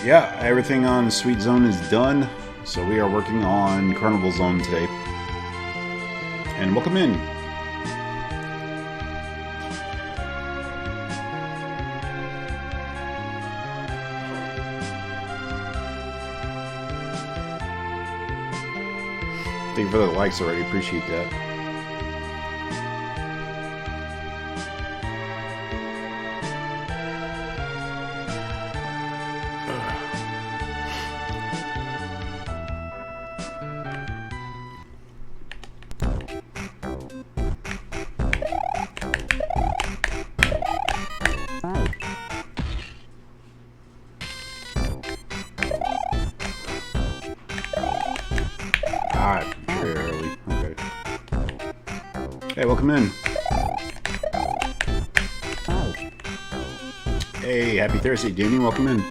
Yeah, everything on Sweet Zone is done, so we are working on Carnival Zone today. And welcome in. Thank you for the likes already, appreciate that. Very early. Okay. Hey, welcome in. Hey, happy Thursday, Danny. Welcome in.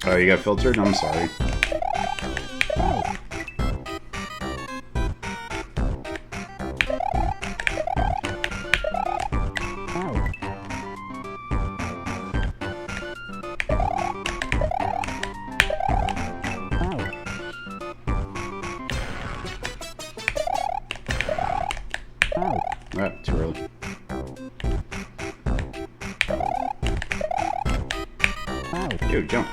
Oh, you got filtered? I'm sorry. Ah, too early. Yo, jump.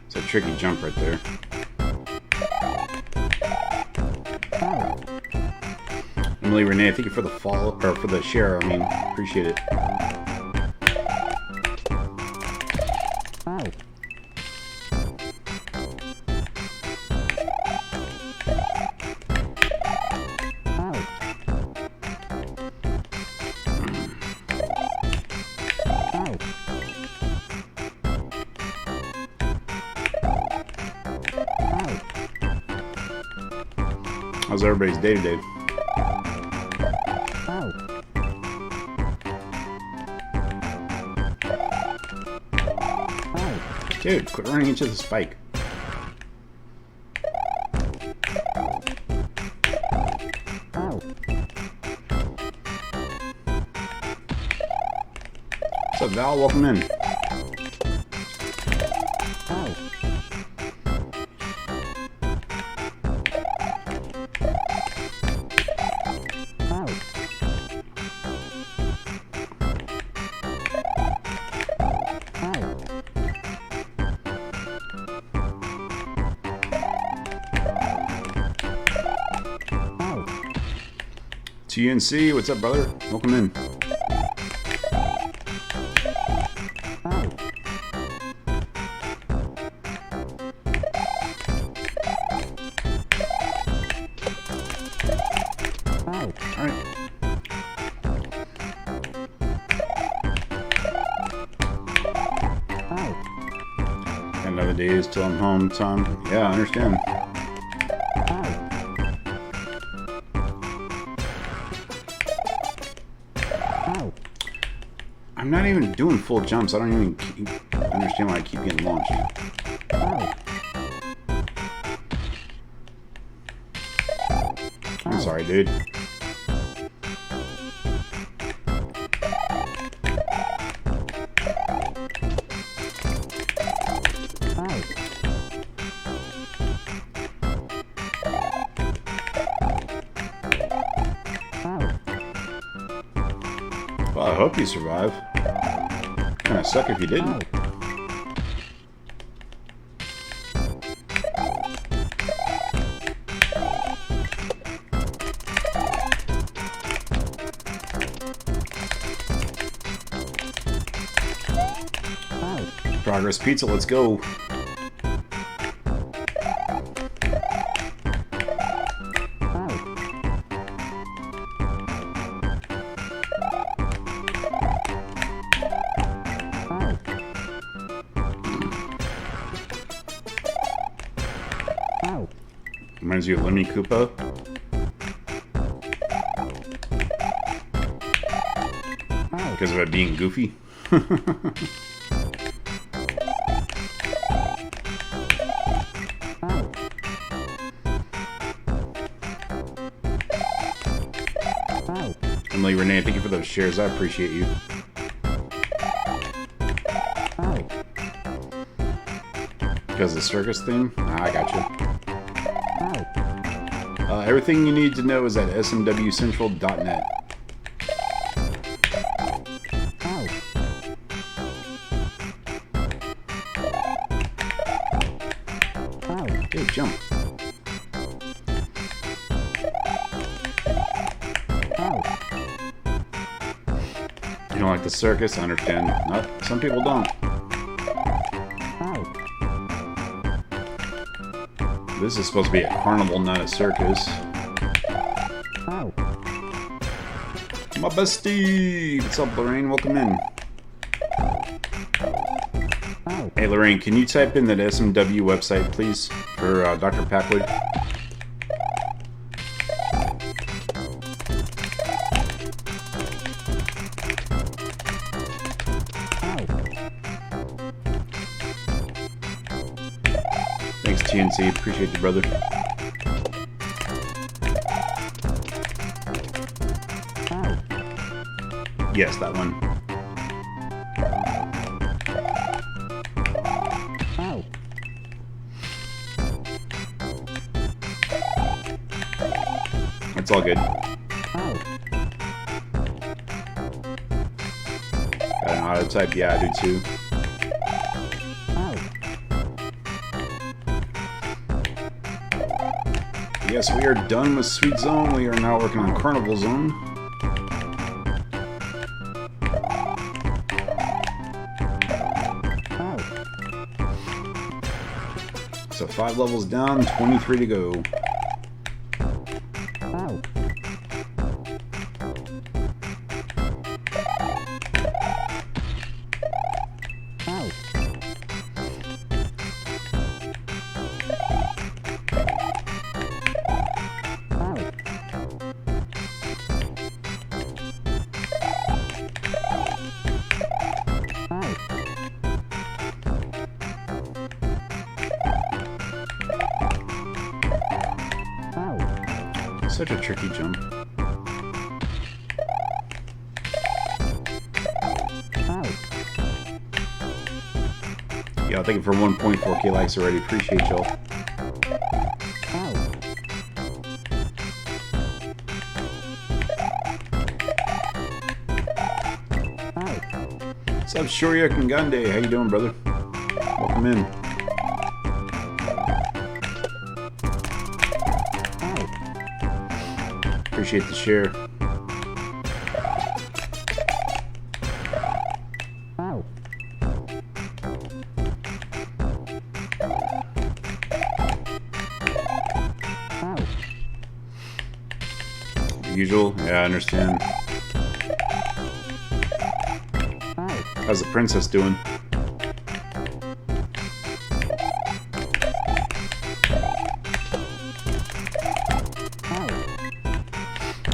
It's a tricky jump right there. Emily Renee, thank you for the follow or for the share. I mean, appreciate it. How's everybody's day today? Dude, quit running into the spike. What's up, Val? Welcome in. TNC, what's up, brother? Welcome in. Alright. Another day is till I'm home, Tom. Yeah, I understand. I'm not even doing full jumps. I don't even understand why I keep getting launched. I'm sorry, dude. Well, I hope you survive. Kinda suck if you didn't. Progress Pizza, let's go. Reminds you of Lemmy Koopa. Because of it being goofy. Emily Renee, thank you for those shares. I appreciate you. Because of the circus theme? I got you. Everything you need to know is at smwcentral.net. Hey, jump. You don't like the circus? I understand. Some people don't. This is supposed to be a carnival, not a circus. My bestie! What's up, Lorraine? Welcome in. Hey, Lorraine, can you type in that SMW website, please, for Dr. Packwood? Thanks, TNC. Appreciate you, brother. Yes, that one. It's all good. Got an auto type? Yeah, I do too. Yes, we are done with Sweet Zone. We are now working on Carnival Zone. So 5 levels down, 23 to go. Such a tricky jump. Yeah, thank you for 1.4k likes already. Appreciate y'all. What's up, Shoria Kangande? How you doing, brother? Welcome in. Appreciate the share. Usual? Yeah, I understand. How's the princess doing?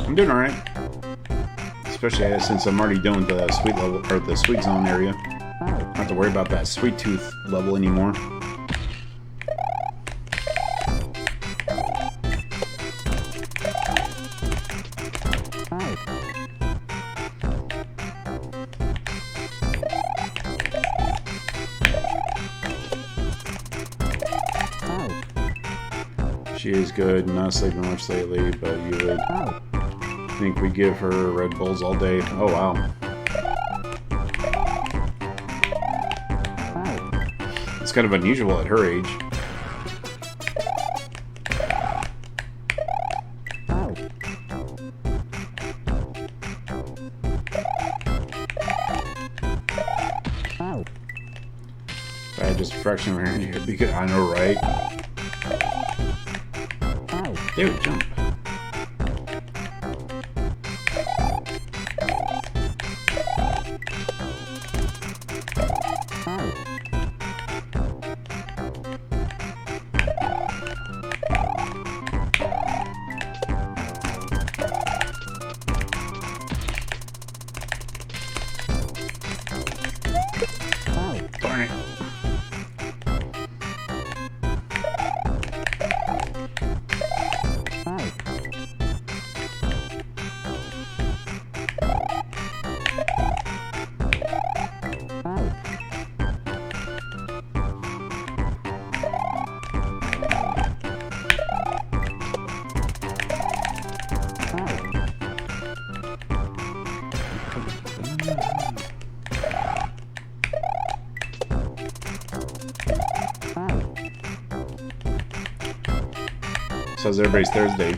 I'm doing alright. Especially since I'm already doing the sweet level, or the sweet zone area. I don't have to worry about that sweet tooth level anymore. She is good, not sleeping much lately, but you would think we give her Red Bulls all day. Oh, wow. It's kind of unusual at her age. If I had just a fraction of her energy, it'd be good. I know, right? Dude, jump. So how's everybody's Thursday?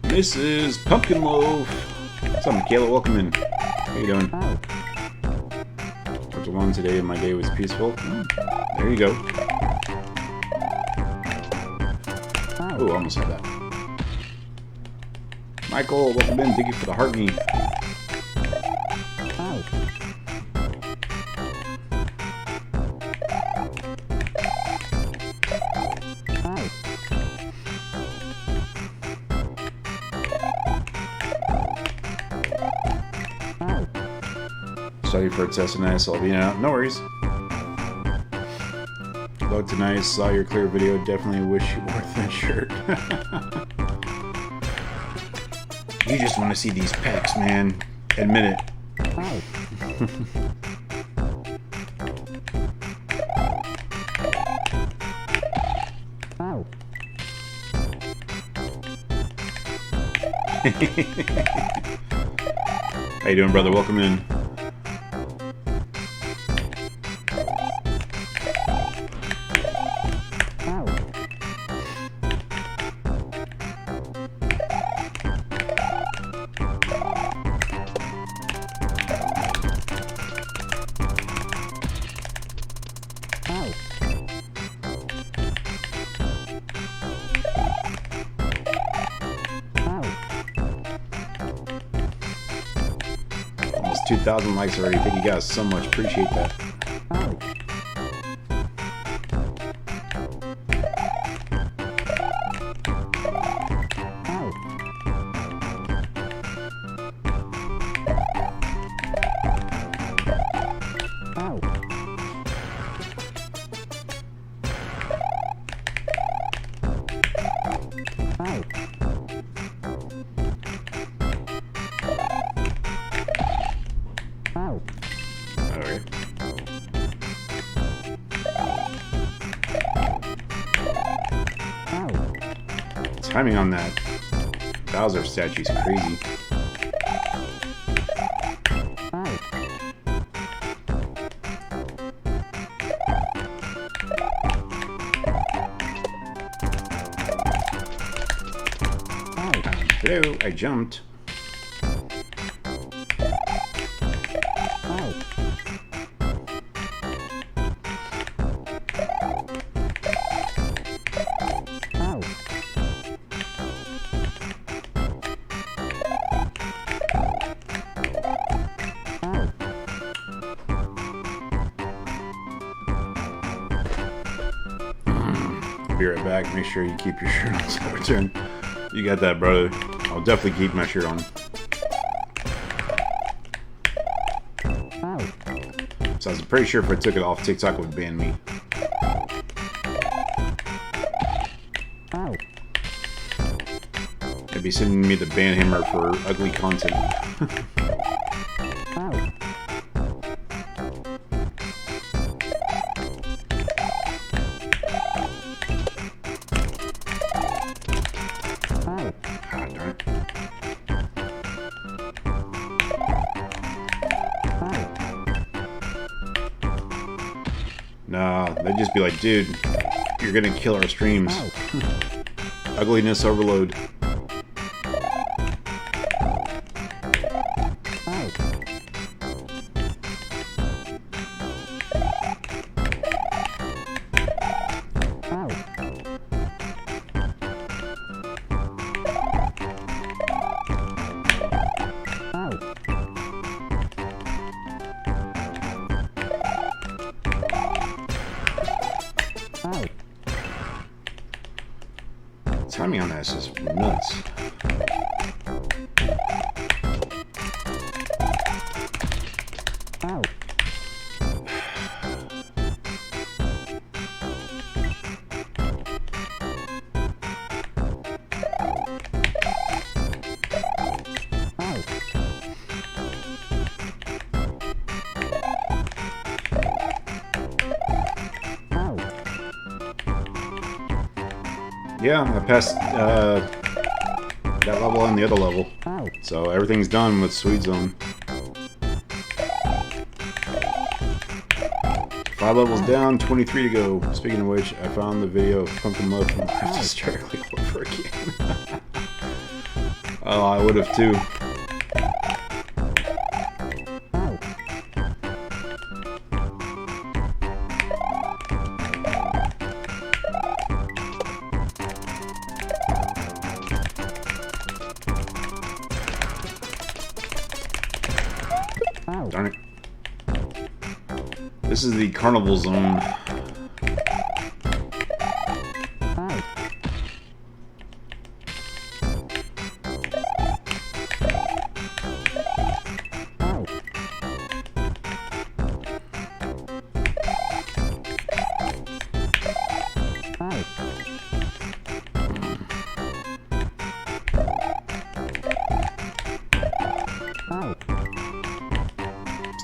Mrs. Pumpkin Loaf. What's up, Michaela? Welcome in. How you doing? Chapter 1 today, my day was peaceful. There you go. Oh, almost had that. Michael, welcome in. Thank you for the heart knee. Sorry for its SNS. I'll be out. No worries. Hello tonight. Saw your clear video. Definitely wish you wore that shirt. You just want to see these pecs, man. Admit it. How you doing, brother? Welcome in. Almost 2,000 likes already. Thank you guys so much. Appreciate that. Timing on that Bowser statue is crazy. Hello, I jumped. Be right back. Make sure you keep your shirt on. So return. You got that, brother. I'll definitely keep my shirt on. So I was pretty sure if I took it off, TikTok would ban me. They'd be sending me the ban hammer for ugly content. Nah, they'd just be like, dude, you're gonna kill our streams. Ugliness overload. Timing on that is just nuts. Yeah, I passed that level and the other level. So everything's done with Sweet Zone. 5 levels down, 23 to go. Speaking of which, I found the video of Pumpkin Muffin. I have to start clicking all over again. Oh, I would have too. Darn it. This is the Carnival Zone.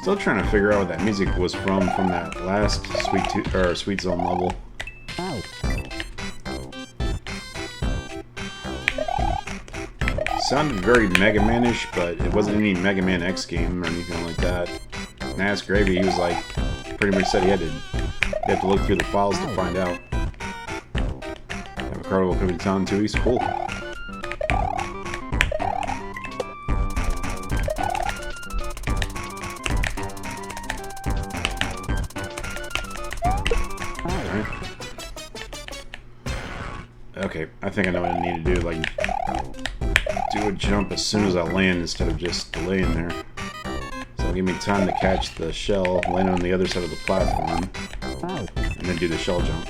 Still trying to figure out what that music was from that last Sweet Zone level. Sounded very Mega Man-ish, but it wasn't any Mega Man X game or anything like that. And I asked Gravy, he was like, pretty much said you had to look through the files to find out. Have a Carnival Cabbage Town 2 East, cool. Okay, I think I know what I need to do, like, do a jump as soon as I land instead of just delaying there. So it'll give me time to catch the shell, land on the other side of the platform, and then do the shell jump.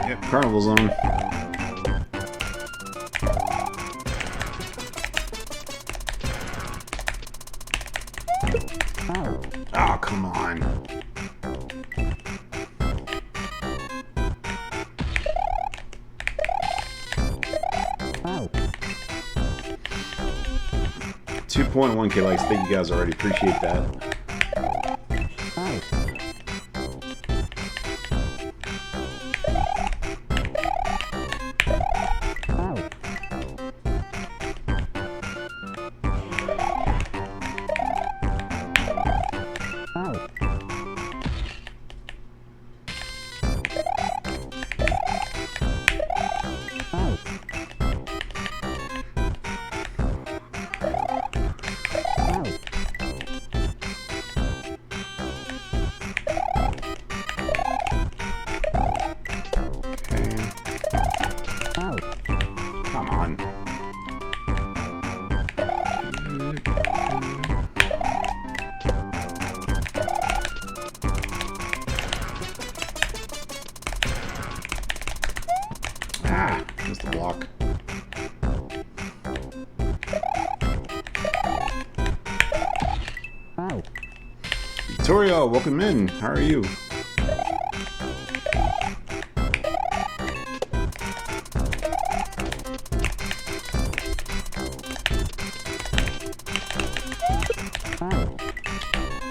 Yep, Carnival Zone. Oh, come on. Oh. 2.1k likes. Thank you guys already. Appreciate that. Come on. Ah, missed the block. Victoria, welcome in. How are you?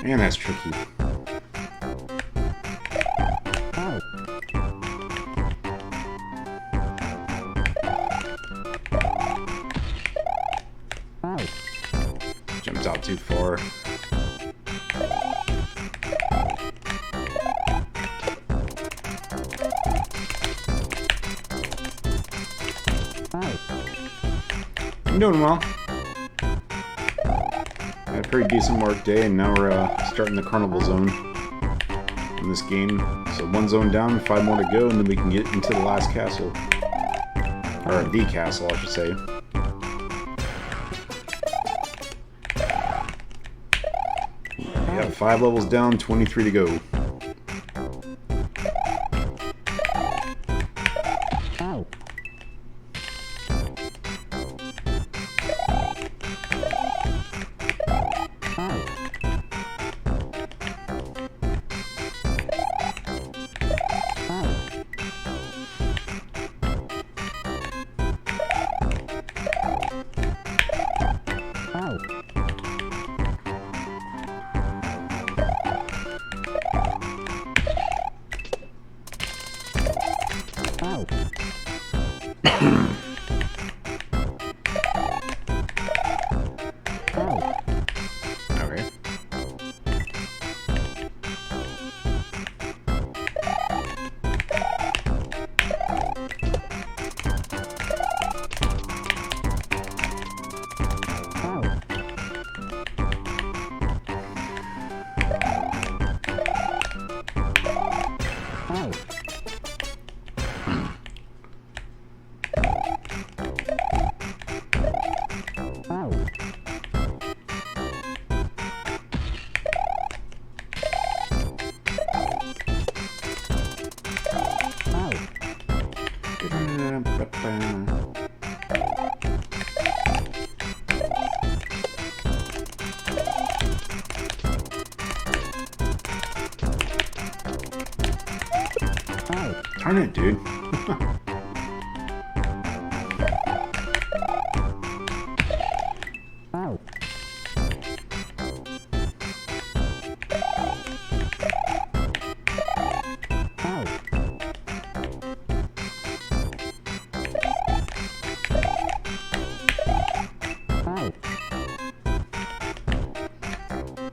Man, that's tricky. Jumped out too far. I'm doing well. Had a pretty decent work day, and now we're starting the Carnival Zone in this game. So 1 zone down, 5 more to go, and then we can get into the last castle. Or the castle, I should say. We have 5 levels down, 23 to go. Darn it, dude.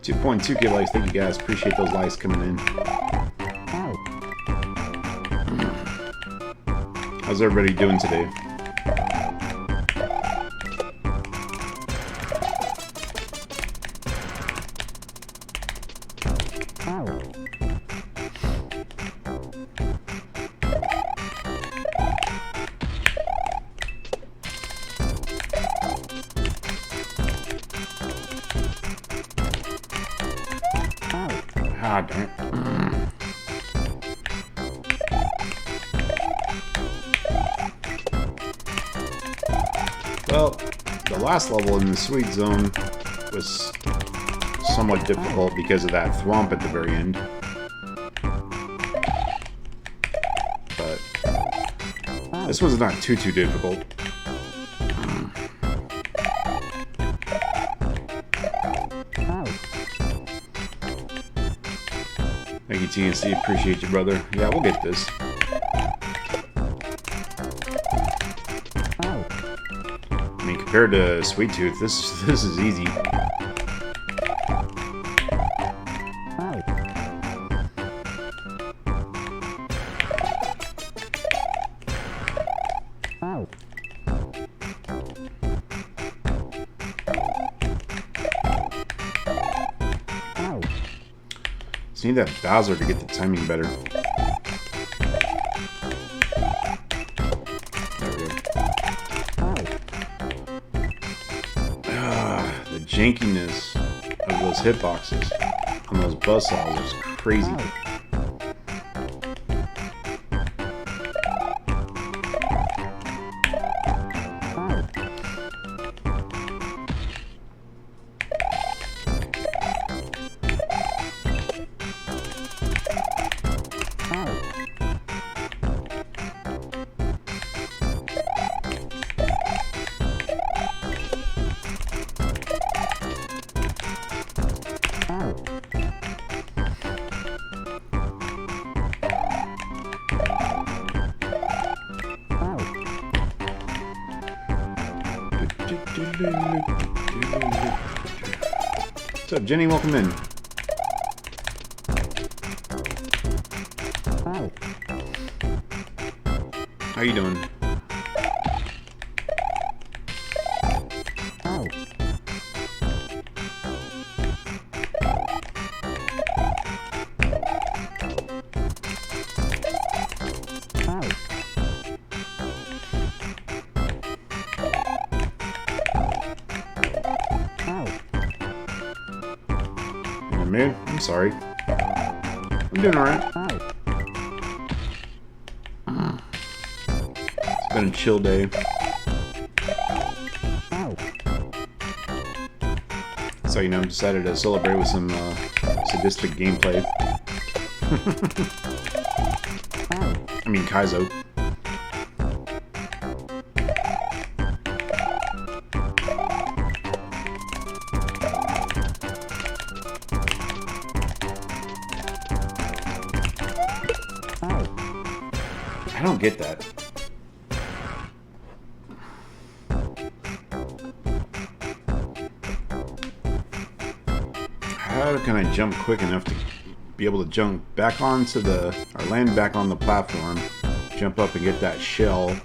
$2.2K likes. Thank you guys. Appreciate those likes coming in. How's everybody doing today? Ah, darn it. Well, the last level in the sweet zone was somewhat difficult because of that thwomp at the very end. But this one's not too difficult. Thank you, TNC. Appreciate you, brother. Yeah, we'll get this. I mean, compared to Sweet Tooth, this is easy. Just need that Bowser to get the timing better. There we go. The jankiness of those hitboxes on those buzzsaws is crazy. What's up, Jenny? Welcome in. How you doing? sorry. I'm doing alright. It's been a chill day. So, you know, decided to celebrate with some sadistic gameplay. I mean, Kaizo. I don't get that. How can I jump quick enough to be able to jump back onto the, or land back on the platform, jump up and get that shell?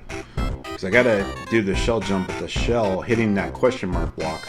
Because I gotta do the shell jump with the shell hitting that question mark block.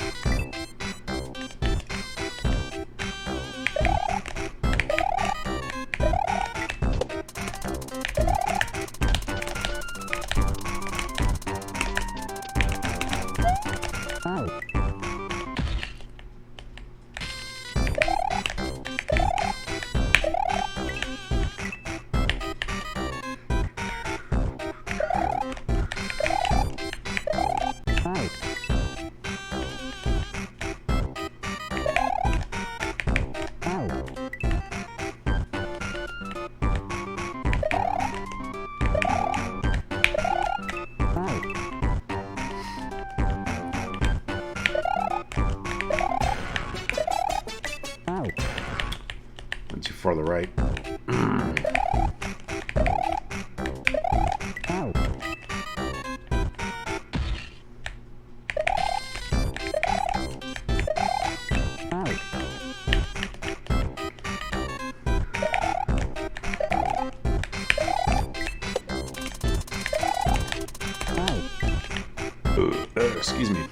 Went too far to the right. Excuse me.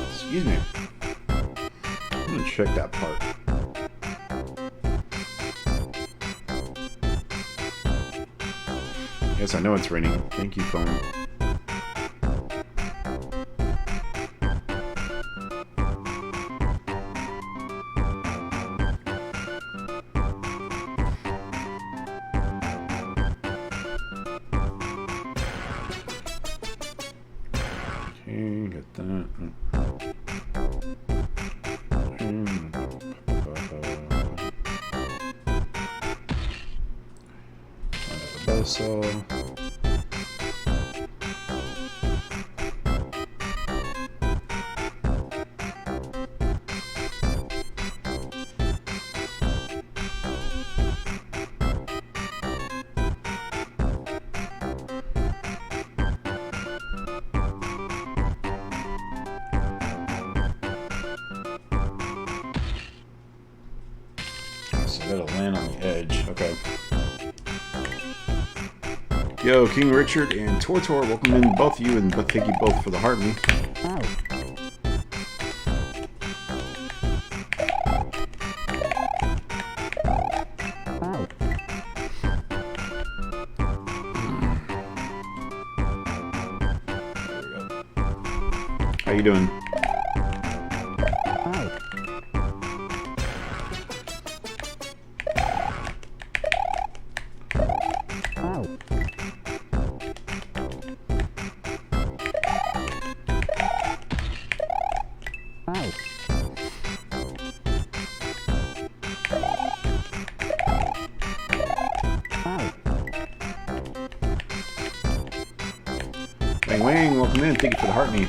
Excuse me. I'm gonna check that part. Yes, I know it's raining. Thank you, phone. Okay, got that. So I gotta land on the edge. Okay. Yo, King Richard and Tortor, welcome in both of you, and thank you both for the heart me. How you doing? Wang Wang, welcome in. Thank you for the heart me.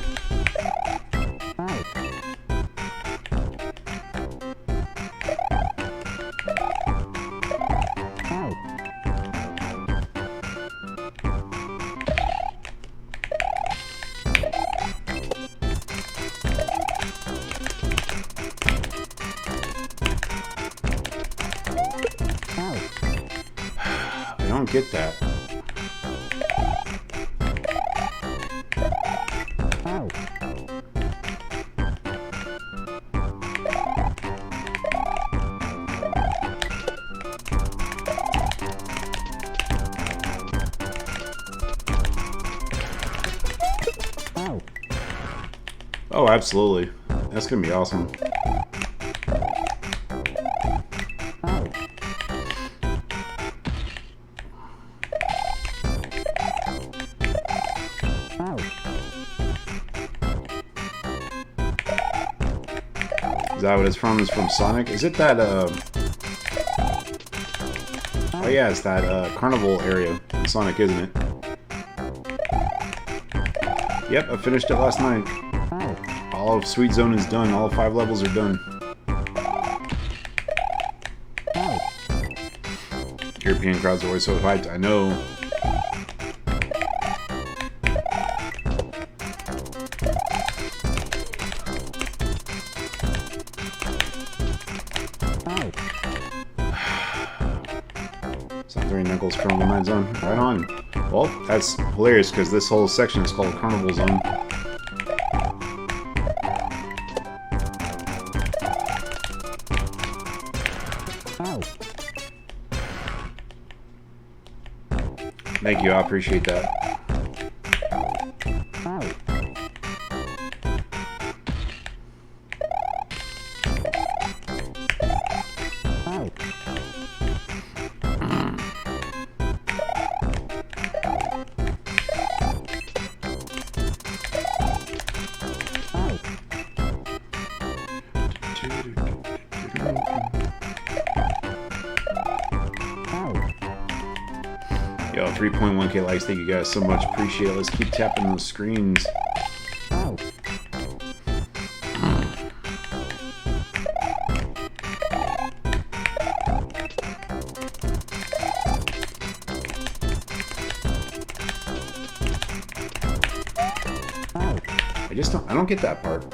I don't get that. Oh, absolutely. That's gonna be awesome. Is that what it's from? It's from Sonic? Is it that, Oh yeah, it's that, carnival area in Sonic, isn't it? Yep, I finished it last night. All of Sweet Zone is done. All 5 levels are done. European crowds are always so hyped. I know. Three Knuckles Carnival Night Zone. Right on. Well, that's hilarious because this whole section is called Carnival Zone. Thank you, I appreciate that. Yo, 3.1k likes, thank you guys so much, appreciate it. Let's keep tapping those screens. I don't get that part.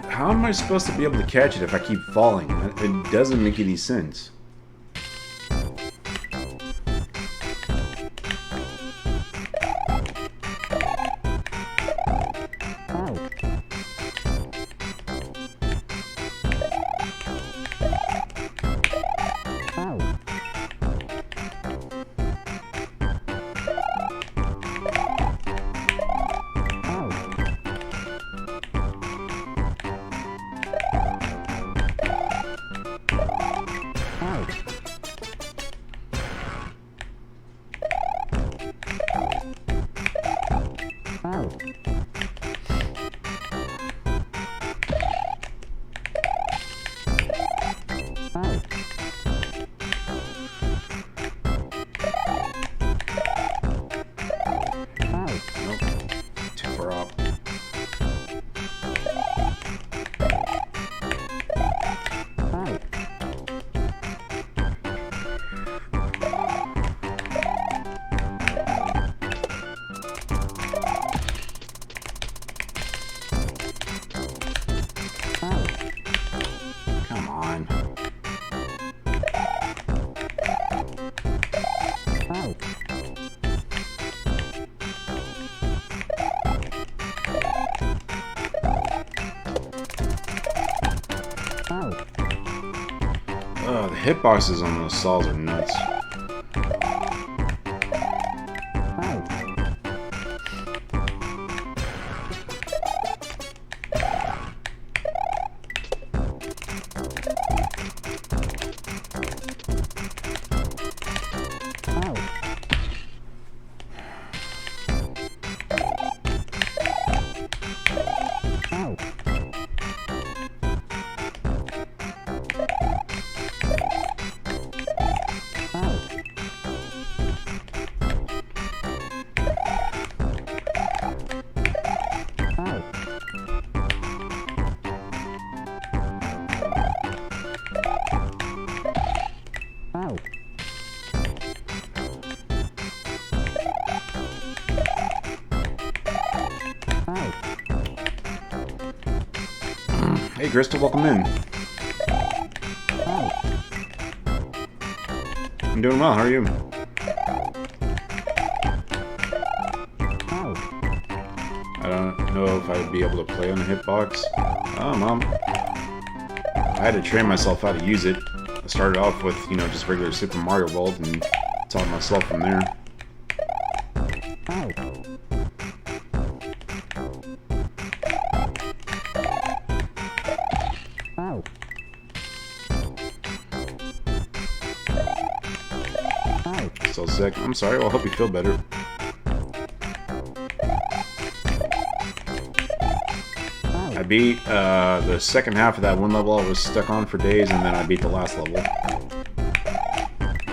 How am I supposed to be able to catch it if I keep falling? It doesn't make any sense. Oh, the hitboxes on those saws are nuts. Hey, Crystal, welcome in. I'm doing well. How are you? I don't know if I would be able to play on the hitbox. Oh, Mom. I had to train myself how to use it. I started off with, you know, just regular Super Mario World and taught myself from there. Still sick. I'm sorry. Well, I hope you feel better. I beat the second half of that one level I was stuck on for days, and then I beat the last level.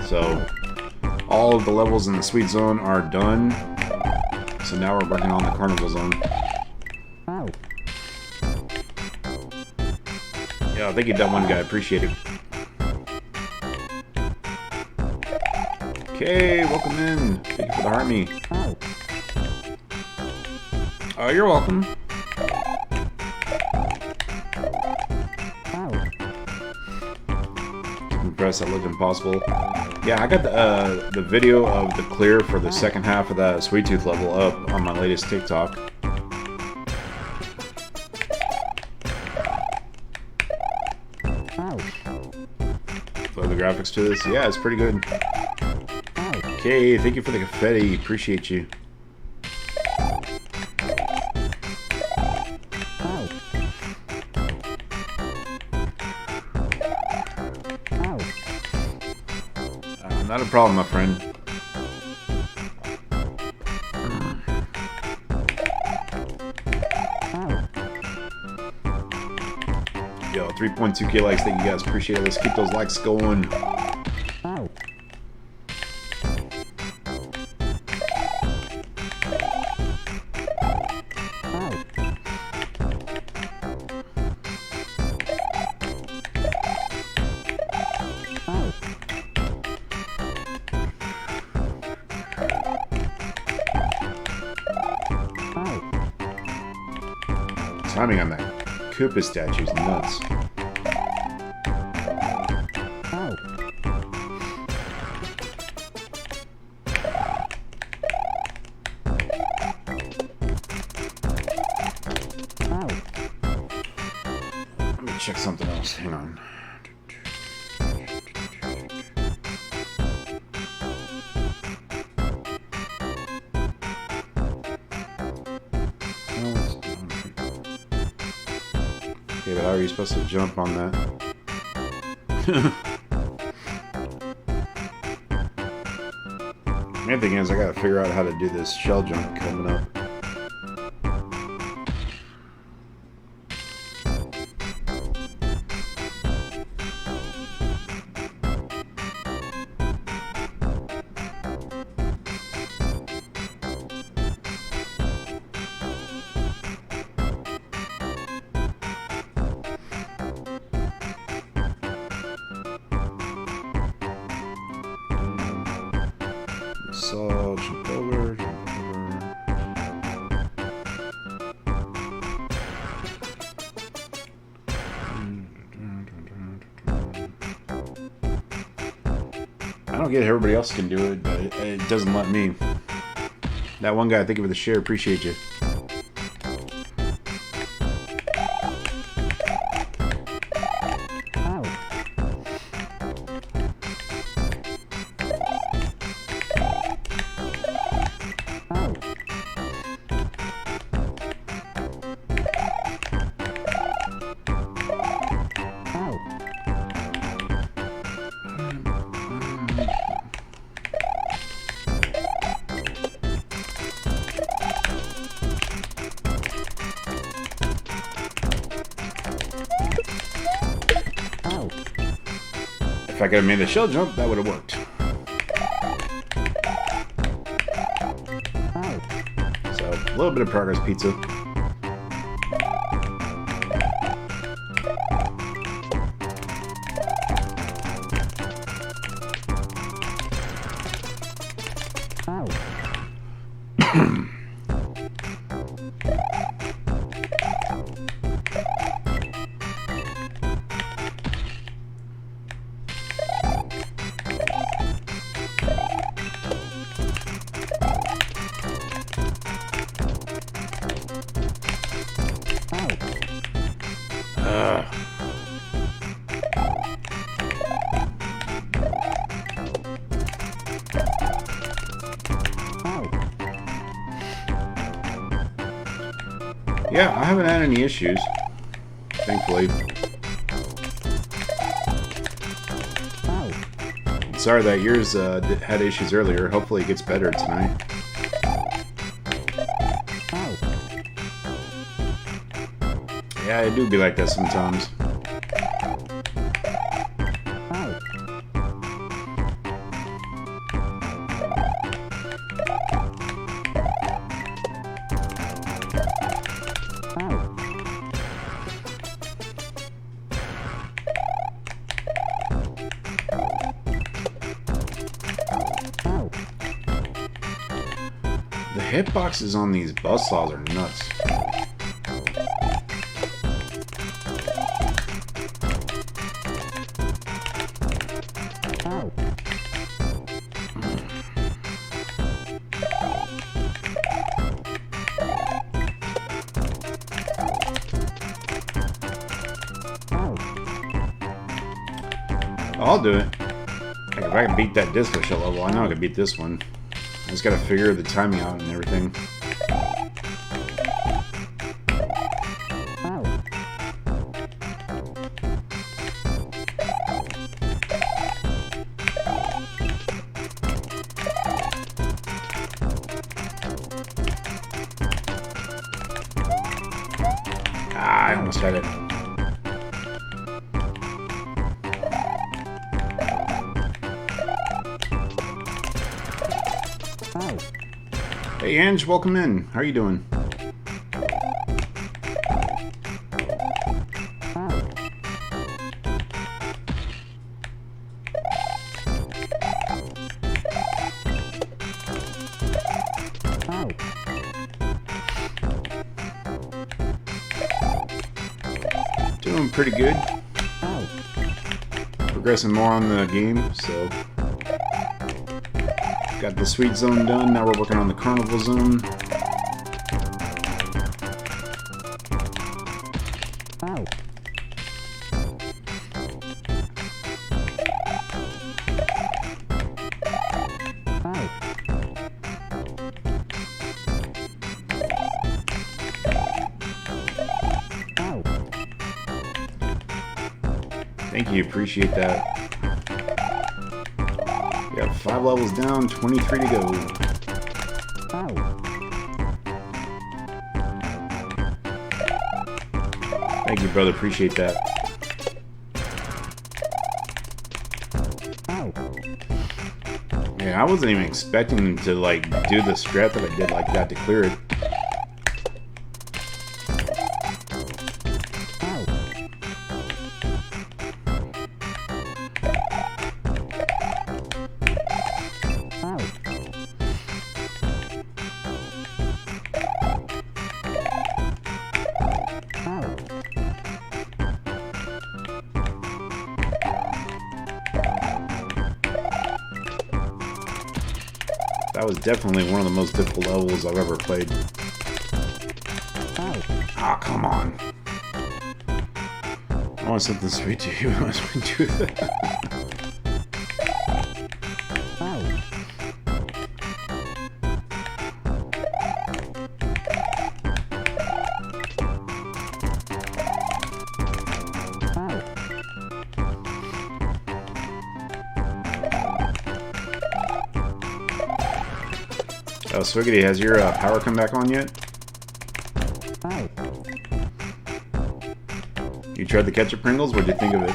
So, all of the levels in the Sweet Zone are done. So now we're working on the Carnival Zone. Yeah, thank you, that one guy. Appreciate it. Okay, welcome in. Thank you for the army. Oh, you're welcome. Impressed, that looked impossible. Yeah, I got the video of the clear for the second half of that Sweet Tooth level up on my latest TikTok. So the graphics to this, yeah, it's pretty good. Okay, thank you for the confetti. Appreciate you. Not a problem, my friend. Yo, 3.2k likes. Thank you guys. Appreciate it. Let's keep those likes going. Timing on that Koopa statue is nuts. Let me check something else. Hang on. Okay, but how are you supposed to jump on that? Main thing is, I gotta figure out how to do this shell jump coming up. So, jump over, jump over. I don't get it, everybody else can do it, but it doesn't let me. That one guy, thank you for the share, appreciate you. If I could have made the shell jump, that would have worked. So, a little bit of progress, pizza. Yeah, I haven't had any issues, thankfully. Sorry that yours had issues earlier. Hopefully it gets better tonight. Yeah, I do be like that sometimes. The hitboxes on these buzzsaws are nuts. I'll do it. Like if I can beat that disco shell level, I know I can beat this one. I just gotta figure the timing out and everything. Ah, I almost had it. Hey Ange, welcome in. How are you doing? Doing pretty good. Progressing more on the game, so got the sweet zone done. Now we're working on the carnival zone. Thank you, appreciate that. We got 5 levels down, 23 to go. Thank you, brother. Appreciate that. Man, I wasn't even expecting to like do the strat that I did like that to clear it. That was definitely one of the most difficult levels I've ever played. Ah, come on. I want something sweet to you as we do that. Oh, Swiggity, has your power come back on yet? You tried the ketchup Pringles? What'd you think of it?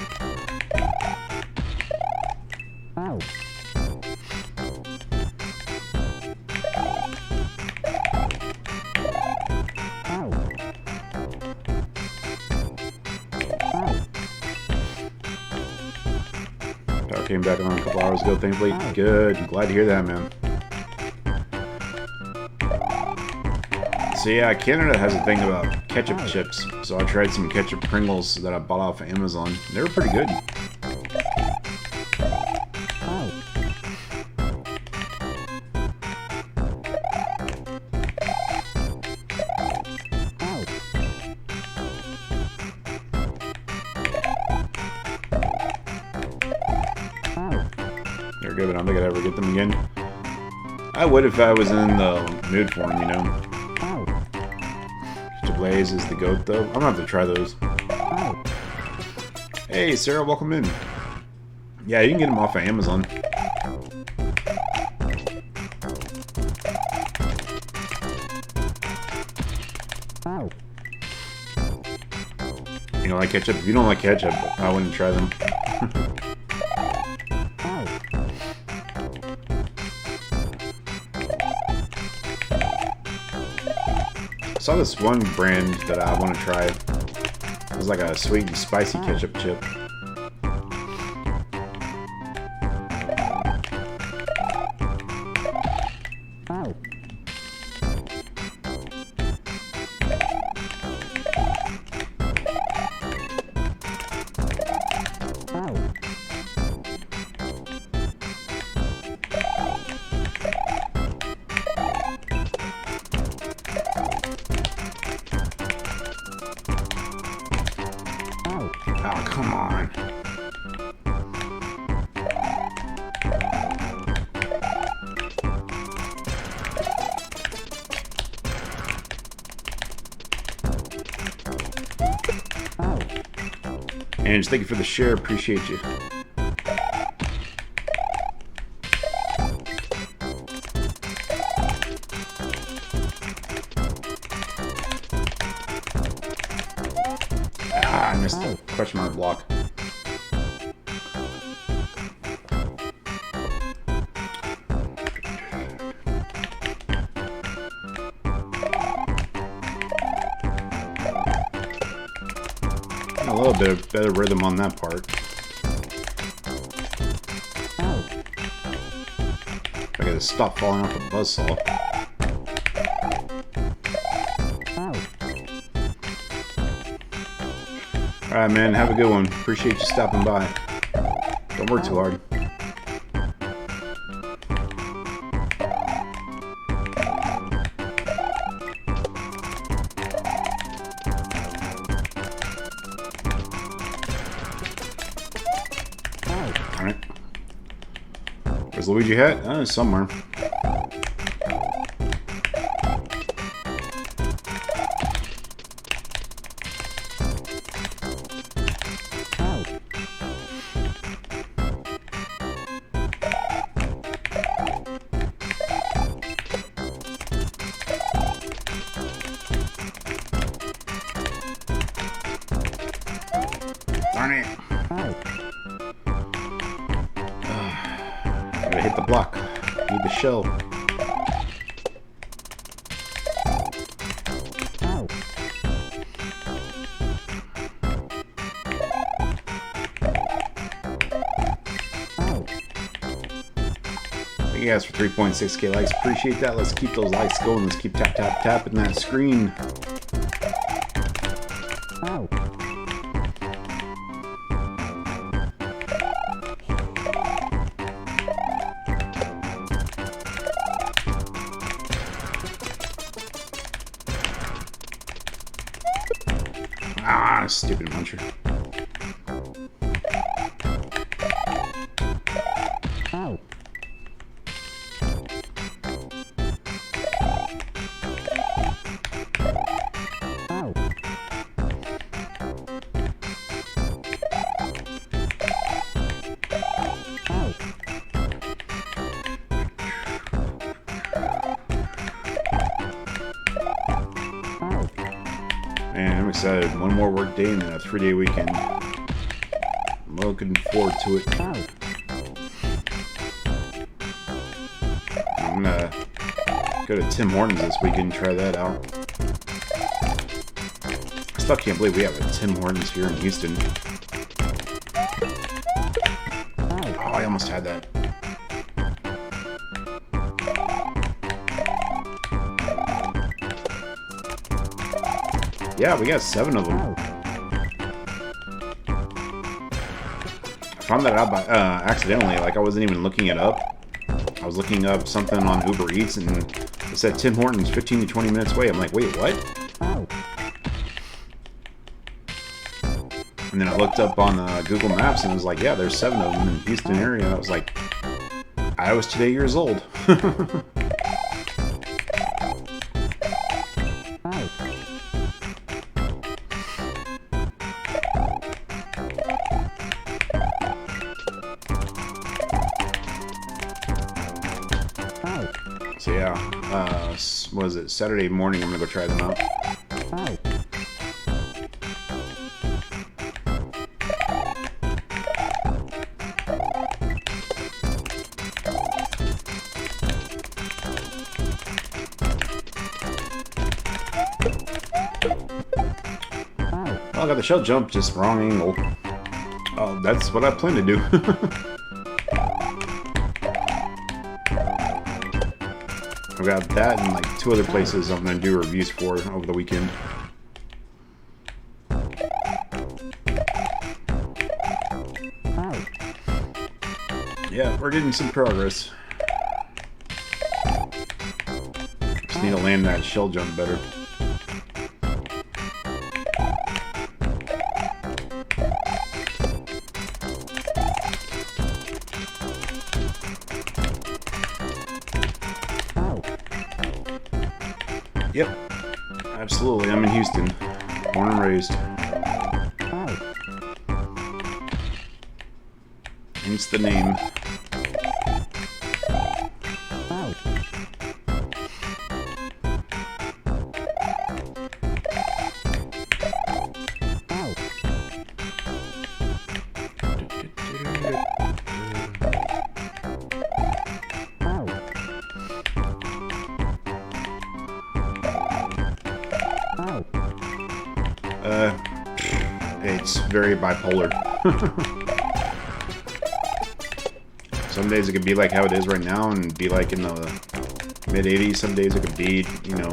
Power came back on a couple hours ago, thankfully. Good. I'm glad to hear that, man. So yeah, Canada has a thing about ketchup chips. So I tried some ketchup Pringles that I bought off of Amazon. They were pretty good. They're good, but I don't think I'd ever get them again. I would if I was in the mood for them, you know. Glaze is the goat, though. I'm gonna have to try those. Hey, Sarah, welcome in. Yeah, you can get them off of Amazon. You don't like ketchup? If you don't like ketchup, I wouldn't try them. I saw this one brand that I want to try. It was like a sweet and spicy ketchup chip. Oh, come on. And thank you for the share. Appreciate you. Ah, I missed the question mark block. A little bit of better rhythm on that part. I gotta stop falling off the buzzsaw. Alright, man, have a good one. Appreciate you stopping by. Don't work too hard. Alright. Where's Luigi hat? Oh, it's somewhere. Darn it. Gotta hit the block. Need the shell. Thank you guys for 3.6k likes. Appreciate that. Let's keep those likes going. Let's keep tapping that screen. Ah, stupid muncher. Man, I'm excited. One more work day and then a 3-day weekend. I'm looking forward to it. I'm gonna go to Tim Hortons this weekend and try that out. I still can't believe we have a Tim Hortons here in Houston. Oh, I almost had that. Yeah, we got 7 of them. I found that out by accidentally. Like, I wasn't even looking it up. I was looking up something on Uber Eats, and it said Tim Hortons 15 to 20 minutes away. I'm like, wait, what? And then I looked up on Google Maps, and it was like, yeah, there's 7 of them in the Houston area. And I was like, I was today years old. So yeah, what is it? Saturday morning, I'm gonna go try them out. Oh, I got the shell jump, just wrong angle. Oh, that's what I plan to do. I've got that and like 2 other places I'm gonna do reviews for over the weekend. Yeah, we're getting some progress. Just need to land that shell jump better. Yep, absolutely. I'm in Houston, born and raised. Hence the name. It's very bipolar. Some days it could be like how it is right now and be like in the mid-80s. Some days it could be, you know,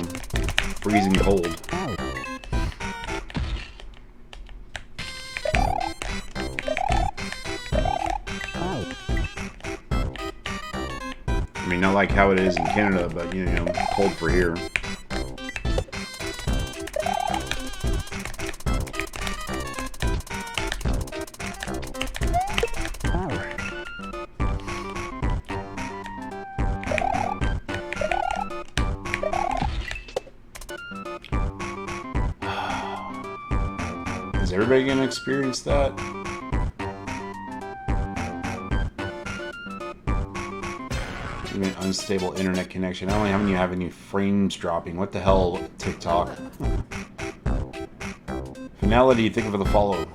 freezing cold. I mean, not like how it is in Canada, but, you know, cold for here. Is everybody gonna experience that? Even unstable internet connection. I don't even have any frames dropping. What the hell, TikTok? Finality, think of the follow.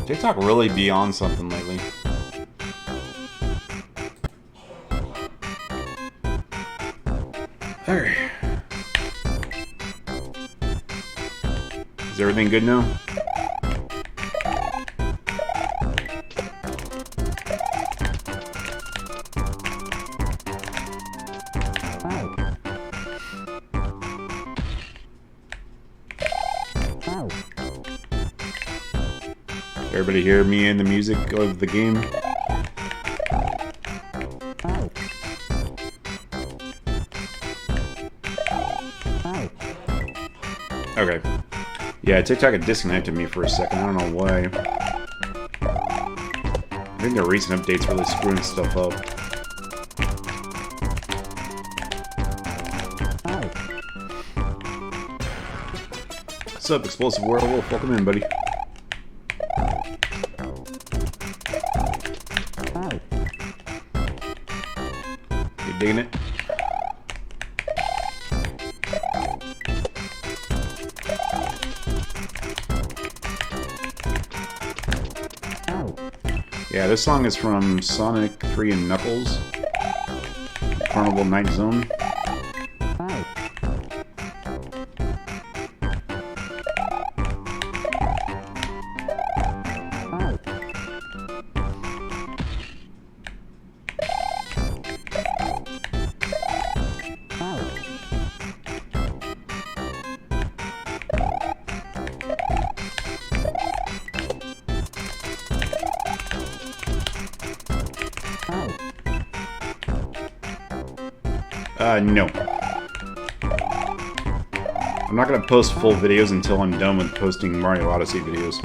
TikTok really be on something lately. Alright. Is everything good now? Everybody hear me and the music of the game? Okay. Yeah, TikTok had disconnected me for a second. I don't know why. I think the recent updates really screwing stuff up. What's up, Explosive Werewolf? Welcome in, buddy. You digging it? Yeah, this song is from Sonic 3 and Knuckles. Carnival Night Zone. No. I'm not gonna post full videos until I'm done with posting Mario Odyssey videos.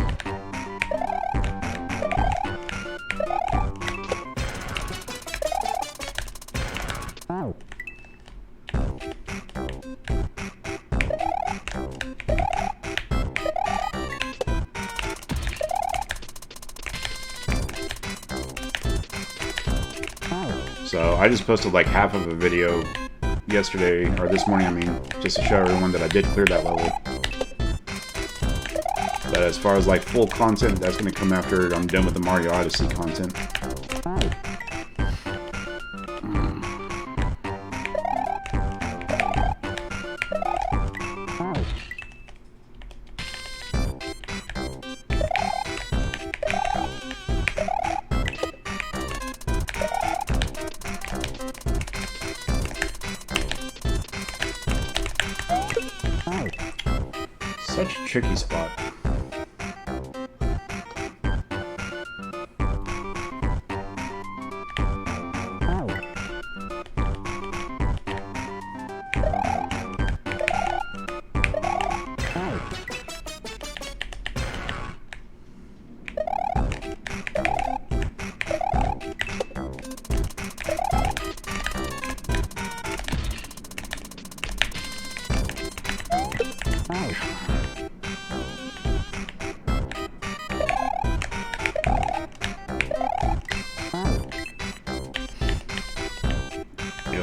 So I just posted like half of a video yesterday, or this morning, I mean, just to show everyone that I did clear that level. But as far as like full content, that's going to come after I'm done with the Mario Odyssey content. Such a tricky spot.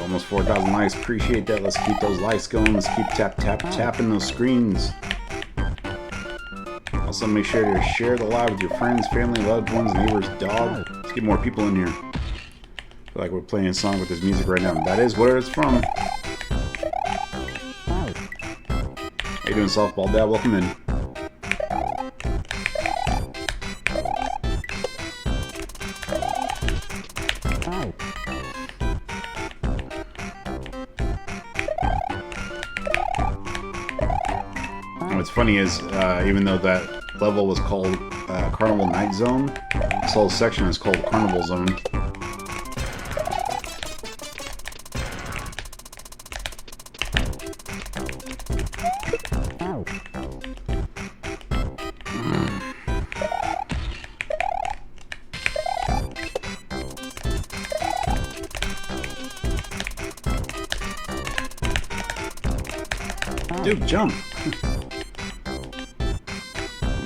Almost 4,000 likes. Appreciate that. Let's keep those likes going. Let's keep tapping those screens. Also, make sure to share the live with your friends, family, loved ones, neighbors, dog. Let's get more people in here. I feel like we're playing a song with this music right now. That is where it's from. How you doing, Softball Dad? Welcome in. What's funny is, even though that level was called Carnival Night Zone, this whole section is called Carnival Zone. Dude, jump!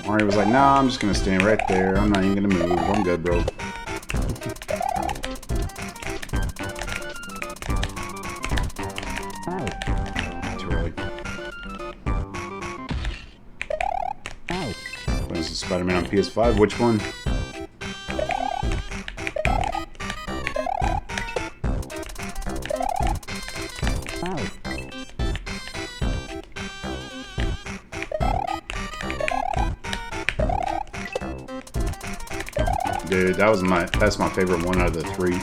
Mario was like, nah, I'm just gonna stand right there. I'm not even gonna move. I'm good, bro. Too early. When is the Spider-Man on PS5? Which one? Dude, that's my favorite one out of the three.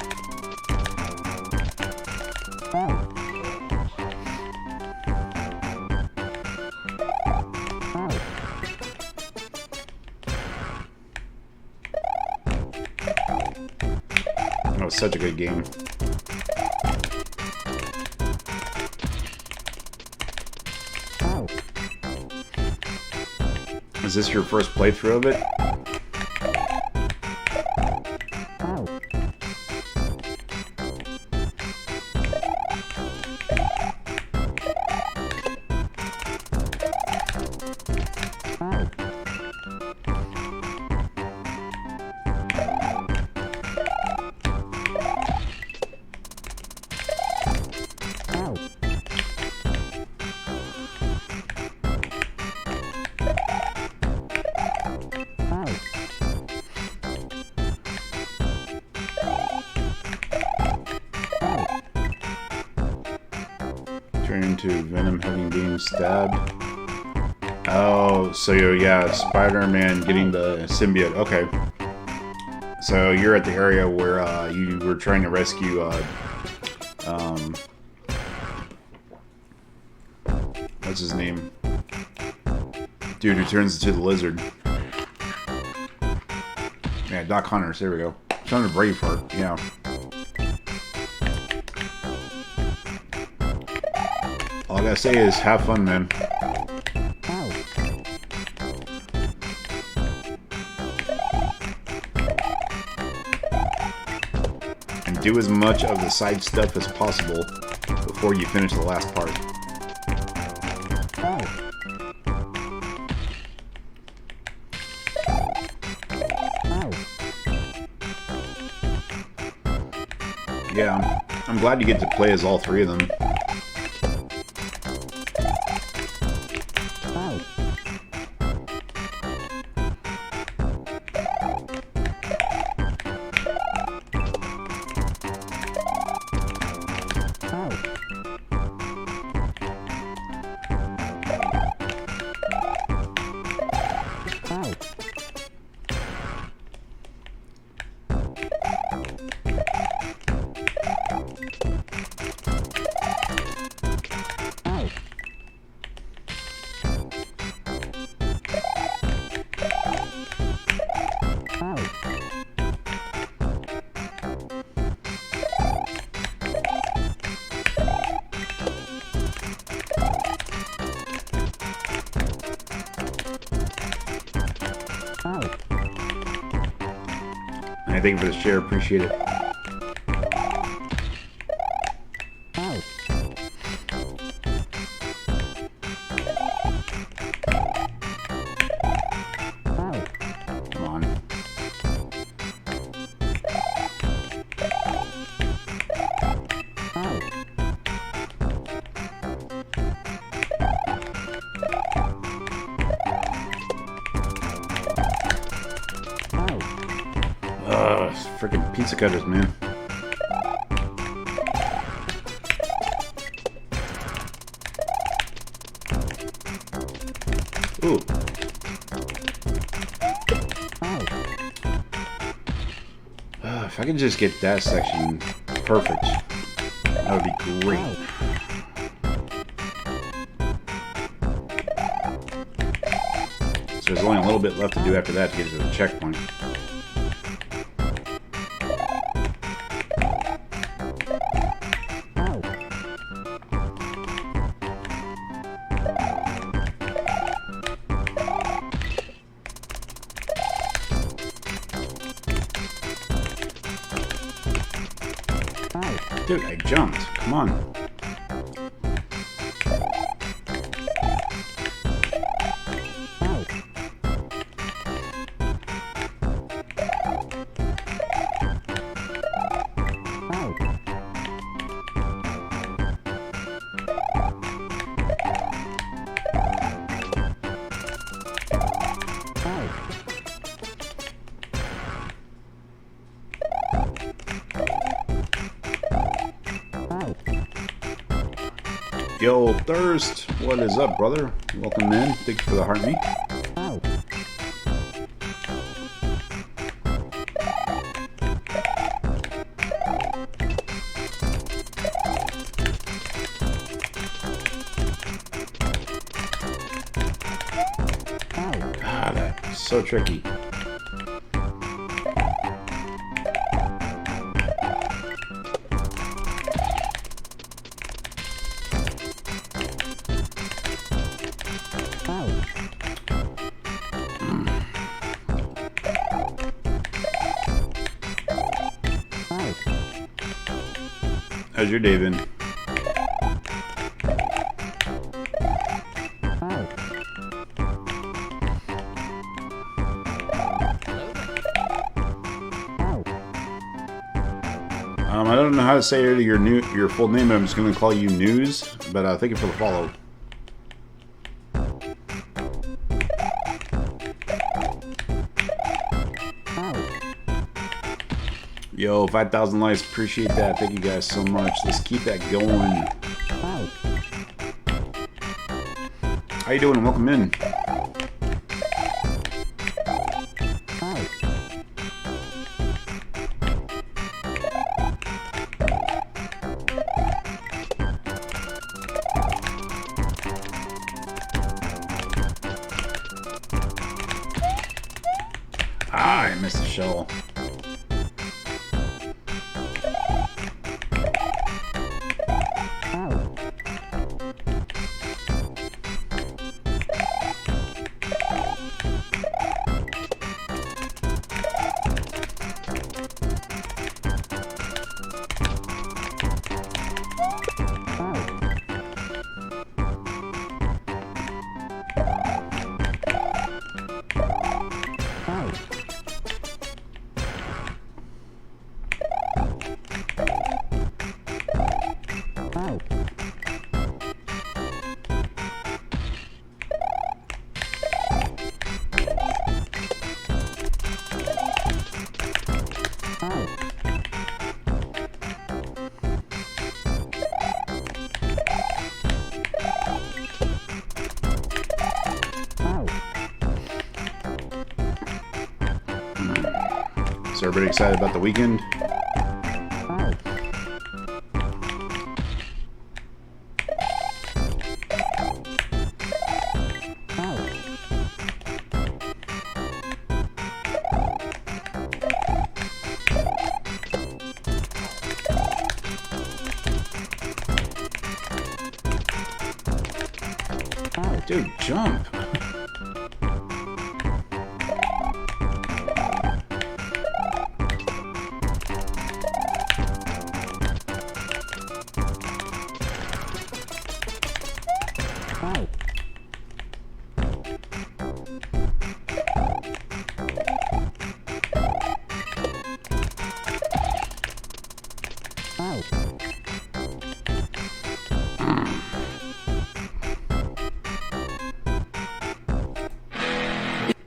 That was such a good game. Is this your first playthrough of it? Turn into Venom having been stabbed. Oh, so yeah, Spider-Man getting the symbiote. Okay. So you're at the area where you were trying to rescue what's his name? Dude who turns into the lizard. Yeah, Doc Hunters, there we go. Trying to Braveheart, yeah. All I gotta say is have fun, man. And do as much of the side stuff as possible before you finish the last part. Yeah, I'm glad you get to play as all three of them. Thank you for the share, appreciate it. Come on. Freaking pizza cutters, man. Ooh. If I could just get that section perfect, that would be great. So there's only a little bit left to do after that to get to the checkpoint. Dude, I jumped. Come on. Yo, Thirst, what is up, brother? Welcome in. Thank you for the heart meat. God, that's so tricky. How's your day been? I don't know how to say your full name, but I'm just going to call you News. But thank you for the follow. Yo, 5,000 likes. Appreciate that. Thank you guys so much. Let's keep that going. How you doing? Welcome in. I missed the shell. everybody excited about the weekend? Dude, jump.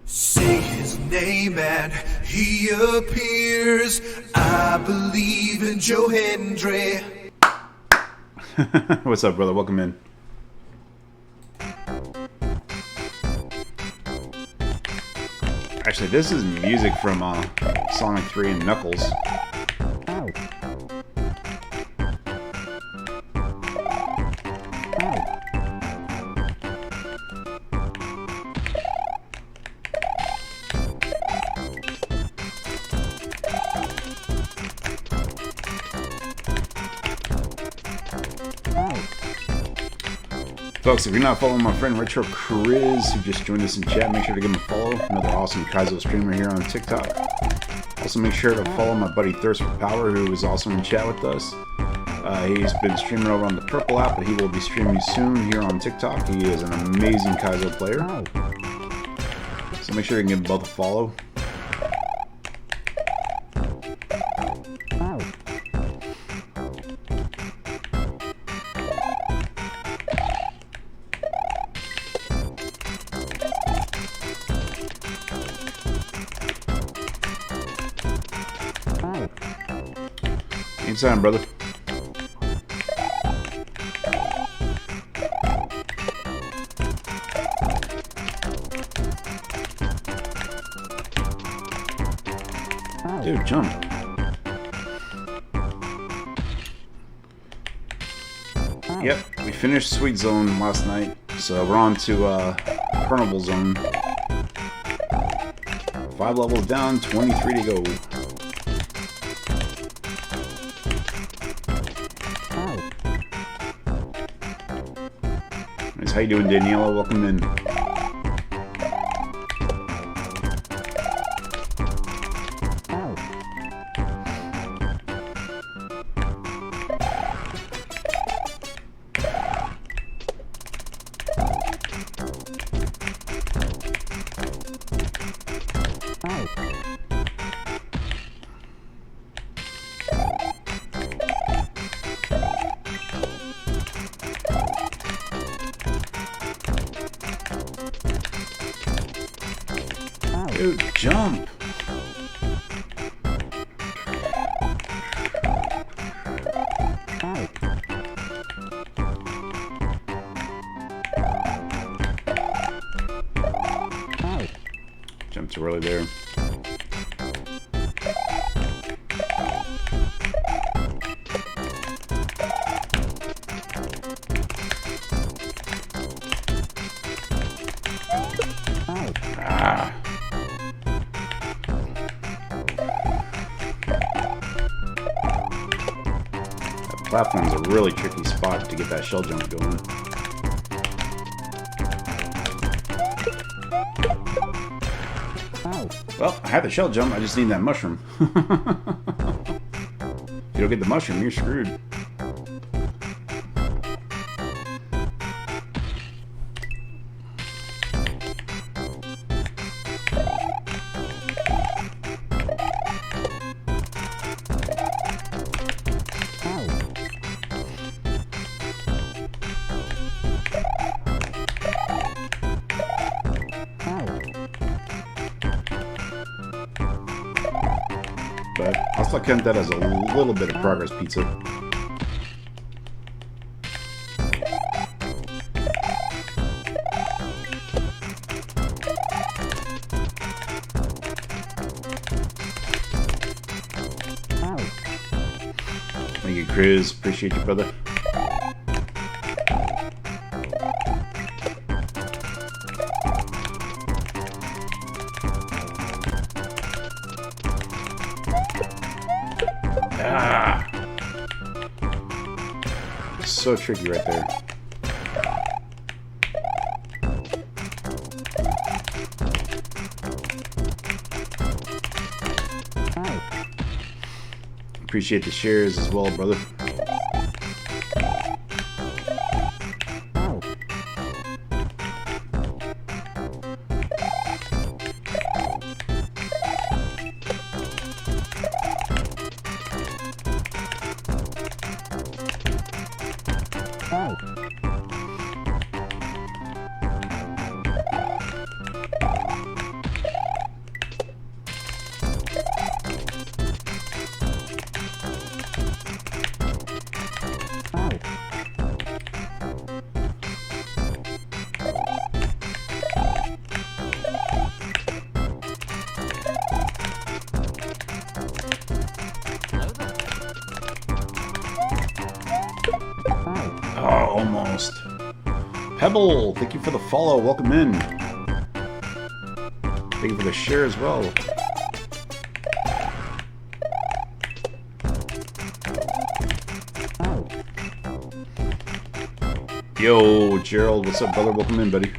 Say his name and he appears. I believe in Joe Hendry. What's up, brother? Welcome in. Actually, this is music from Sonic 3 and Knuckles. Folks, if you're not following my friend Retro Chris, who just joined us in chat, make sure to give him a follow. Another awesome Kaizo streamer here on TikTok. Also, make sure to follow my buddy Thirst for Power, who is also in chat with us. He's been streaming over on the Purple app, but he will be streaming soon here on TikTok. He is an amazing Kaizo player. So make sure you give them both a follow. Anytime, brother. Dude, jump. Yep, we finished Sweet Zone last night, so we're on to Carnival Zone. 5 levels down, 23 to go. How you doing, Daniela? Welcome in. Dude, jump! Jumped too early there. Platform's a really tricky spot to get that shell jump going. Well, I have the shell jump, I just need that mushroom. If you don't get the mushroom, you're screwed. But I'll still count that as a little bit of progress pizza. Thank you, Chris. Appreciate you, brother. Ah! So tricky right there. Appreciate the shares as well, brother. Oh, almost. Pebble, thank you for the follow. Welcome in. Thank you for the share as well. Yo, Gerald, what's up, brother? Welcome in, buddy.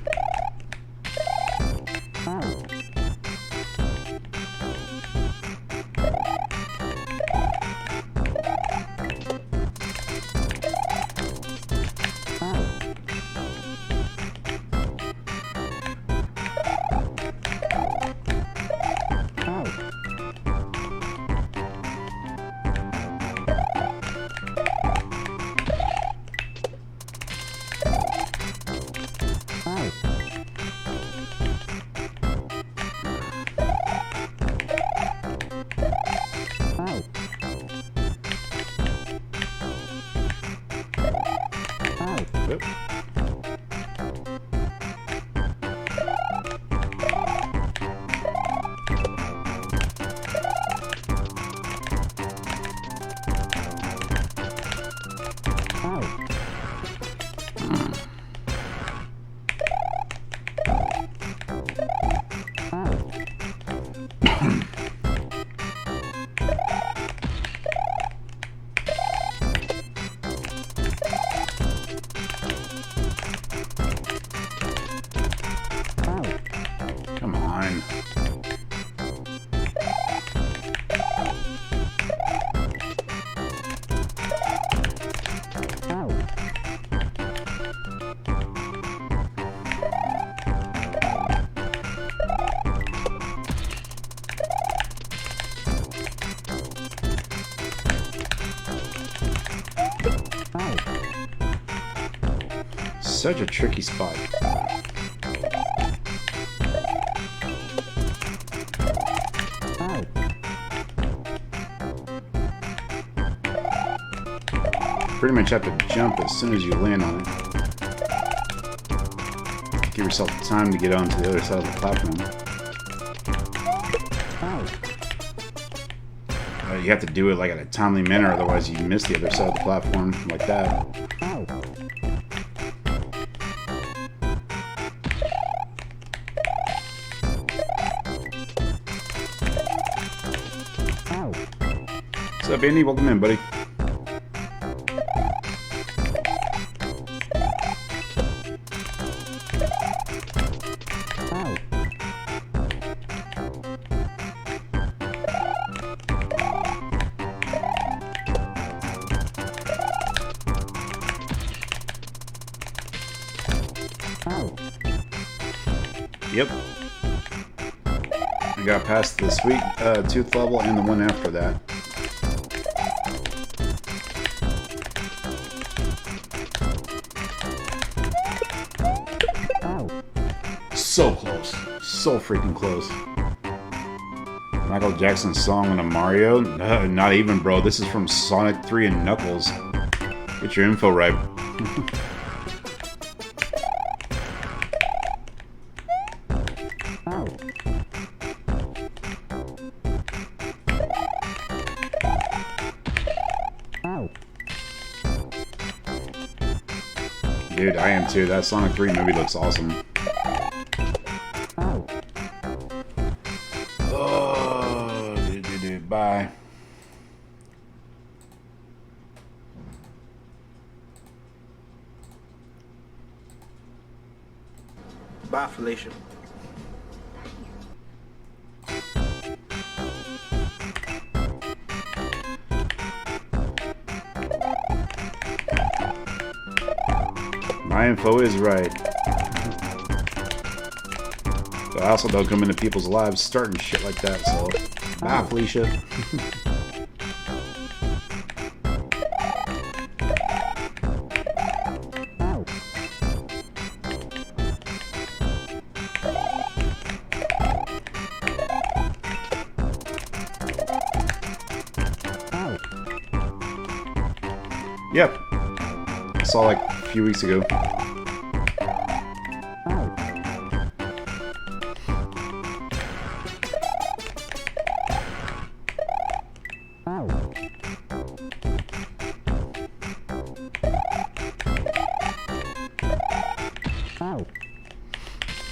Yep. Come on. Such a tricky spot. Pretty much have to jump as soon as you land on it. Give yourself time to get onto the other side of the platform. You have to do it like in a timely manner, otherwise you miss the other side of the platform like that. What's up, Andy? Welcome in, buddy. Yep. I got past the sweet tooth level and the one after that. So close. So freaking close. Michael Jackson's song on a Mario? Not even, bro. This is from Sonic 3 and Knuckles. Get your info right. Dude, I am too. That Sonic 3 movie looks awesome. Oh, dude. Bye. Bye, Felicia. My info is right. But I also don't come into people's lives starting shit like that, so bye, Felicia. Yep. I saw like a few weeks ago.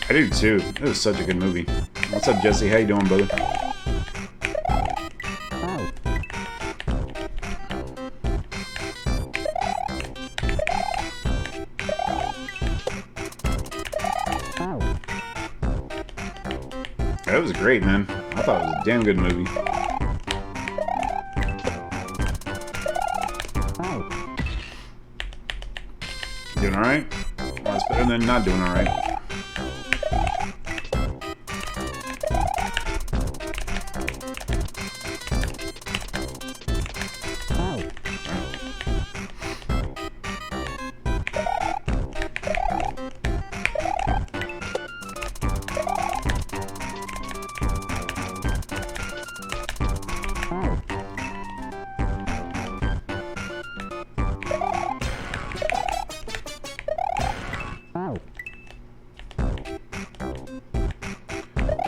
I do too. It was such a good movie. What's up, Jesse? How you doing, brother? That was great, man. I thought it was a damn good movie. Doing alright? Well, it's better than not doing alright.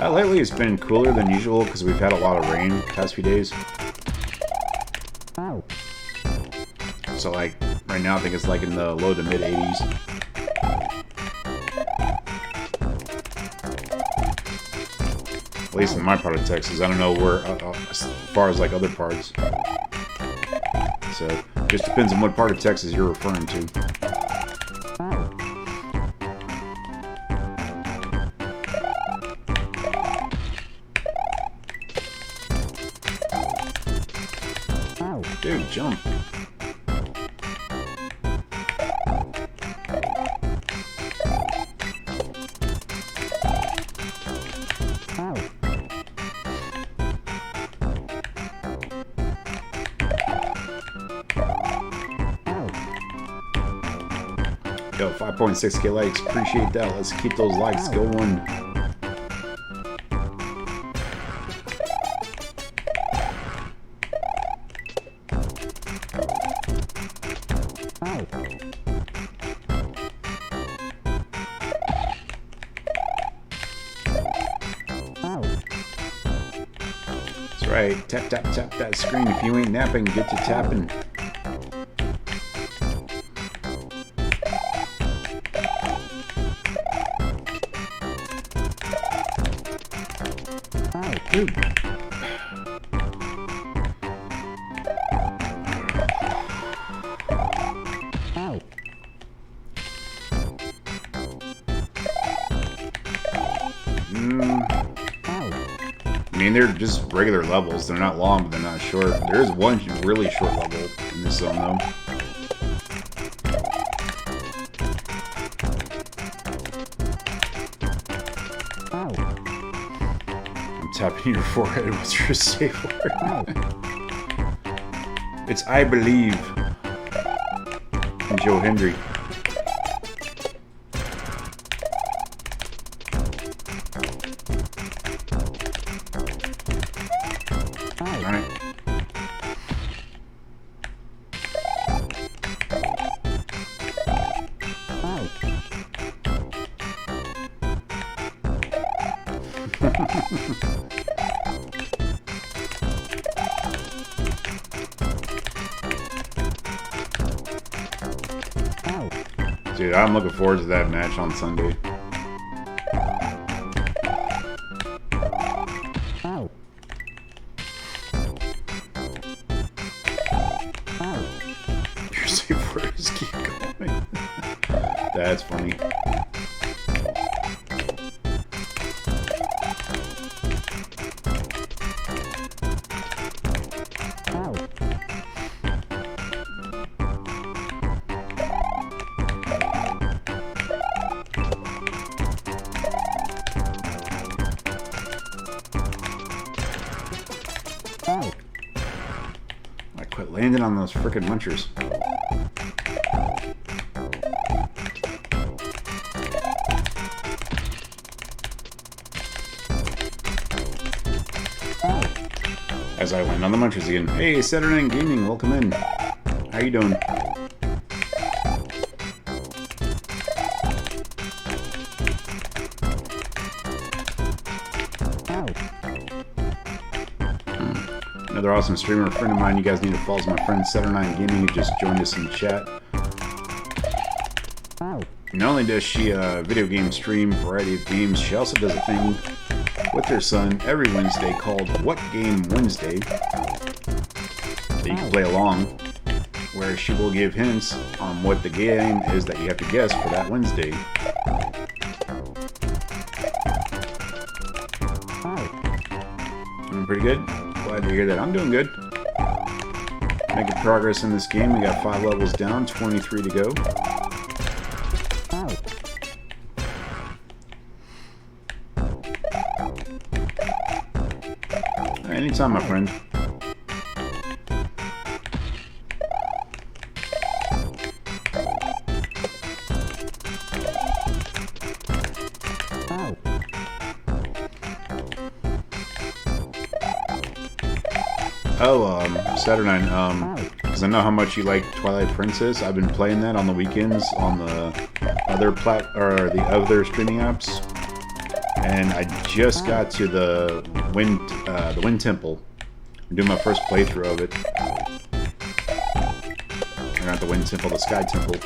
Lately it's been cooler than usual because we've had a lot of rain the past few days. So like right now I think it's like in the low to mid 80s. At least in my part of Texas. I don't know where as far as like other parts. So just depends on what part of Texas you're referring to. Dude, jump. Yo, 5.6k likes. Appreciate that. Let's keep those likes going. That's right. Tap, tap, tap that screen. If you ain't napping, get you tapping. Dude. I mean, they're just regular levels. They're not long, but they're not short. There is one really short level in this zone, though. I'm tapping your forehead. What's your safe word? It's I believe in Joe Hendry. Dude, I'm looking forward to that match on Sunday. Your safe words keep going. That's funny. I quit landing on those frickin' munchers. As I land on the munchers again. Hey, Saturday Night Gaming, welcome in. How you doing? Another awesome streamer, a friend of mine. You guys need to follow my friend Saturday Night Gaming, who just joined us in chat. Not only does she video game stream, variety of games, she also does a thing with her son every Wednesday called What Game Wednesday that you can play along, where she will give hints on what the game is that you have to guess for that Wednesday. Doing pretty good? Glad to hear that. I'm doing good. Making progress in this game. We got 5 levels down, 23 to go. Anytime, my friend. Oh, Saturday night, because I know how much you like Twilight Princess. I've been playing that on the weekends on the other the other streaming apps, and I just got to the Wind Temple. I'm doing my first playthrough of it. Or not the Wind Temple, the Sky Temple.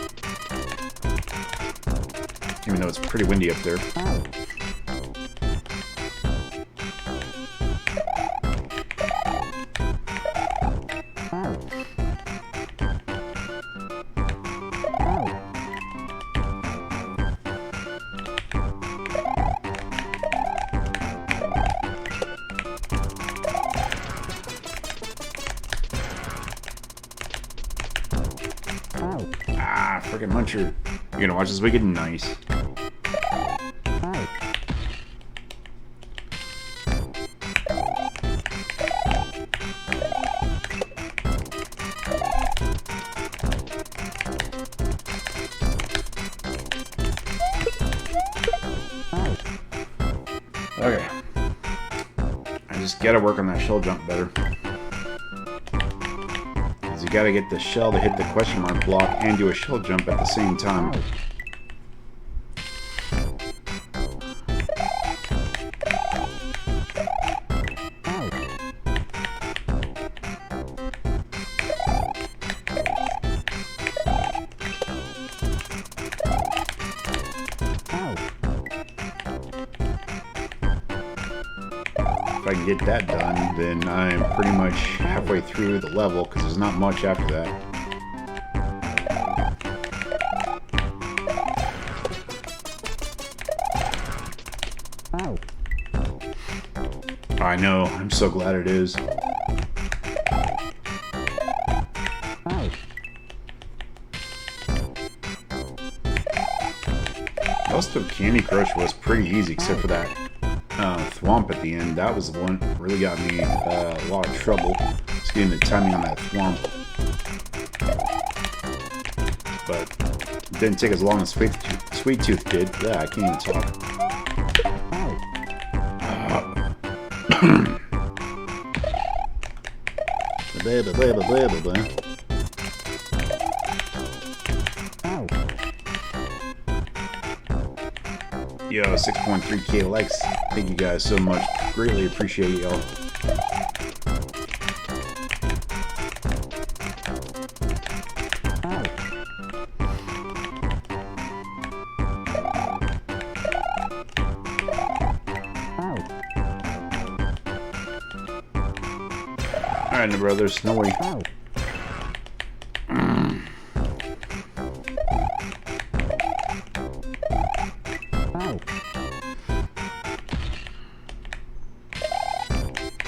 Even though it's pretty windy up there. Freaking muncher. You're gonna watch this wicked? Nice. Okay. I just gotta work on that shell jump better. You gotta get the shell to hit the question mark block and do a shell jump at the same time. If I can get that done, then I'm pretty much halfway through the level, because there's not much after that. I know, I'm so glad it is. Most of Candy Crush was pretty easy, except for that thwomp at the end. That was the one that really got me a lot of trouble. Just getting the timing on that thwomp. But it didn't take as long as Sweet Tooth did. Yeah, I can't even talk. Yo, 6.3k likes. Thank you guys so much. Greatly appreciate y'all. Alright, no brothers, no way.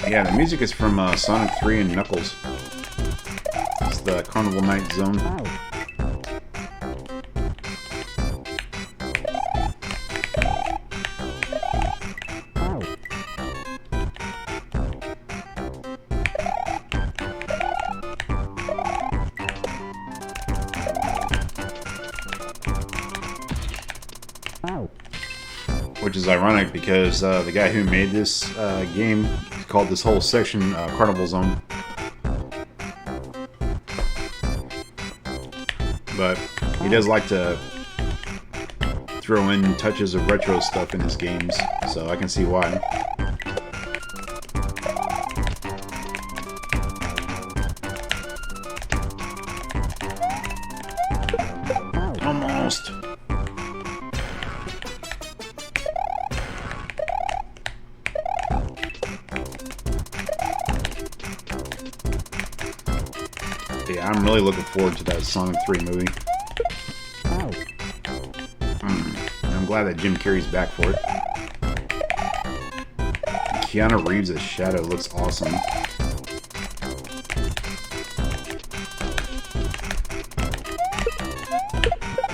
Yeah, the music is from Sonic 3 and Knuckles. It's the Carnival Night Zone. Which is ironic because the guy who made this game called this whole section Carnival Zone. But he does like to throw in touches of retro stuff in his games, so I can see why. Almost. Yeah, I'm really looking forward to that Sonic 3 movie. I'm glad that Jim Carrey's back for it. Keanu Reeves as Shadow looks awesome.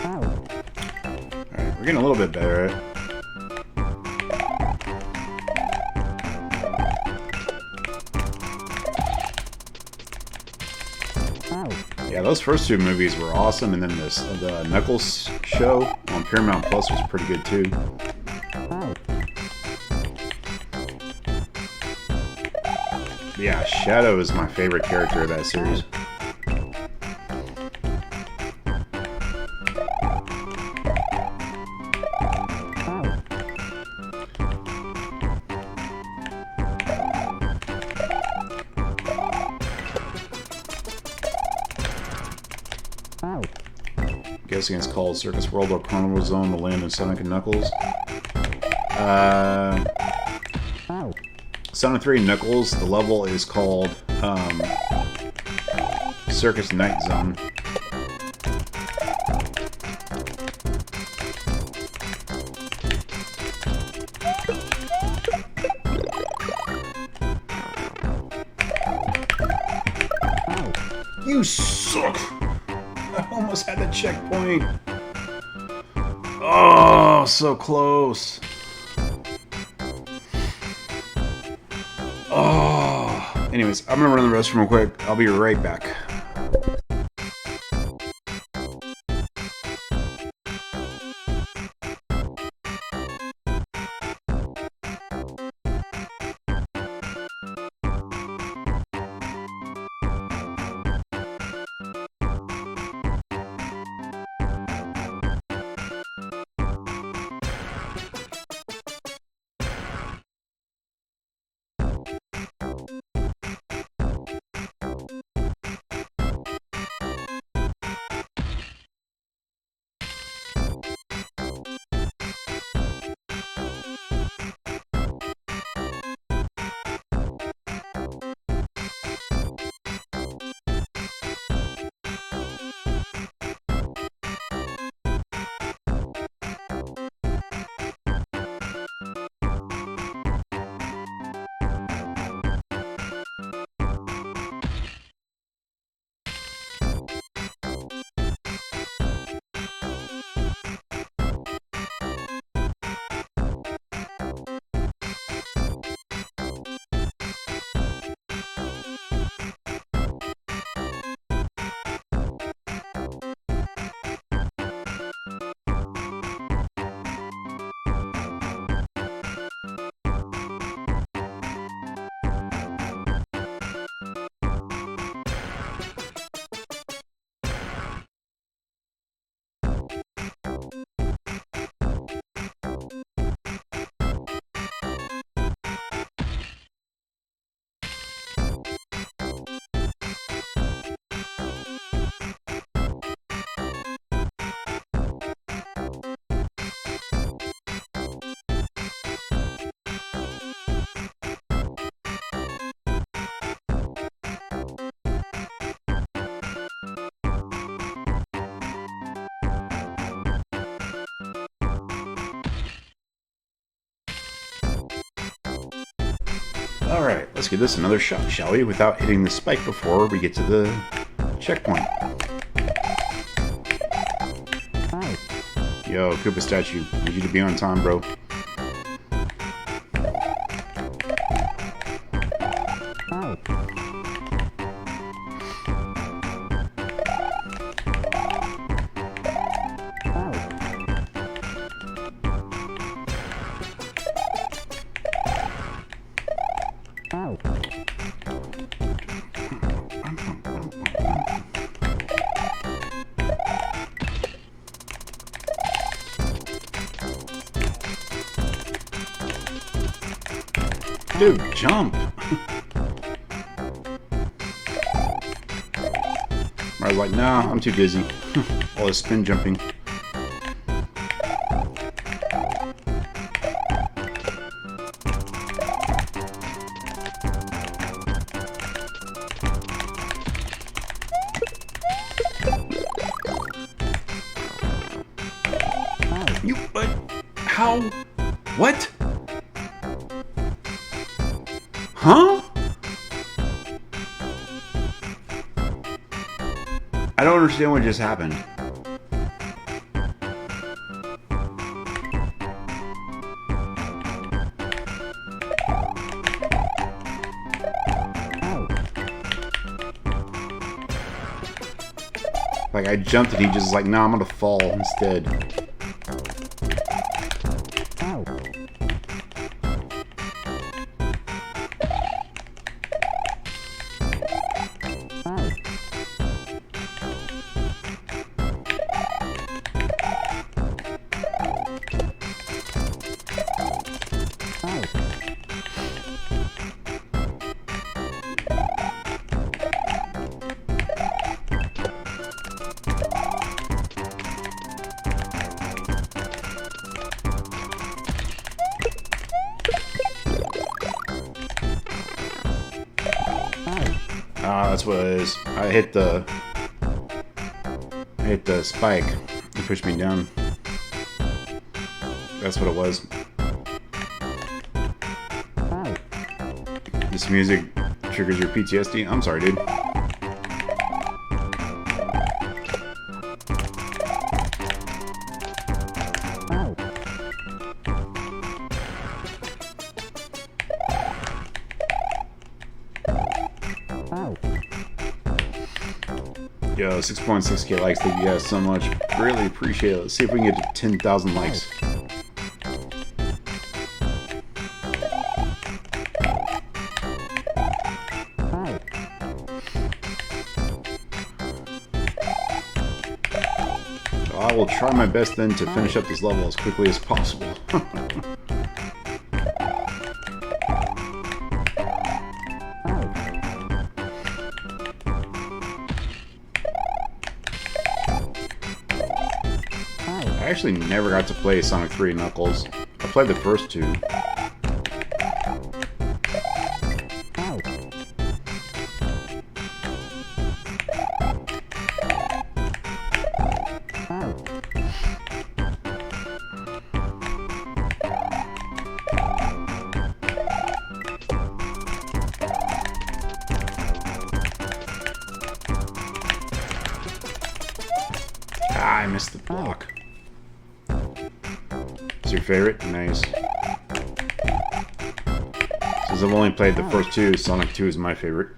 Alright, we're getting a little bit better at it. Yeah, those first two movies were awesome, and then the Knuckles show on Paramount Plus was pretty good too. Yeah, Shadow is my favorite character of that series. Guessing it's called Circus World or Carnival Zone, the land of Sonic and Knuckles. Sonic 3 and Knuckles, the level is called Circus Night Zone. You suck! I almost had the checkpoint. Oh, so close. Oh. Anyways, I'm gonna run to the restroom real quick. I'll be right back. Alright, let's give this another shot, shall we? Without hitting the spike before we get to the checkpoint. Yo, Koopa statue, need you to be on time, bro. Dude, jump! I was like, nah, I'm too dizzy. All this spin jumping. You, but, how? What? Huh? I don't understand what just happened. Like, I jumped and he just was like, nah, I'm gonna fall instead. Ah, that's what it is. I hit the spike. It pushed me down. That's what it was. This music triggers your PTSD. I'm sorry, dude. Yo, 6.6k likes. Thank you guys so much. Really appreciate it. Let's see if we can get to 10,000 likes. I will try my best then to finish up this level as quickly as possible. I actually never got to play Sonic 3 Knuckles. I played the first two. Ah, I missed the block. It's your favorite? Nice. Since I've only played the first two, Sonic 2 is my favorite.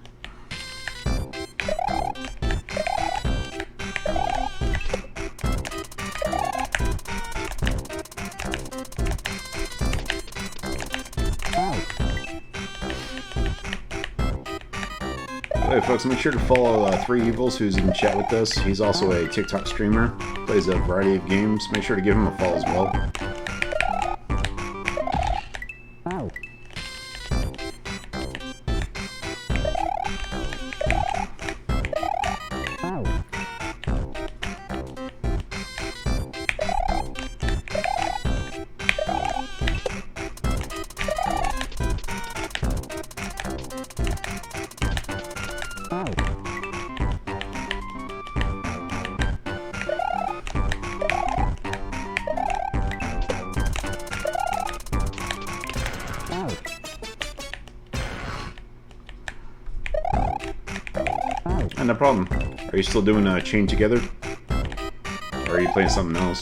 Hey folks, make sure to follow 3 Evils, who's in chat with us. He's also a TikTok streamer, plays a variety of games. Make sure to give him a follow as well. no problem. Are you still doing Chain Together? Or are you playing something else?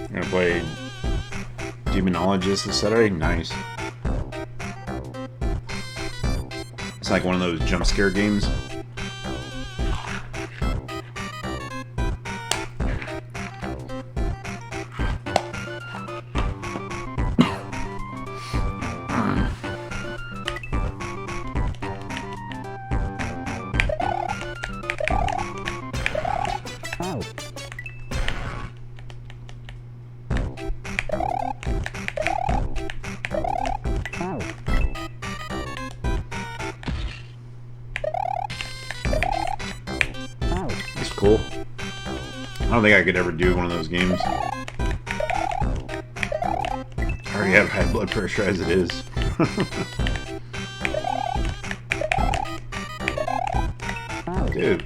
I'm gonna play Demonologist this Saturday. Nice. It's like one of those jump scare games. It's cool. I don't think I could ever do one of those games. I already have high blood pressure as it is. Dude.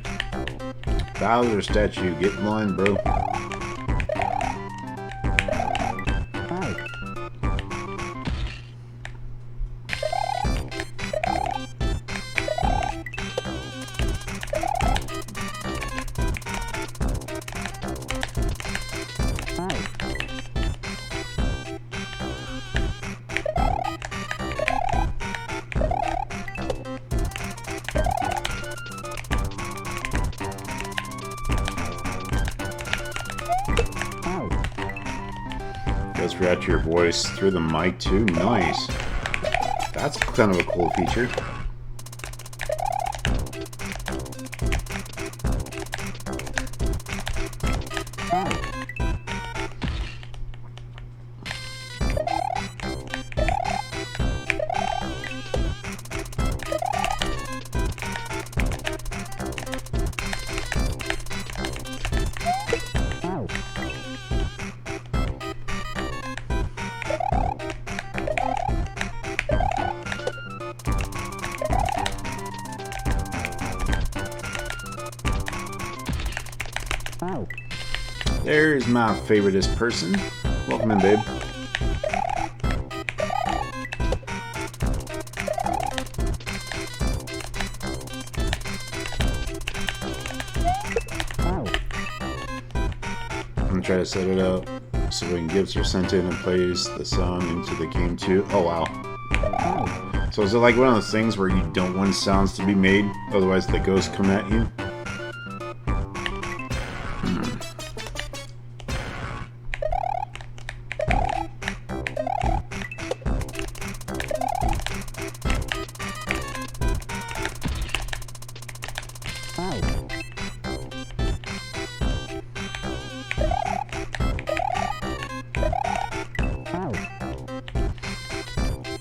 Bowser statue, get in line, bro. Goes right out to your voice through the mic too. Nice. That's kind of a cool feature. There's my favoriteest person. Welcome in, babe. I'm gonna try to set it up so when gifts are sent in and plays the song into the game too. Oh wow. So is it like one of those things where you don't want sounds to be made, otherwise the ghosts come at you?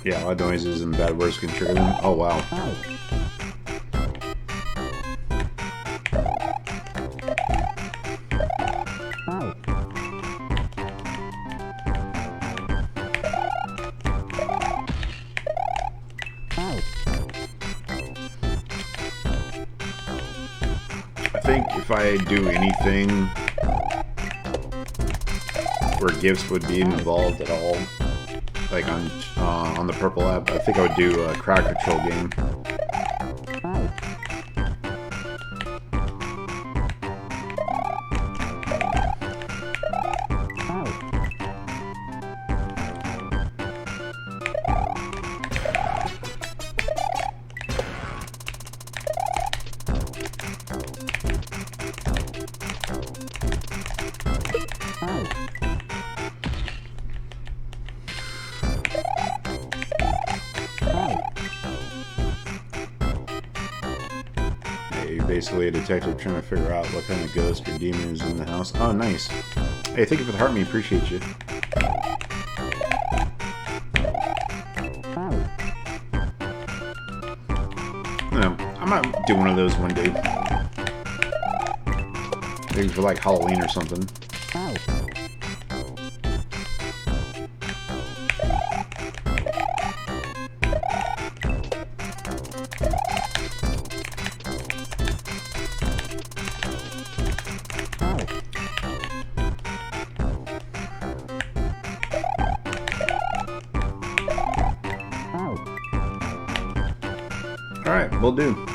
Yeah, loud noises and bad words can trigger them. Oh wow. I think if I do anything where gifts would be involved at all, like on the purple app, I think I would do a crowd control game. You're basically a detective trying to figure out what kind of ghost or demon is in the house. Oh, nice. Hey, thank you for the heart me. Appreciate you. I'm not do one of those one day. Maybe for like Halloween or something. Alright, will do.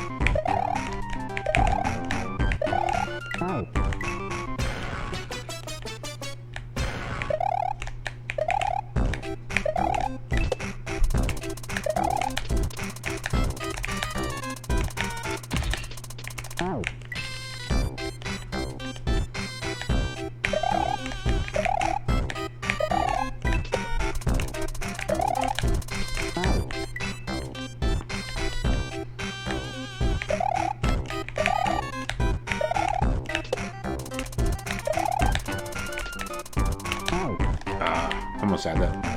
Almost had that.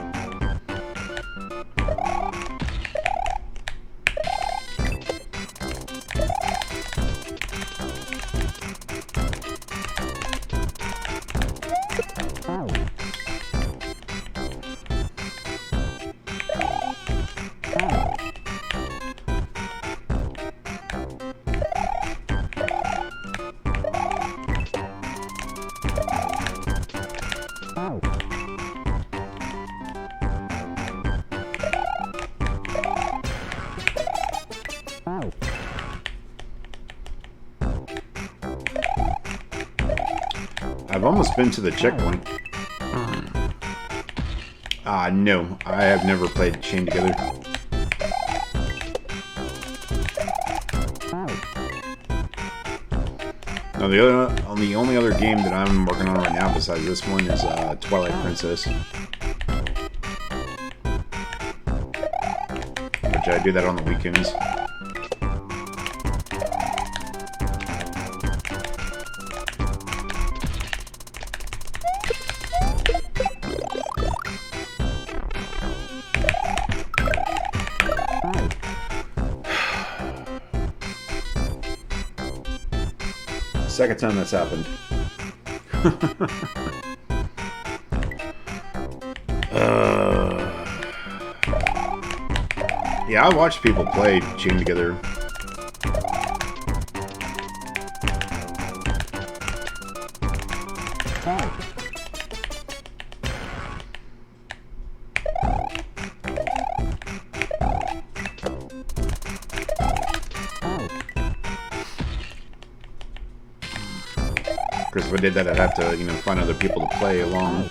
I've almost been to the checkpoint. No, I have never played Chain Together. Now the only other game that I'm working on right now besides this one is Twilight Princess, which I do that on the weekends. Second time that's happened. Yeah, I watched people play Chain Together. Because if I did that, I'd have to, find other people to play along.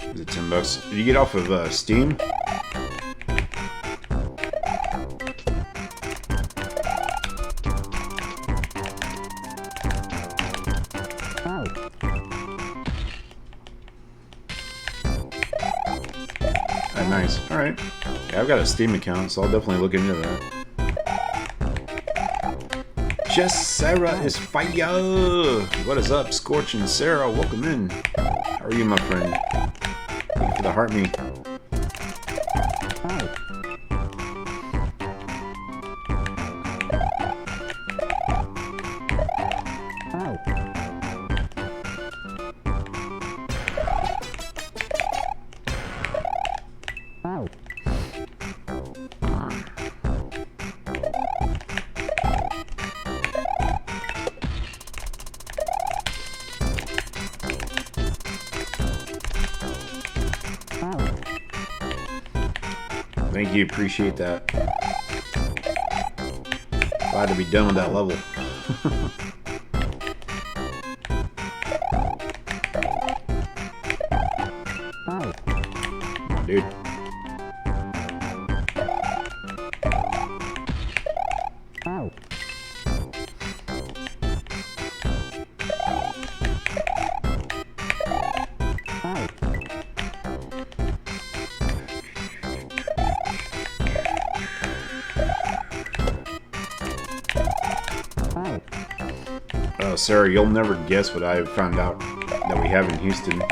Is it $10? Did you get off of Steam? Nice. Alright. Yeah, I've got a Steam account, so I'll definitely look into that. Just Sarah is fire! What is up, Scorch and Sarah? Welcome in. How are you, my friend? Thank you for the heart me. Thank you, appreciate that. Glad to be done with that level. Come on, dude. Sarah, you'll never guess what I found out that we have in Houston.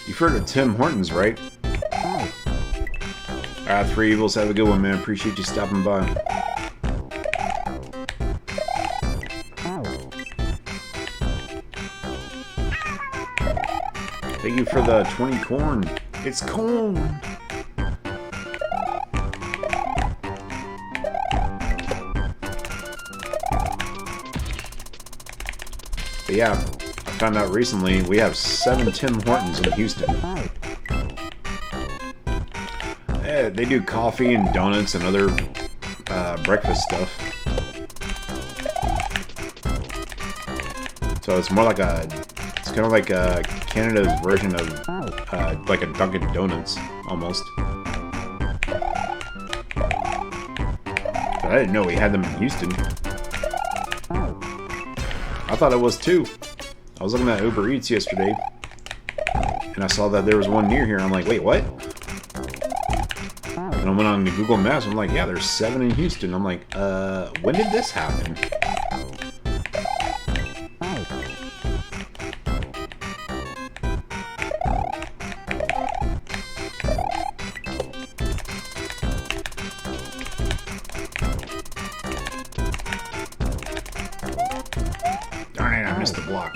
You've heard of Tim Hortons, right? Alright, Three Evils, have a good one, man. Appreciate you stopping by. Thank you for the 20 corn. It's corn! But yeah, I found out recently we have 7 Tim Hortons in Houston. Yeah, they do coffee and donuts and other breakfast stuff. So it's more like it's kind of like Canada's version of like a Dunkin' Donuts, almost. But I didn't know we had them in Houston. I thought it was too. I was looking at Uber Eats yesterday, and I saw that there was one near here. I'm like, wait, what? And I went on to Google Maps. I'm like, yeah, there's 7 in Houston. I'm like, when did this happen? I missed the block.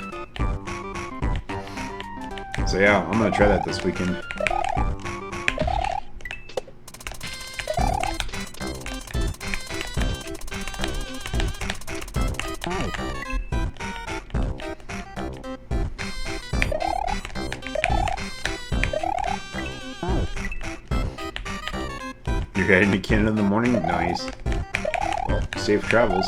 So yeah, I'm gonna try that this weekend. You're heading to Canada in the morning? Nice. Well, safe travels.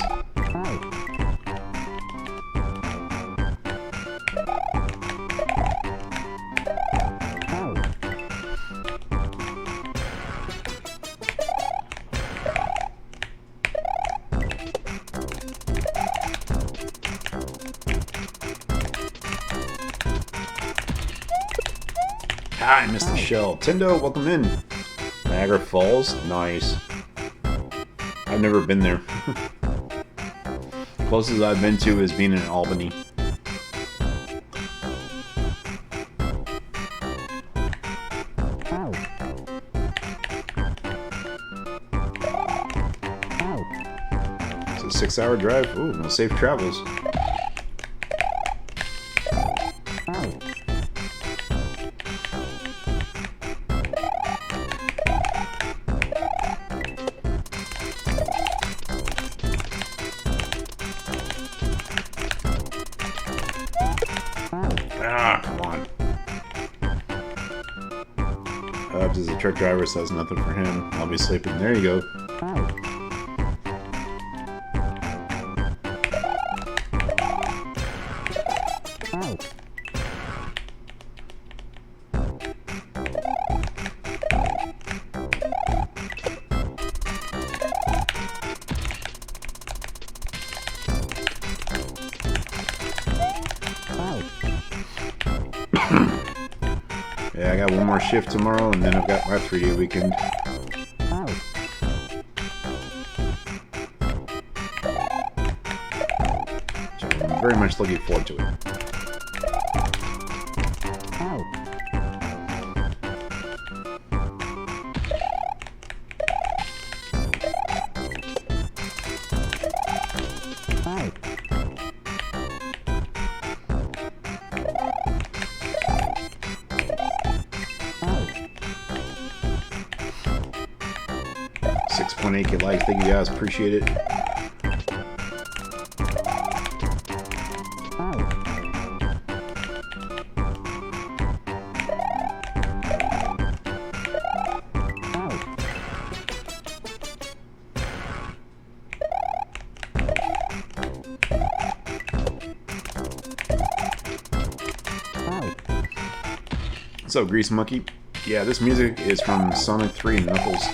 I missed the shell. Tendo, welcome in. Niagara Falls? Nice. I've never been there. Closest I've been to is being in Albany. It's a 6-hour drive. Ooh, no safe travels. Come on. As a truck driver says nothing for him. I'll be sleeping. There you go. Yeah, I got one more shift tomorrow, and then I've got my 3-day weekend. So I'm very much looking forward to it. $6.8K likes. Thank you guys. Appreciate it. What's up, Grease Monkey? Yeah, this music is from Sonic 3 and Knuckles.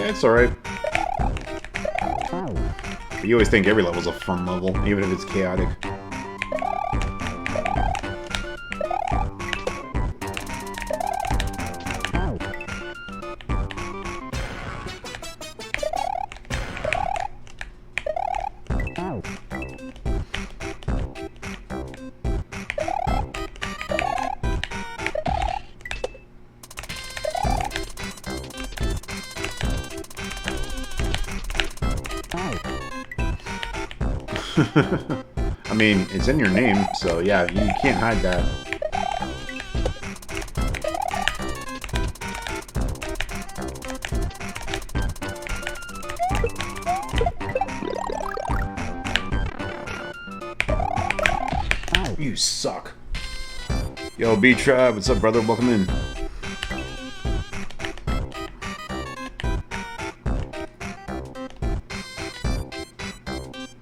Yeah, it's alright. But you always think every level's a fun level, even if it's chaotic. I mean, it's in your name, so yeah, you can't hide that. You suck. Yo, B-Tribe, what's up, brother? Welcome in.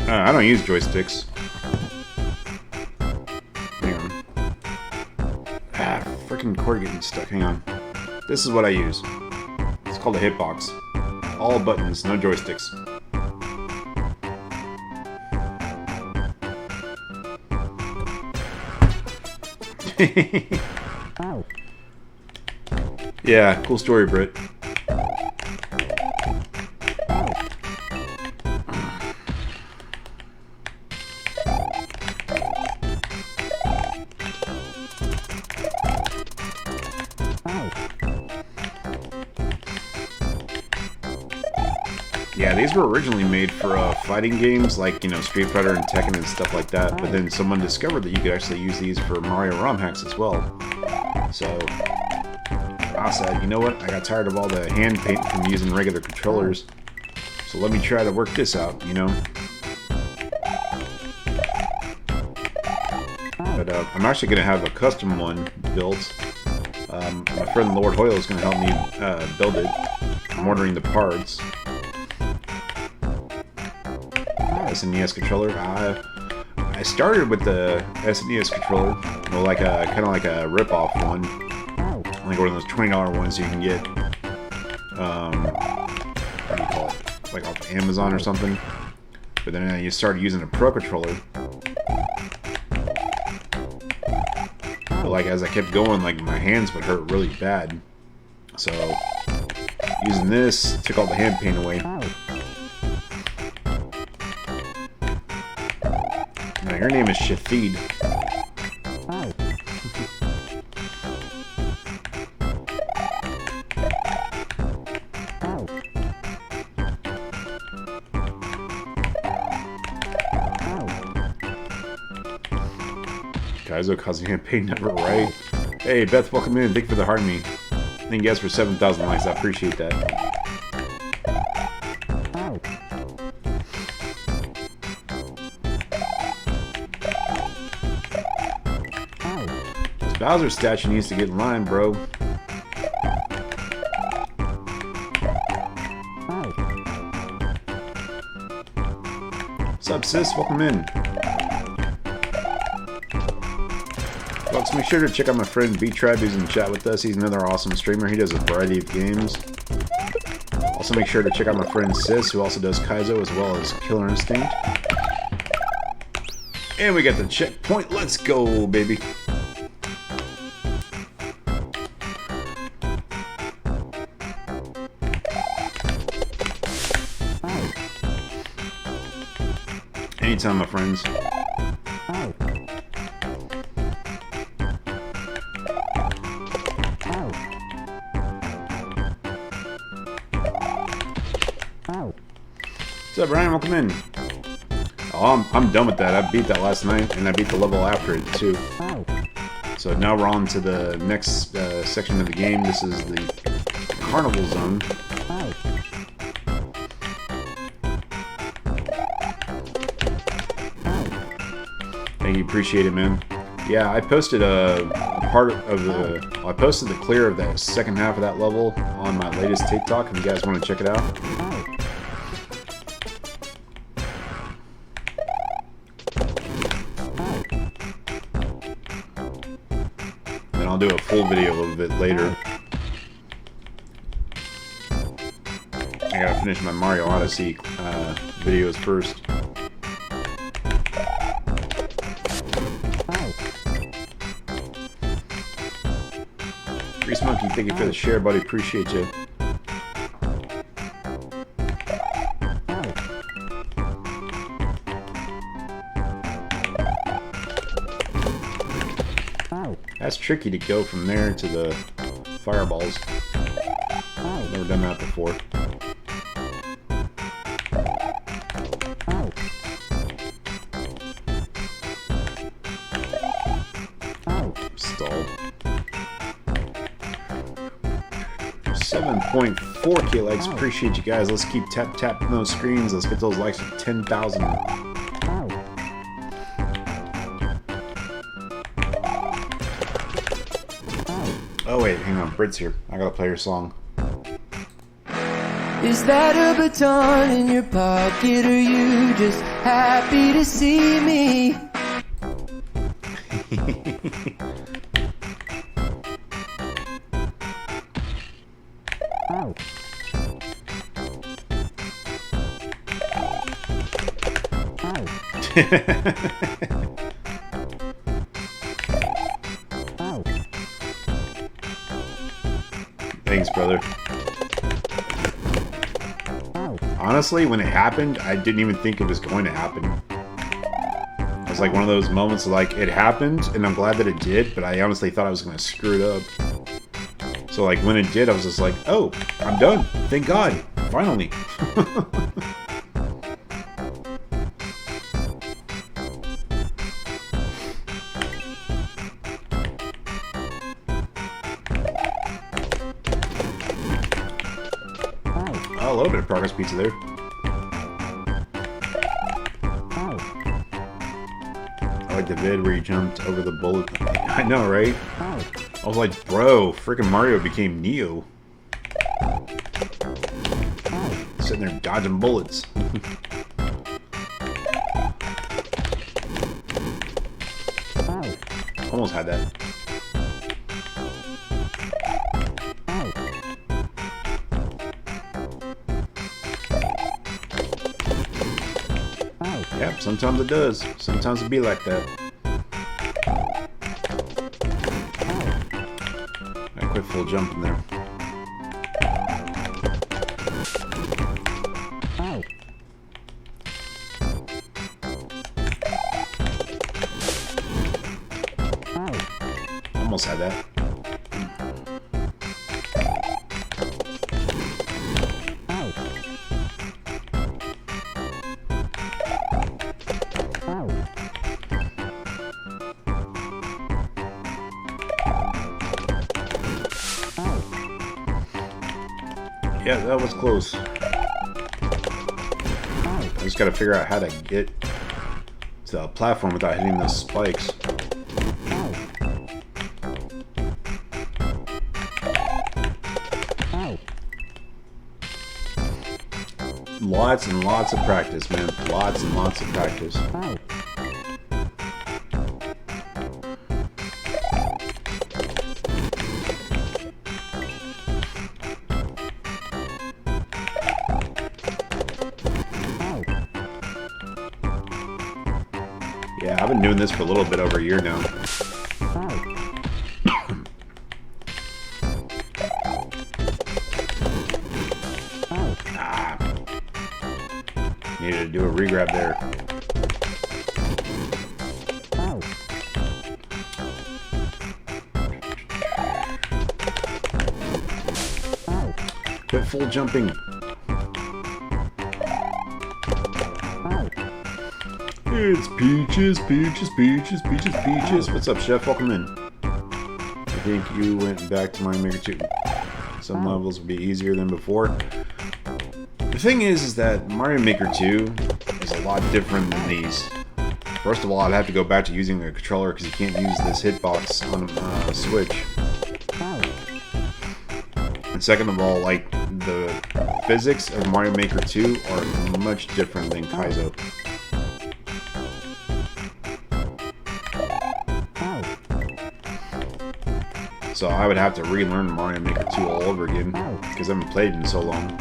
I don't use joysticks. Hang on. Ah, freaking cord getting stuck. Hang on. This is what I use. It's called a hitbox. All buttons, no joysticks. Yeah, cool story, Britt. Yeah, these were originally made for fighting games like, you know, Street Fighter and Tekken and stuff like that, but then someone discovered that you could actually use these for Mario ROM hacks as well. So, I said, you know what, I got tired of all the hand paint from using regular controllers, so let me try to work this out, you know? But I'm actually going to have a custom one built. My friend Lord Hoyle is going to help me build it. I'm ordering the parts. SNES controller. I started with the SNES controller, well, like a kind of like a rip-off one, like one of those $20 ones you can get. What do you call it? Like off Amazon or something. But then you started using a Pro controller. But like as I kept going, like my hands would hurt really bad. So using this took all the hand pain away. Now, your name is Shafid. Kaizo causing hand pain, never right. Hey, Beth, welcome in. Thank you for the heart me. Thank you guys for 7,000 likes. I appreciate that. Bowser statue needs to get in line, bro. What's up, sis? Welcome in. Folks, make sure to check out my friend B-Tribe, who's in the chat with us. He's another awesome streamer. He does a variety of games. Also, make sure to check out my friend Sis, who also does Kaizo as well as Killer Instinct. And we got the checkpoint. Let's go, baby. Anytime, my friends. What's up, Brian? Welcome in. Oh, I'm done with that. I beat that last night, and I beat the level after it, too. So now we're on to the next section of the game. This is the Carnival Zone. Thank you, appreciate it, man. Yeah, I posted a part of the... Well, I posted the clear of the second half of that level on my latest TikTok, if you guys want to check it out. Then I'll do a full video a little bit later. I finish my Mario Odyssey videos first. Grease Monkey, thank you for the share, buddy. Appreciate you. That's tricky to go from there to the fireballs. I've never done that before. Stalled. 7.4k likes. Appreciate you guys. Let's keep tapping those screens. Let's get those likes to 10,000. Oh wait, hang on. Brit's here. I gotta play your song. Is that a baton in your pocket, or you just happy to see me? Thanks, brother. Honestly, when it happened, I didn't even think it was going to happen. It was like one of those moments like, it happened, and I'm glad that it did, but I honestly thought I was going to screw it up. So like, when it did, I was just like, oh, I'm done. Thank God. Finally. A little bit of progress pizza there. I like the vid where you jumped over the bullet. I know, right? I was like, bro, freaking Mario became Neo. Sitting there dodging bullets. Almost had that. Yep, sometimes it does. Sometimes it be like that. I quit full jumping there. Almost had that. Yeah, that was close. I just gotta figure out how to get to the platform without hitting those spikes. Lots and lots of practice, man. Lots and lots of practice. Yeah, I've been doing this for a little bit over a year now. Needed to do a regrab there. Quit full jumping. It's Peaches, Peaches, Peaches, Peaches, Peaches. What's up, Chef? Welcome in. I think you went back to Mario Maker 2. Some levels will be easier than before. The thing is that Mario Maker 2 is a lot different than these. First of all, I'd have to go back to using a controller because you can't use this hitbox on a Switch. And second of all, like, the physics of Mario Maker 2 are much different than Kaizo. So I would have to relearn Mario Maker 2 all over again because I haven't played it in so long.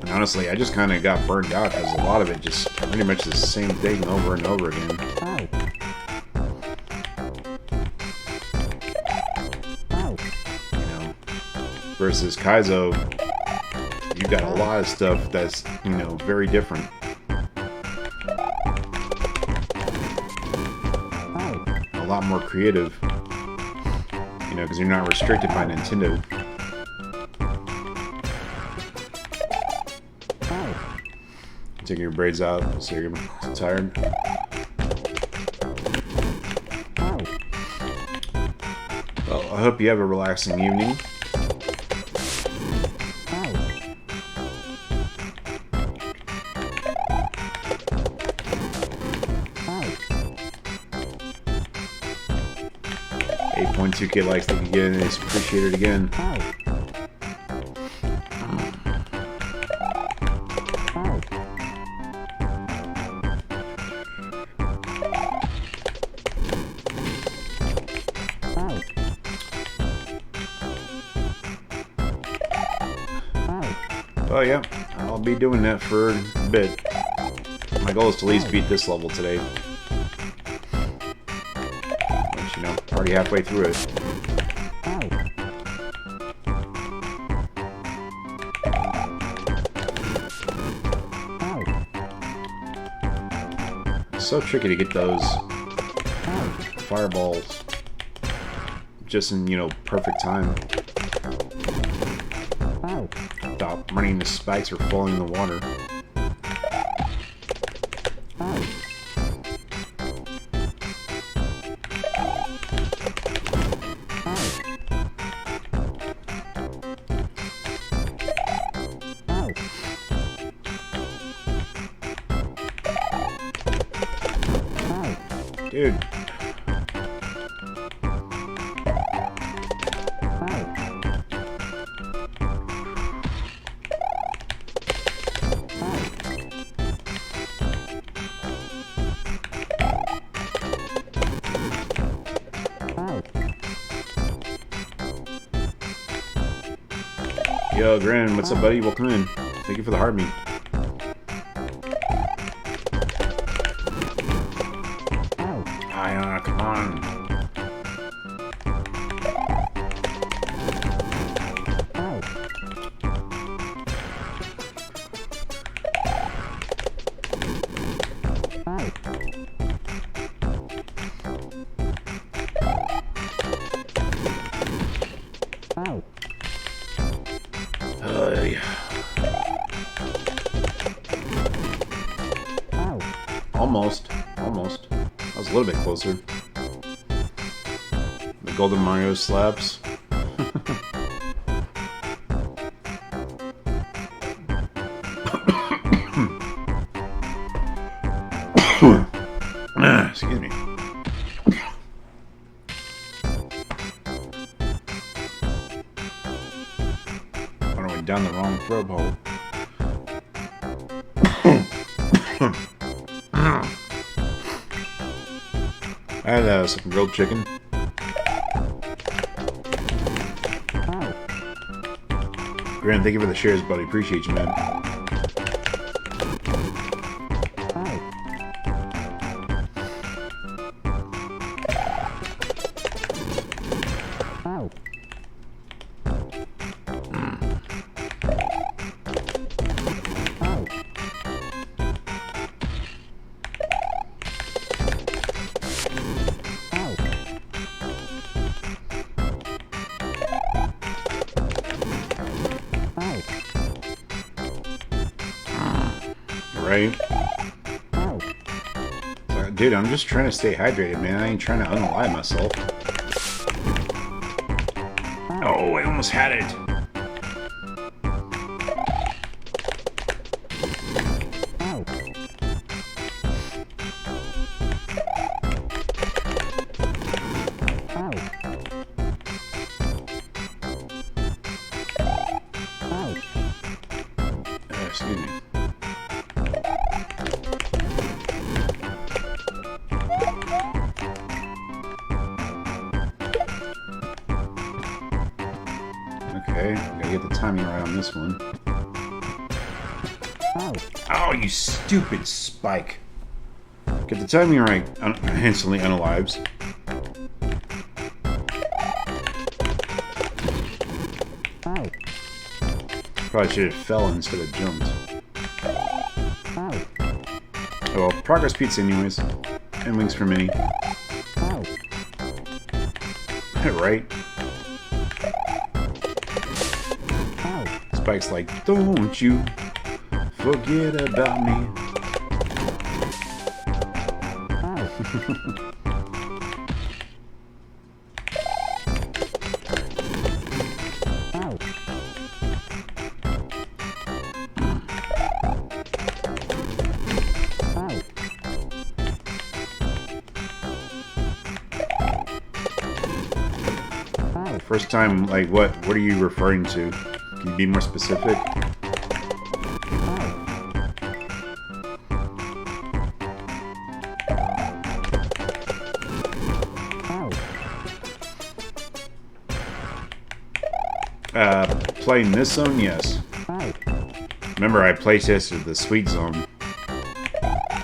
And honestly, I just kind of got burned out because a lot of it just pretty much the same thing over and over again. You know, versus Kaizo, you've got a lot of stuff that's, you know, very different. A lot more creative. You know, because you're not restricted by Nintendo. Taking your braids out so you're tired. Well, I hope you have a relaxing evening. 8.2K likes, thank you again, it's appreciated again. Oh yeah, I'll be doing that for a bit. My goal is to at least beat this level today. Which, you know, already halfway through it. It's so tricky to get those fireballs just in, you know, perfect time. Without running into spikes or falling in the water. Dude. Yo, Grin, what's up, buddy? Welcome in. Thank you for the heart meat. Iona, come on. Almost. I was a little bit closer. The Golden Mario slaps. Excuse me. I went down the wrong throat hole. I had some grilled chicken. Grant, thank you for the shares, buddy. Appreciate you, man. Right? Dude, I'm just trying to stay hydrated, man. I ain't trying to unalive myself. Oh, I almost had it. Excuse me. Okay, gotta get the timing right on this one. Oh, you stupid spike. Get the timing right, instantly unalives. Probably should have fell instead of jumped. Oh well, progress pizza anyways. And wings for Minnie. Right? Spike's like, don't you forget about me. First time, like, what are you referring to? Can you be more specific? Playing this zone? Yes. Remember, I playtested the Sweet Zone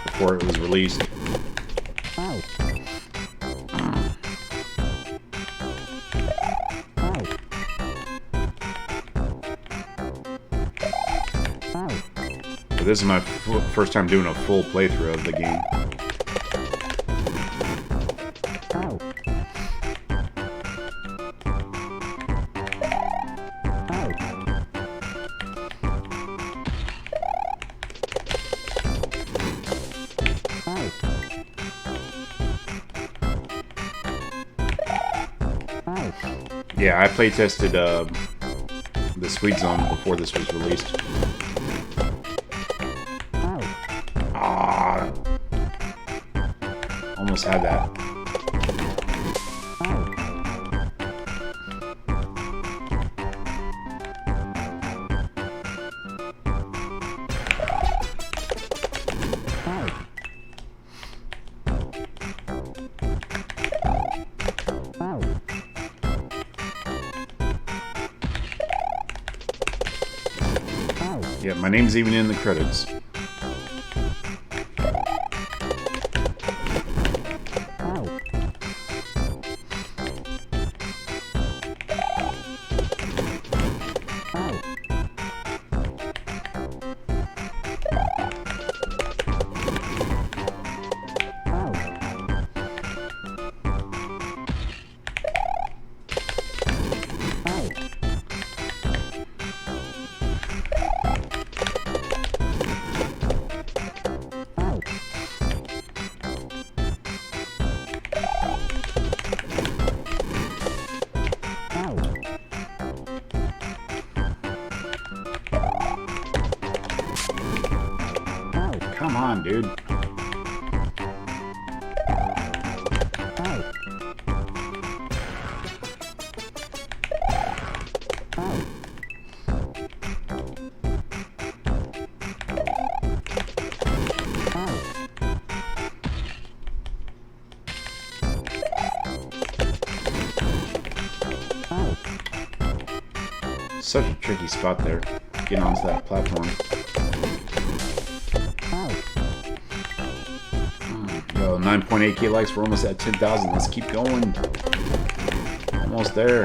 before it was released. But this is my first time doing a full playthrough of the game. Yeah, I playtested the Sweet Zone before this was released. Ah, almost had that. Yeah, my name's even in the credits. Come on, dude. Such a tricky spot there, getting onto that platform. Yo, 9.8k likes, we're almost at 10,000. Let's keep going. Almost there.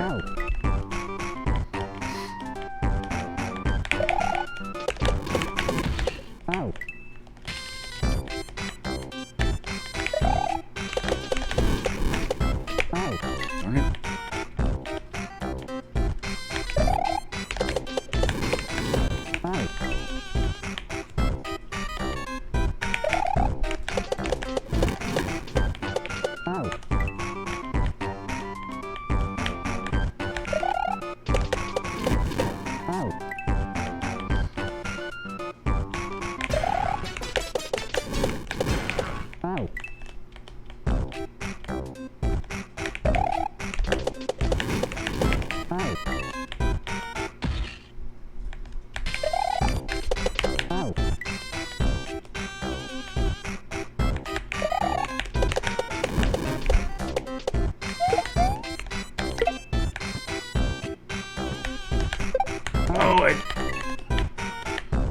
Darn it.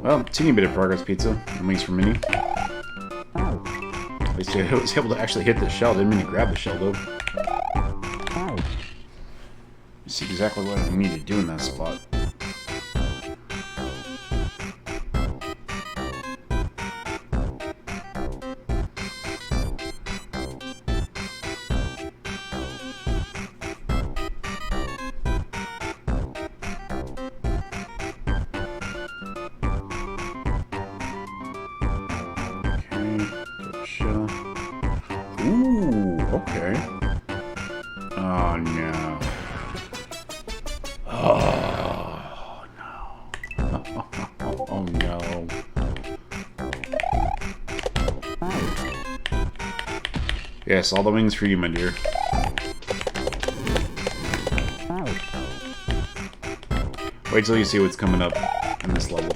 Well, teeny bit of progress, pizza. And wings for Minnie. At least I was able to actually hit the shell. Didn't mean to grab the shell, though. You see exactly what I need to do in that spot. Ooh, okay. Oh no. Oh no. Oh no. Yes, all the wings for you, my dear. Wait till you see what's coming up in this level.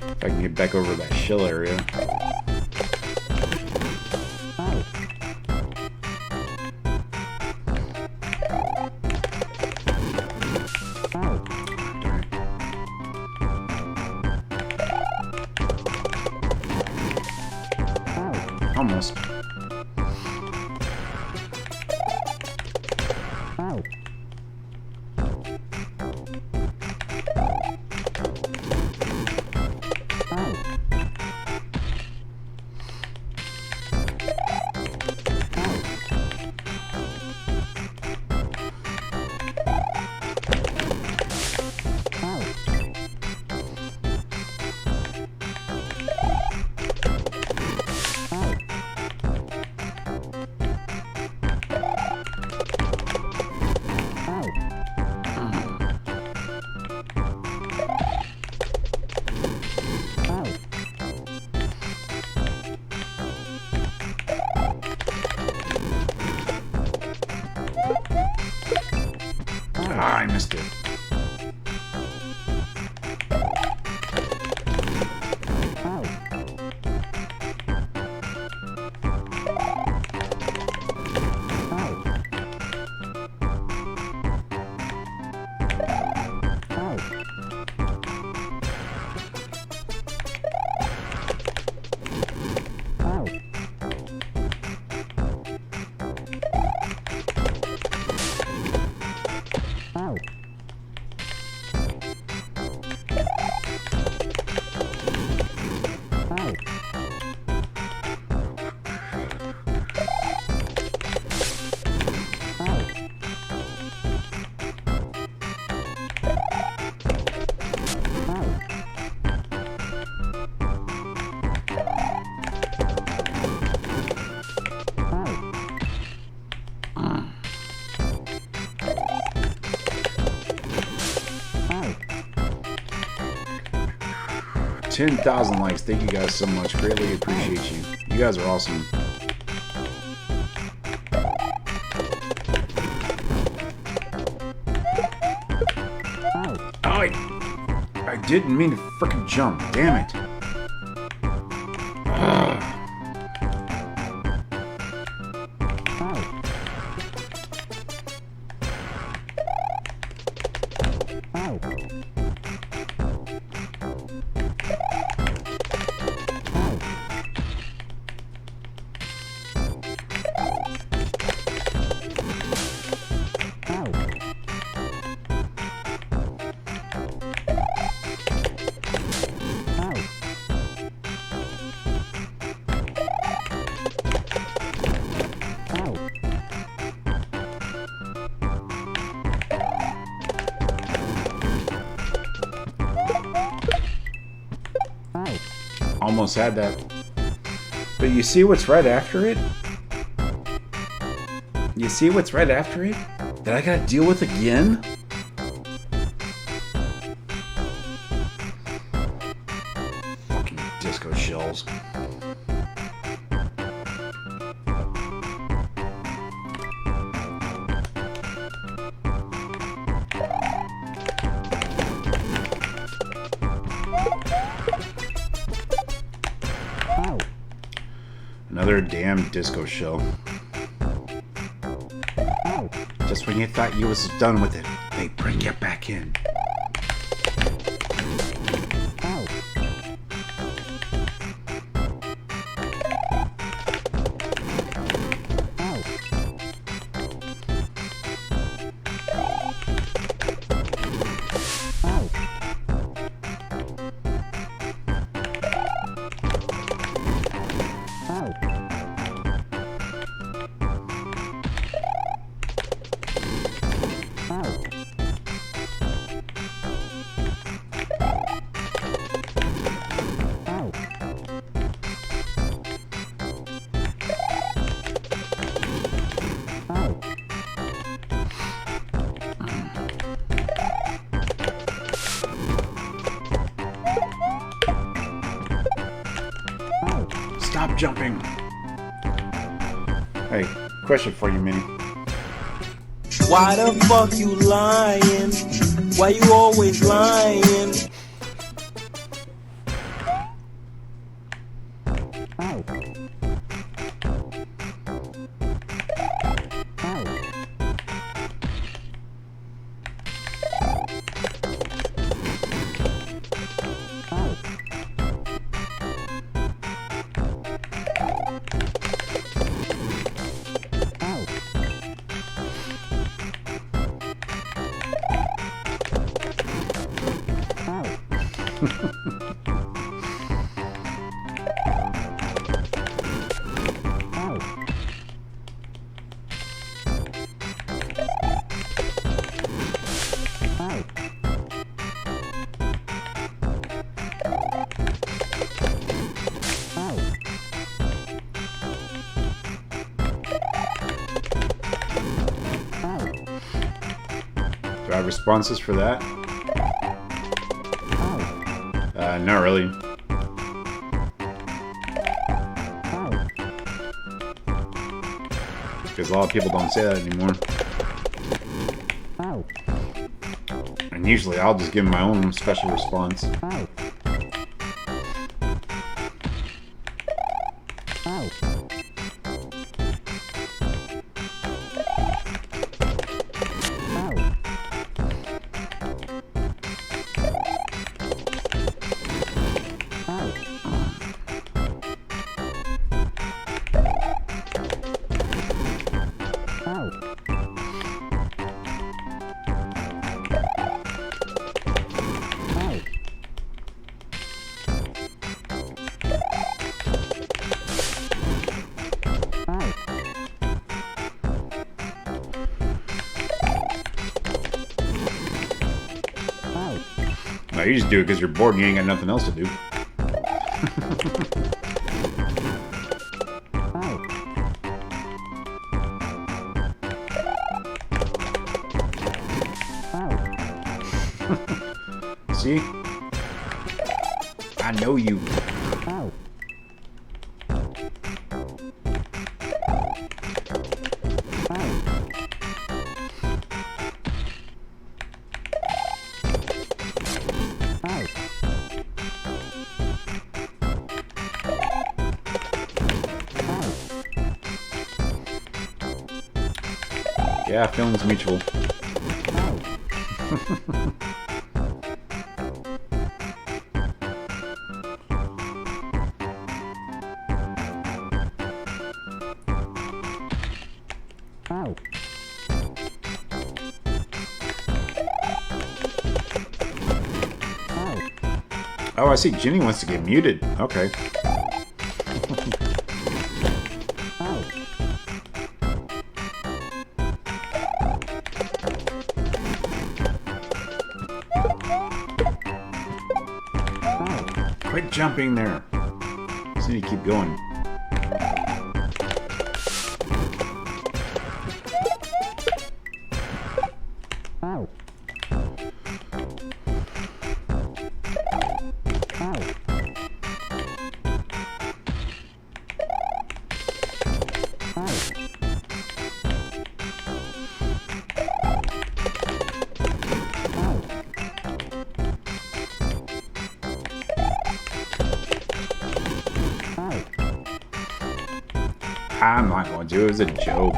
If I can get back over that shell area. Almost. Ah, I missed it. $10,000 likes. Thank you guys so much. Greatly appreciate you. You guys are awesome. Oh, I didn't mean to frickin' jump. Damn it. Almost had that. But you see what's right after it? You see what's right after it? That I gotta deal with again? Fucking disco shells. Another damn disco shell. Just when you thought you was done with it, they bring you back in. Stop jumping. Hey, question for you, Minnie. Why the fuck you lying? Why you always lying? Do I have responses for that? Not really. Because a lot of people don't say that anymore. And usually I'll just give my own special response. No, you just do it because you're bored and you ain't got nothing else to do. See? I know you. Yeah, feelings mutual. Oh, I see. Ginny wants to get muted. Okay. Quit jumping there. Just need to keep going. I'm not going to. It was a joke.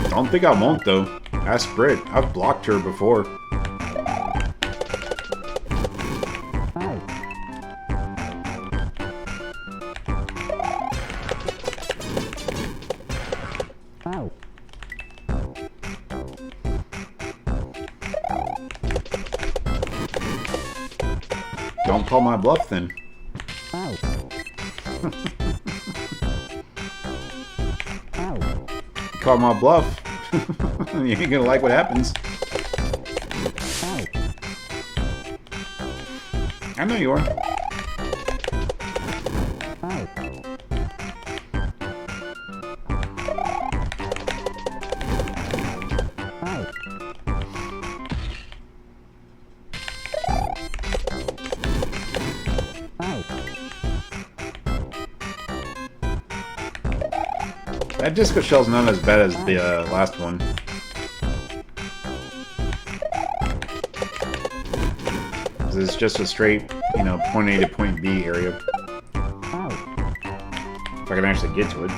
I don't think I won't, though. Ask Brit. I've blocked her before. Don't call my bluff, then. Call my bluff. You ain't gonna like what happens. I know you are. That disco shell's not as bad as the last one. It's just a straight, you know, point A to point B area. If I can actually get to it.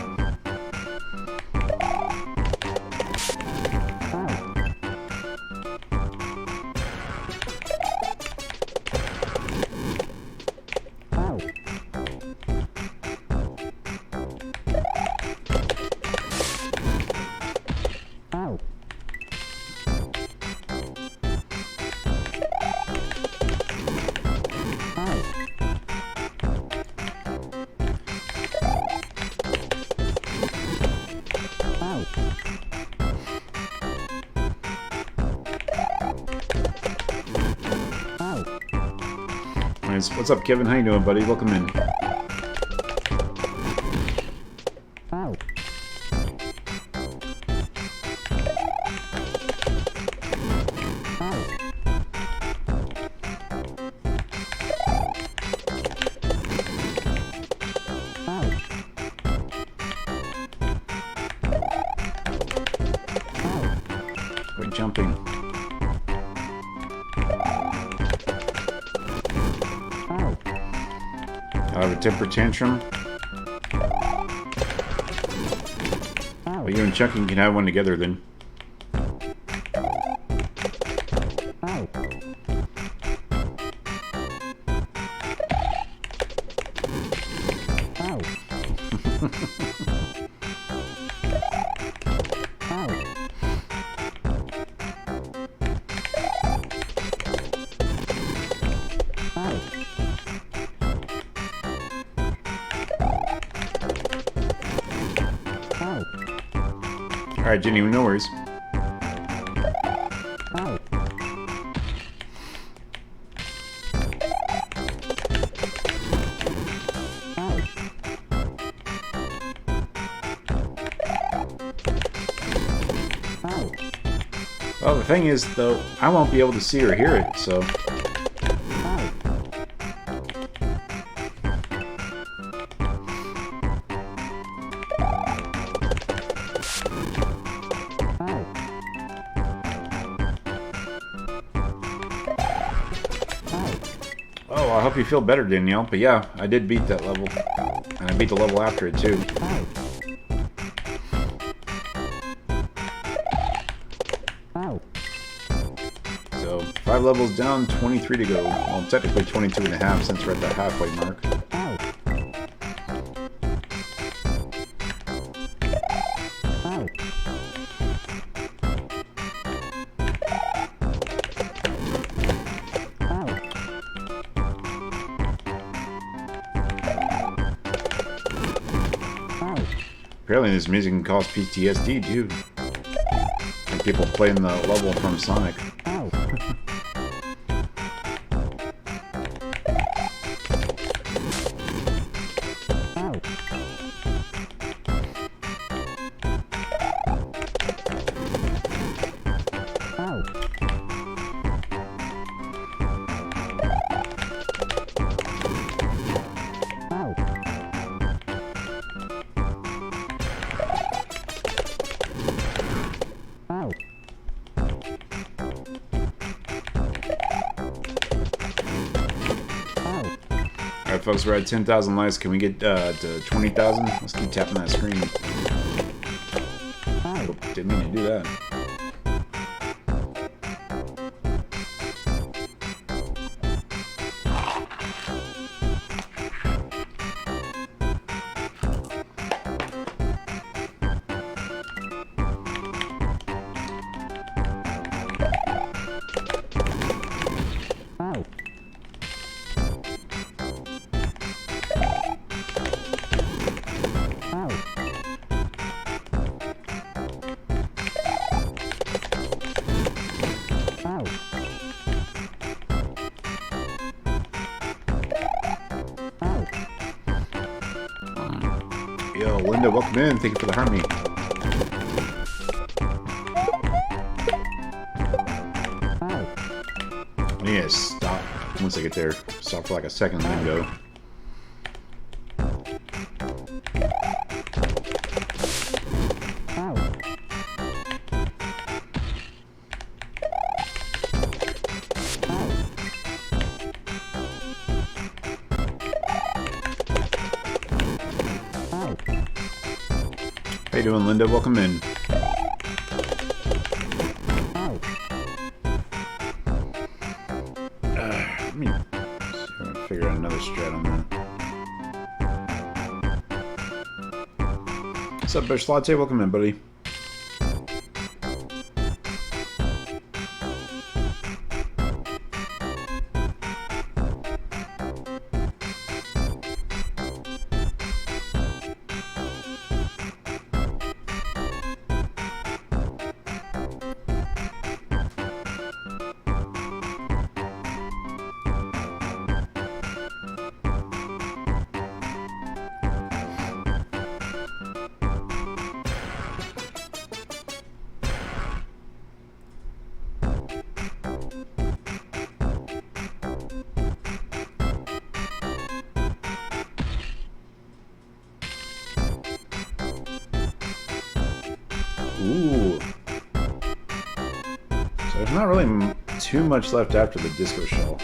What's up, Kevin? How you doing, buddy? Welcome in. Quit jumping. I have a temper tantrum. Well, you and Chucky can have one together then. Alright, Jenny, no worries. Well, the thing is, though, I won't be able to see or hear it, so... Oh, I hope you feel better, Danielle. But yeah, I did beat that level. And I beat the level after it, too. So, 5 levels down, 23 to go. Well, technically 22 and a half since we're at the halfway mark. Apparently this music can cause PTSD, too. And people playing the level from Sonic. folks, we're at 10,000 likes. Can we get to 20,000? Let's keep tapping that screen. Oh, didn't mean to do that. Yo, Linda, welcome in. Thank you for the harmony. I need to stop once I get there. Stop for like a second and then go. How you doing, Linda? Welcome in. Let me see if I can figure out another strat on that. What's up, Bush Latte? Welcome in, buddy. Ooh. So there's not really too much left after the disco shell.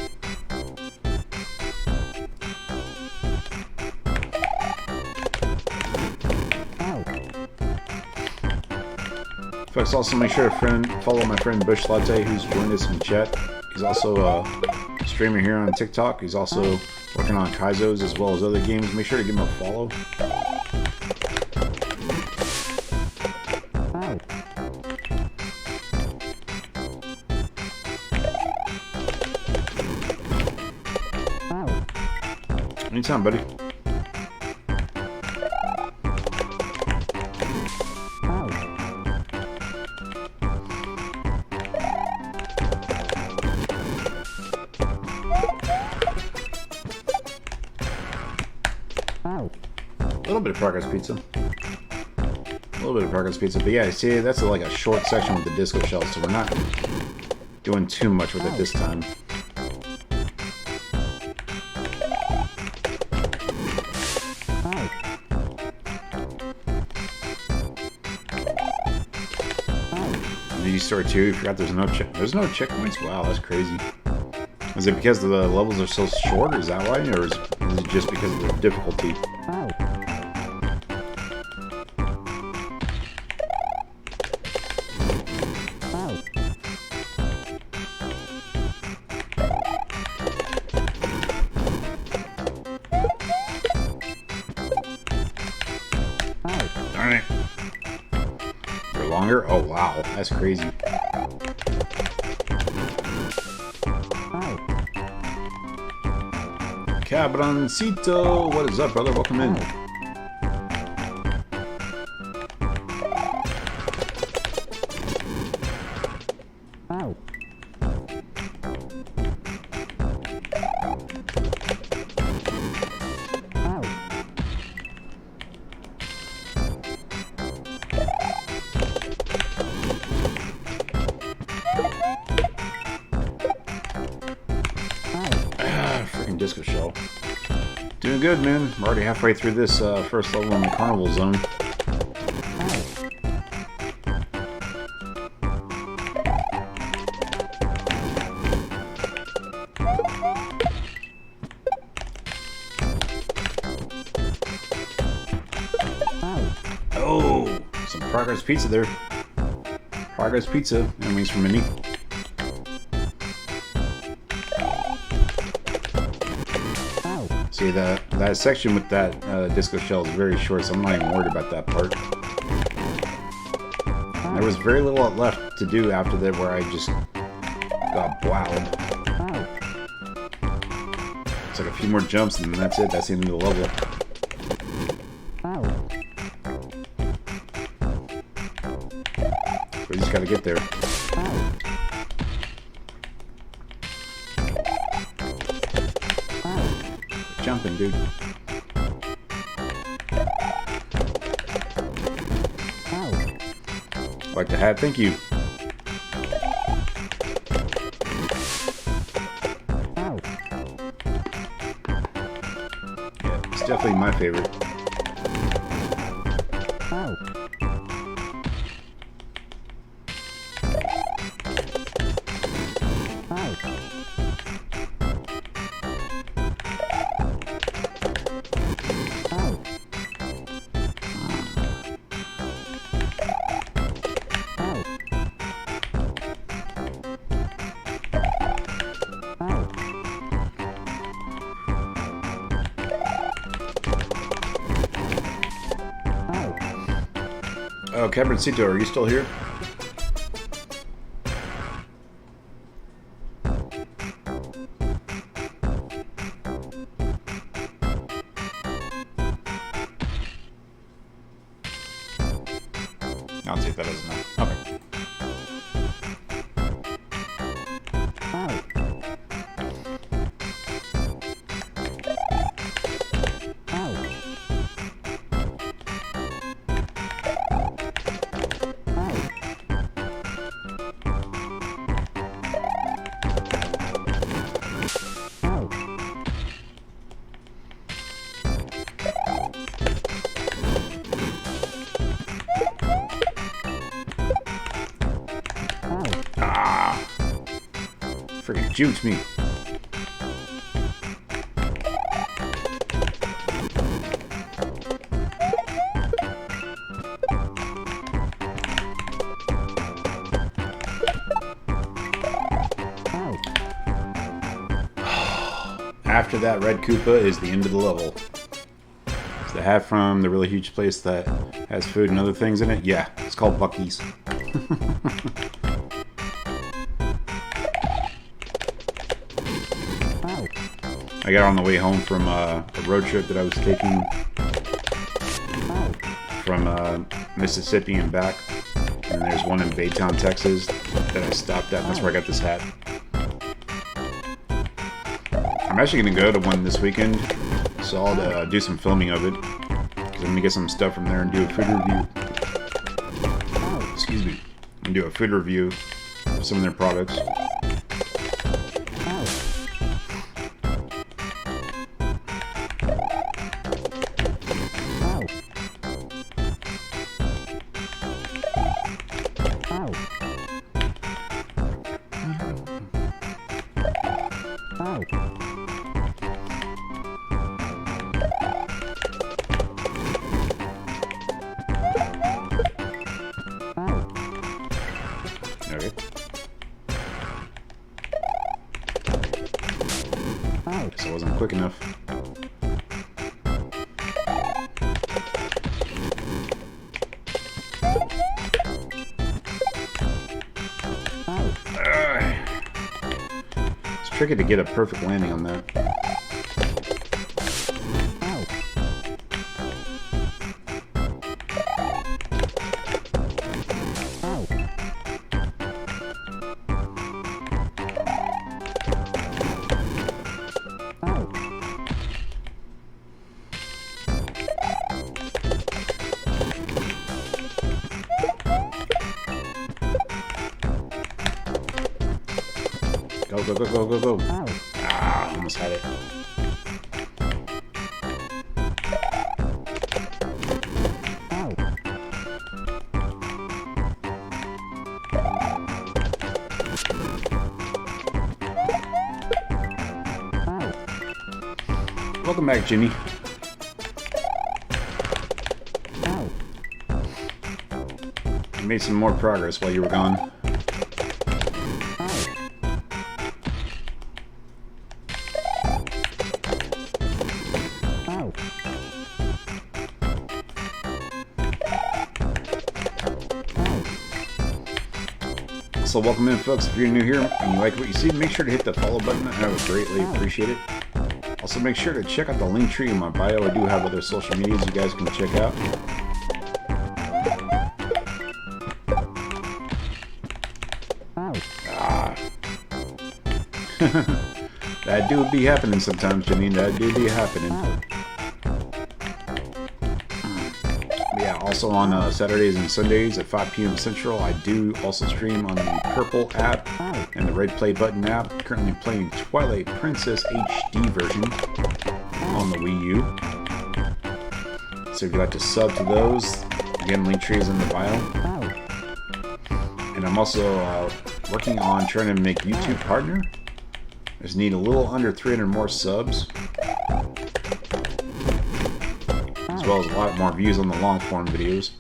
Folks, also make sure to follow my friend Bush Latte, who's joined us in chat. He's also a streamer here on TikTok. He's also working on Kaizos as well as other games. Make sure to give him a follow. Anytime, buddy. A little bit of progress pizza. A little bit of progress pizza. But yeah, see, that's like a short section with the disco shell, so we're not doing too much with it this time. Story 2, you forgot there's no checkpoints? Wow, that's crazy. Is it because the levels are so short? Is that why? Or is it just because of the difficulty? Darn it. For longer? Oh wow, that's crazy. Cabroncito, what is up, brother? Welcome in. Disco shell. Doing good, man. We're already halfway through this first level in the carnival zone. Progress pizza there. Progress pizza and wings for Minnie. See, that section with that disco shell is very short, so I'm not even worried about that part. There was very little left to do after that where I just got wowed. It's like a few more jumps and then that's it. That's the end of the level. So we just gotta get there. Jumping, dude. Like the hat, thank you. Yeah, it's definitely my favorite. Oh, Cabercito, are you still here? I'll take that as enough. Okay. Freaking jukes me. After that red Koopa is the end of the level. Is the hat from the really huge place that has food and other things in it? Yeah, it's called Buc-ee's. I got on the way home from a road trip that I was taking from Mississippi and back. And there's one in Baytown, Texas that I stopped at. That's where I got this hat. I'm actually going to go to one this weekend, so I'll do some filming of it. Because I'm going to get some stuff from there and do a food review. Excuse me. And do a food review of some of their products. Okay. Guess I wasn't quick enough. It's tricky to get a perfect landing on that. Go, go, go, go, go, go. Ah, almost had it. Welcome back, Jimmy. made some more progress while you were gone. So welcome in, folks. If you're new here and you like what you see, make sure to hit the follow button. I would greatly appreciate it. Also, make sure to check out the link tree in my bio. I do have other social medias you guys can check out. That do be happening sometimes, Janine. That do be happening. Yeah, also on Saturdays and Sundays at 5 p.m. Central, I do also stream on the Purple app and the Red Play Button app. Currently playing Twilight Princess HD version on the Wii U. So if you'd like to sub to those, again, link tree is in the bio. And I'm also working on trying to make YouTube partner. I just need a little under 300 more subs, as well as a lot more views on the long form videos.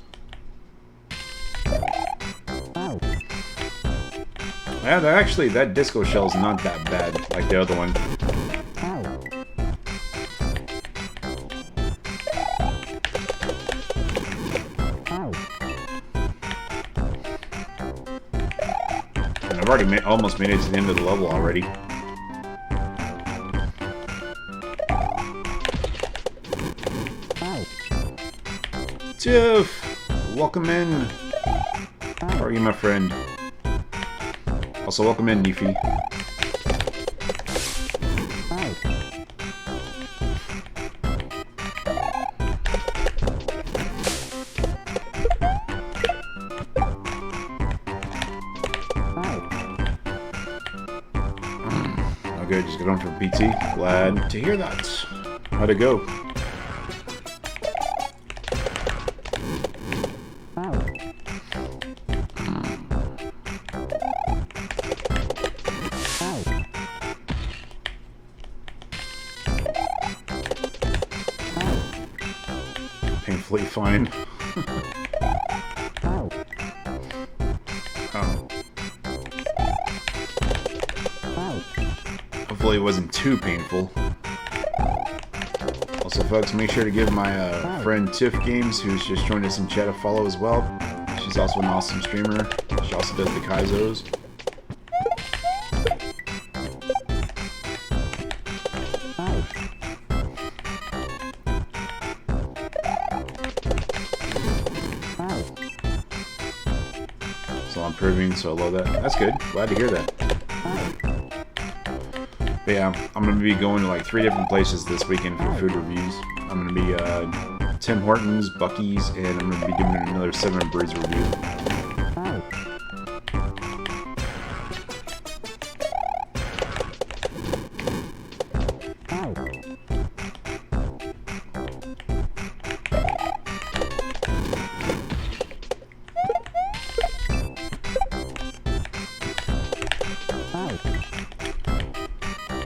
Yeah, actually, that disco shell is not that bad like the other one. And I've already almost made it to the end of the level already. Jeff, welcome in. How are you, my friend? Also, welcome in, Neefy. Okay, just got on from PT. Glad to hear that. How'd it go? Painfully fine. Oh. Hopefully it wasn't too painful. Also, folks, make sure to give my friend Tiff Games, who's just joined us in chat, a follow as well. She's also an awesome streamer. She also does the Kaizos. So I'm improving, so I love that. That's good. Glad to hear that. But yeah, I'm going to be going to like 3 different places this weekend for food reviews. I'm going to be Tim Hortons, Buc-ee's, and I'm going to be doing another 7 Birds review.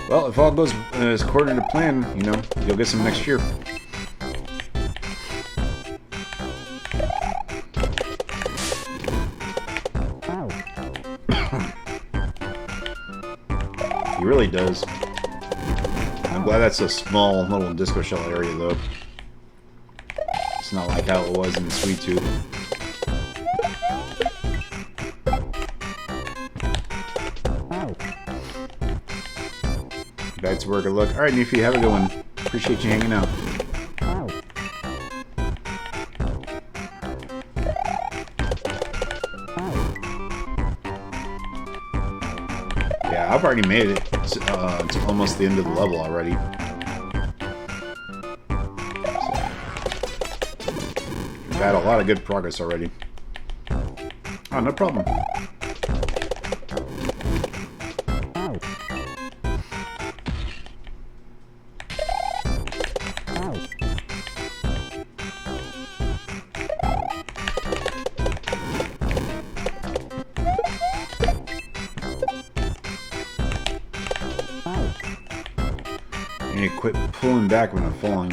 Well, if all goes as according to plan, you know, you'll get some next year. He really does. I'm glad that's a small little disco shell area, though. It's not like how it was in Sweet Tooth. Back to work. Look. Alright, Neefy, have a good one. Appreciate you hanging out. Yeah, I've already made it to almost the end of the level already. So, we've had a lot of good progress already. Oh, no problem. I need to quit pulling back when I'm falling.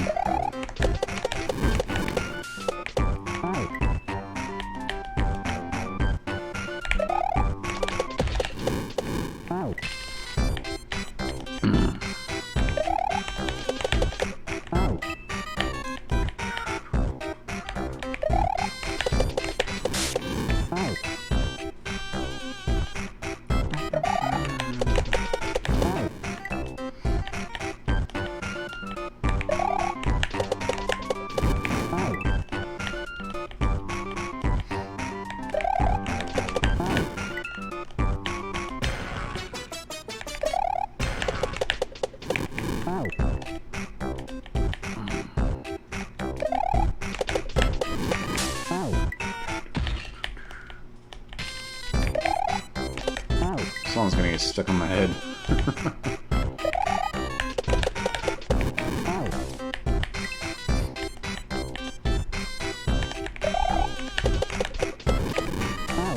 song's gonna get stuck on my head. I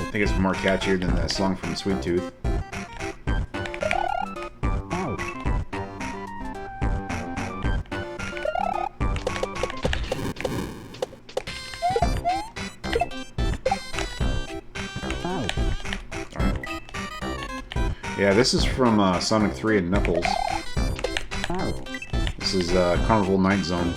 think it's more catchier than that song from Sweet Tooth. Yeah, this is from Sonic 3 and Knuckles. This is Carnival Night Zone.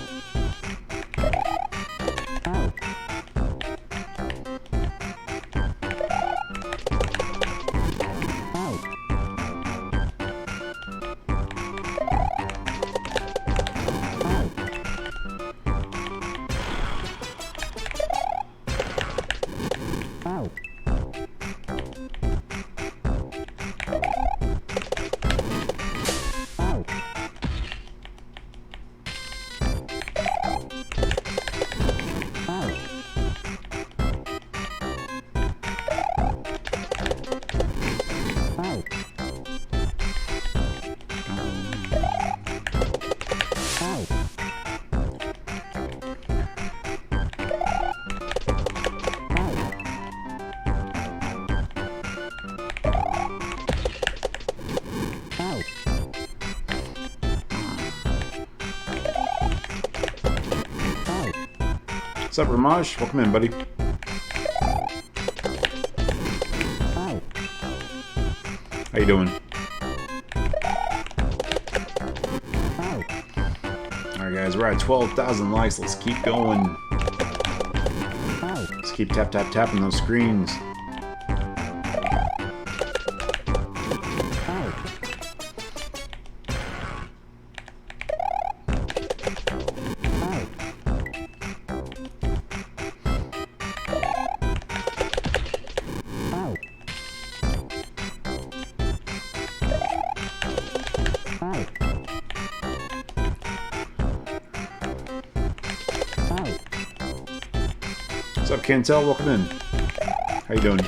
What's up, Ramaj? Welcome in, buddy. How you doing? Alright guys, we're at 12,000 likes. Let's keep going. Let's keep tapping those screens. What's up, Cantel? Welcome in. How you doing?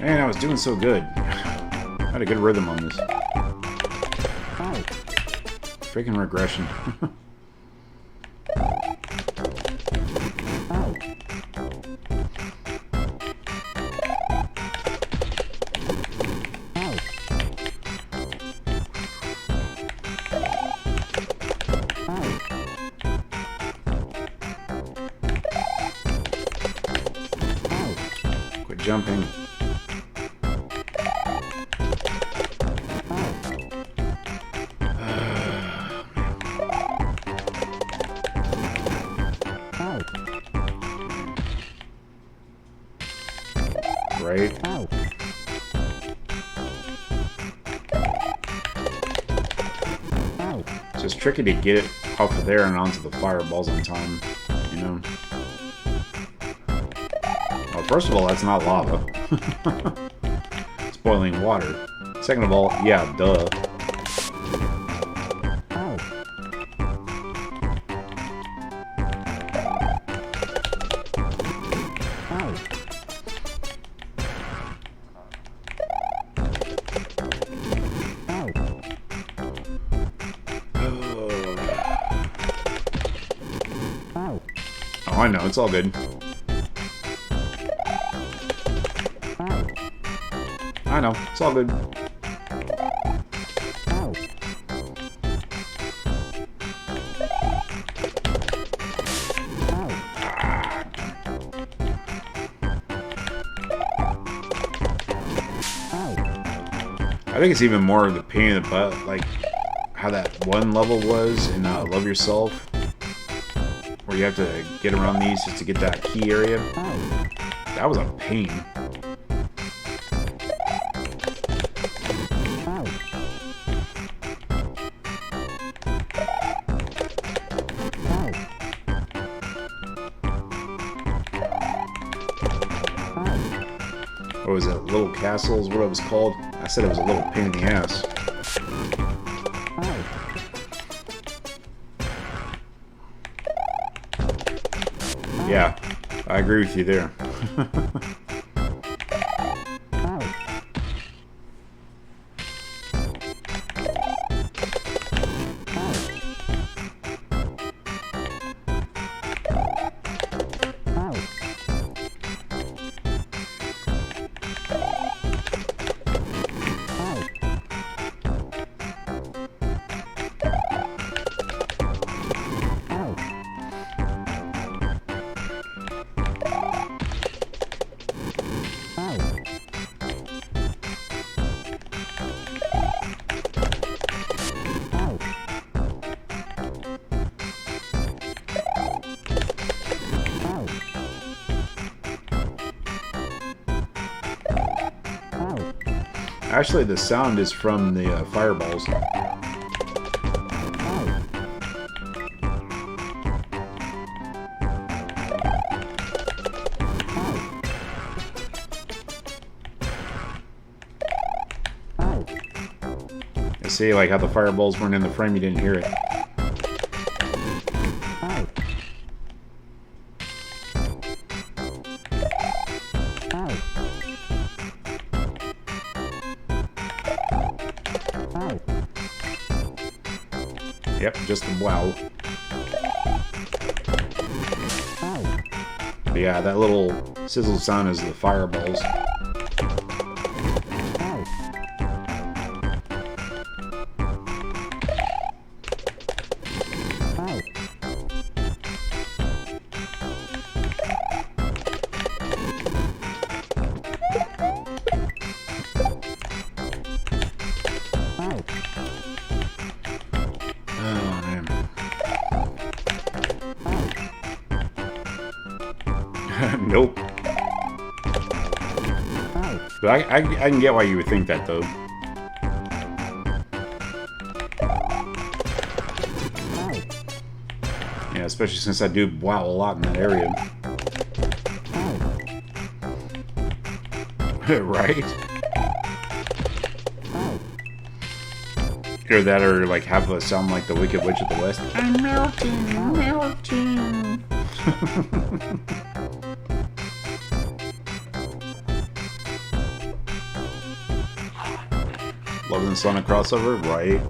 Man, I was doing so good. I had a good rhythm on this. Freaking regression. Quit jumping. Right? It's just tricky to get it off of there and onto the fireballs on time, you know? Well, first of all, that's not lava. It's boiling water. Second of all, yeah, duh. Oh, I know, it's all good. I know, it's all good. I think it's even more of the pain in the butt, like how that one level was in Love Yourself, where you have to get around these just to get that key area. That was a pain. What was it? Little Castles? What it was called? I said it was a little pain in the ass. Yeah, I agree with you there. Actually, the sound is from the fireballs. I see, like how the fireballs weren't in the frame, you didn't hear it. Yep, just the wow. But yeah, that little sizzle sound is the fireballs. Nope. But I can get why you would think that, though. Yeah, especially since I do wow a lot in that area. Right? Hear that, or like have a sound like the Wicked Witch of the West. I'm melting, melting. Loving the Sonic crossover, right?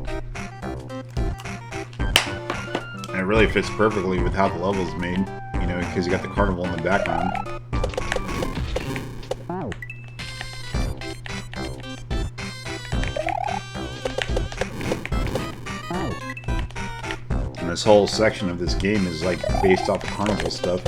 And it really fits perfectly with how the level's made, you know, because you got the carnival in the background. And this whole section of this game is like based off of carnival stuff.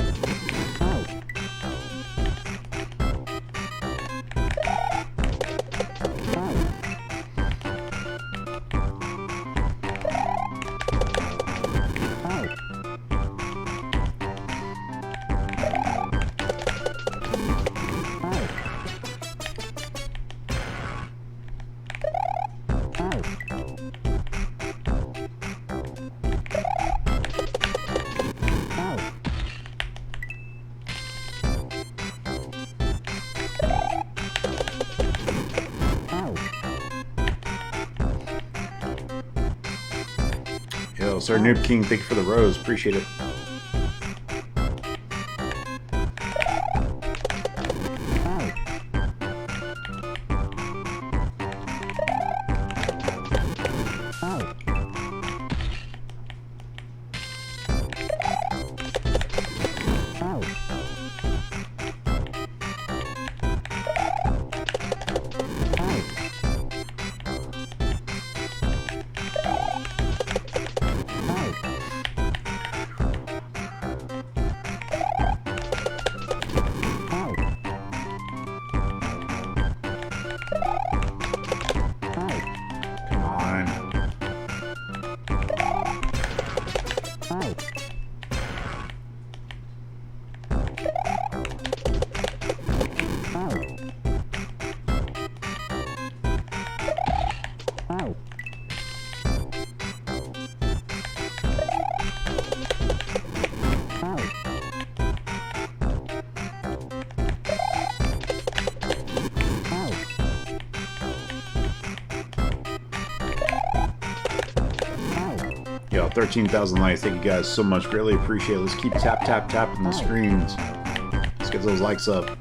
Yo, Sir Noob King, thank you for the rose. Appreciate it. 13,000 likes. Thank you guys so much. Greatly appreciate it. Let's keep tapping the screens. Let's get those likes up.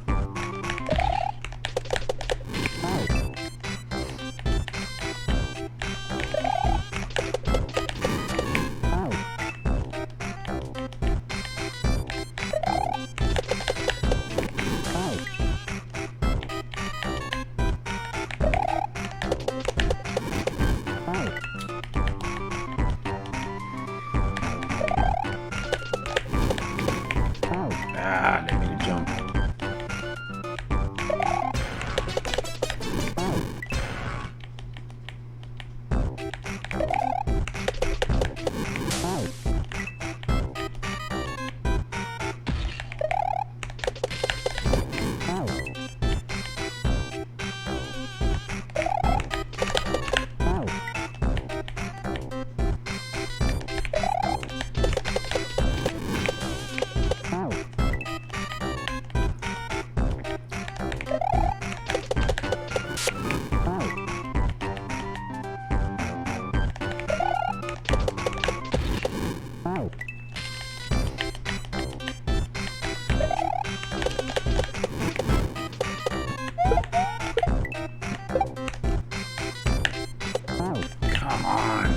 Ah, didn't mean to jump. Come on.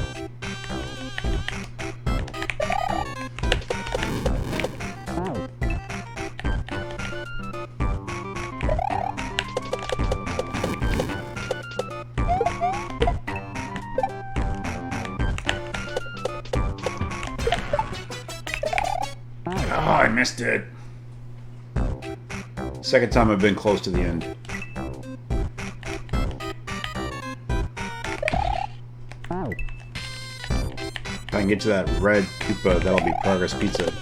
Oh, I missed it. Second time I've been close to the end. If I can get to that red Koopa, that'll be progress pizza.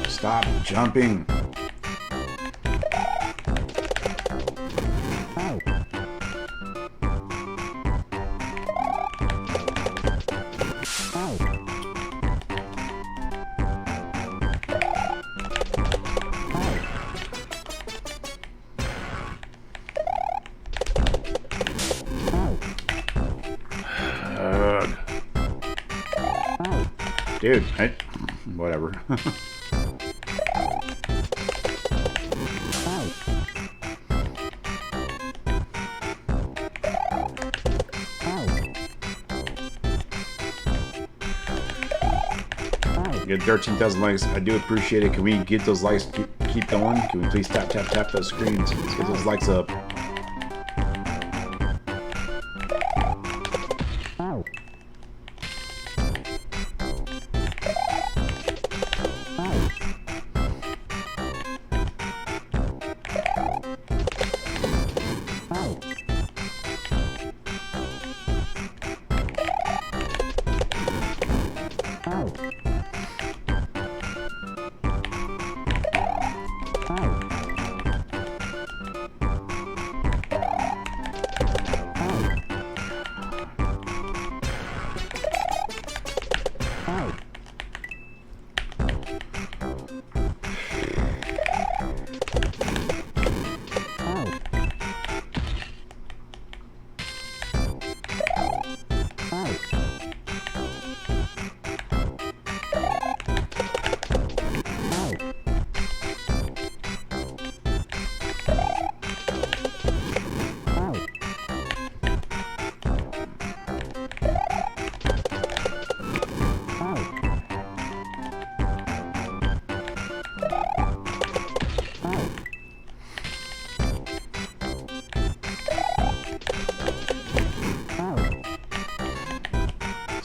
Stop jumping. Dude, whatever. Get 13,000 likes. I do appreciate it. Can we get those likes keep going? Can we please tap those screens? Let's get those likes up.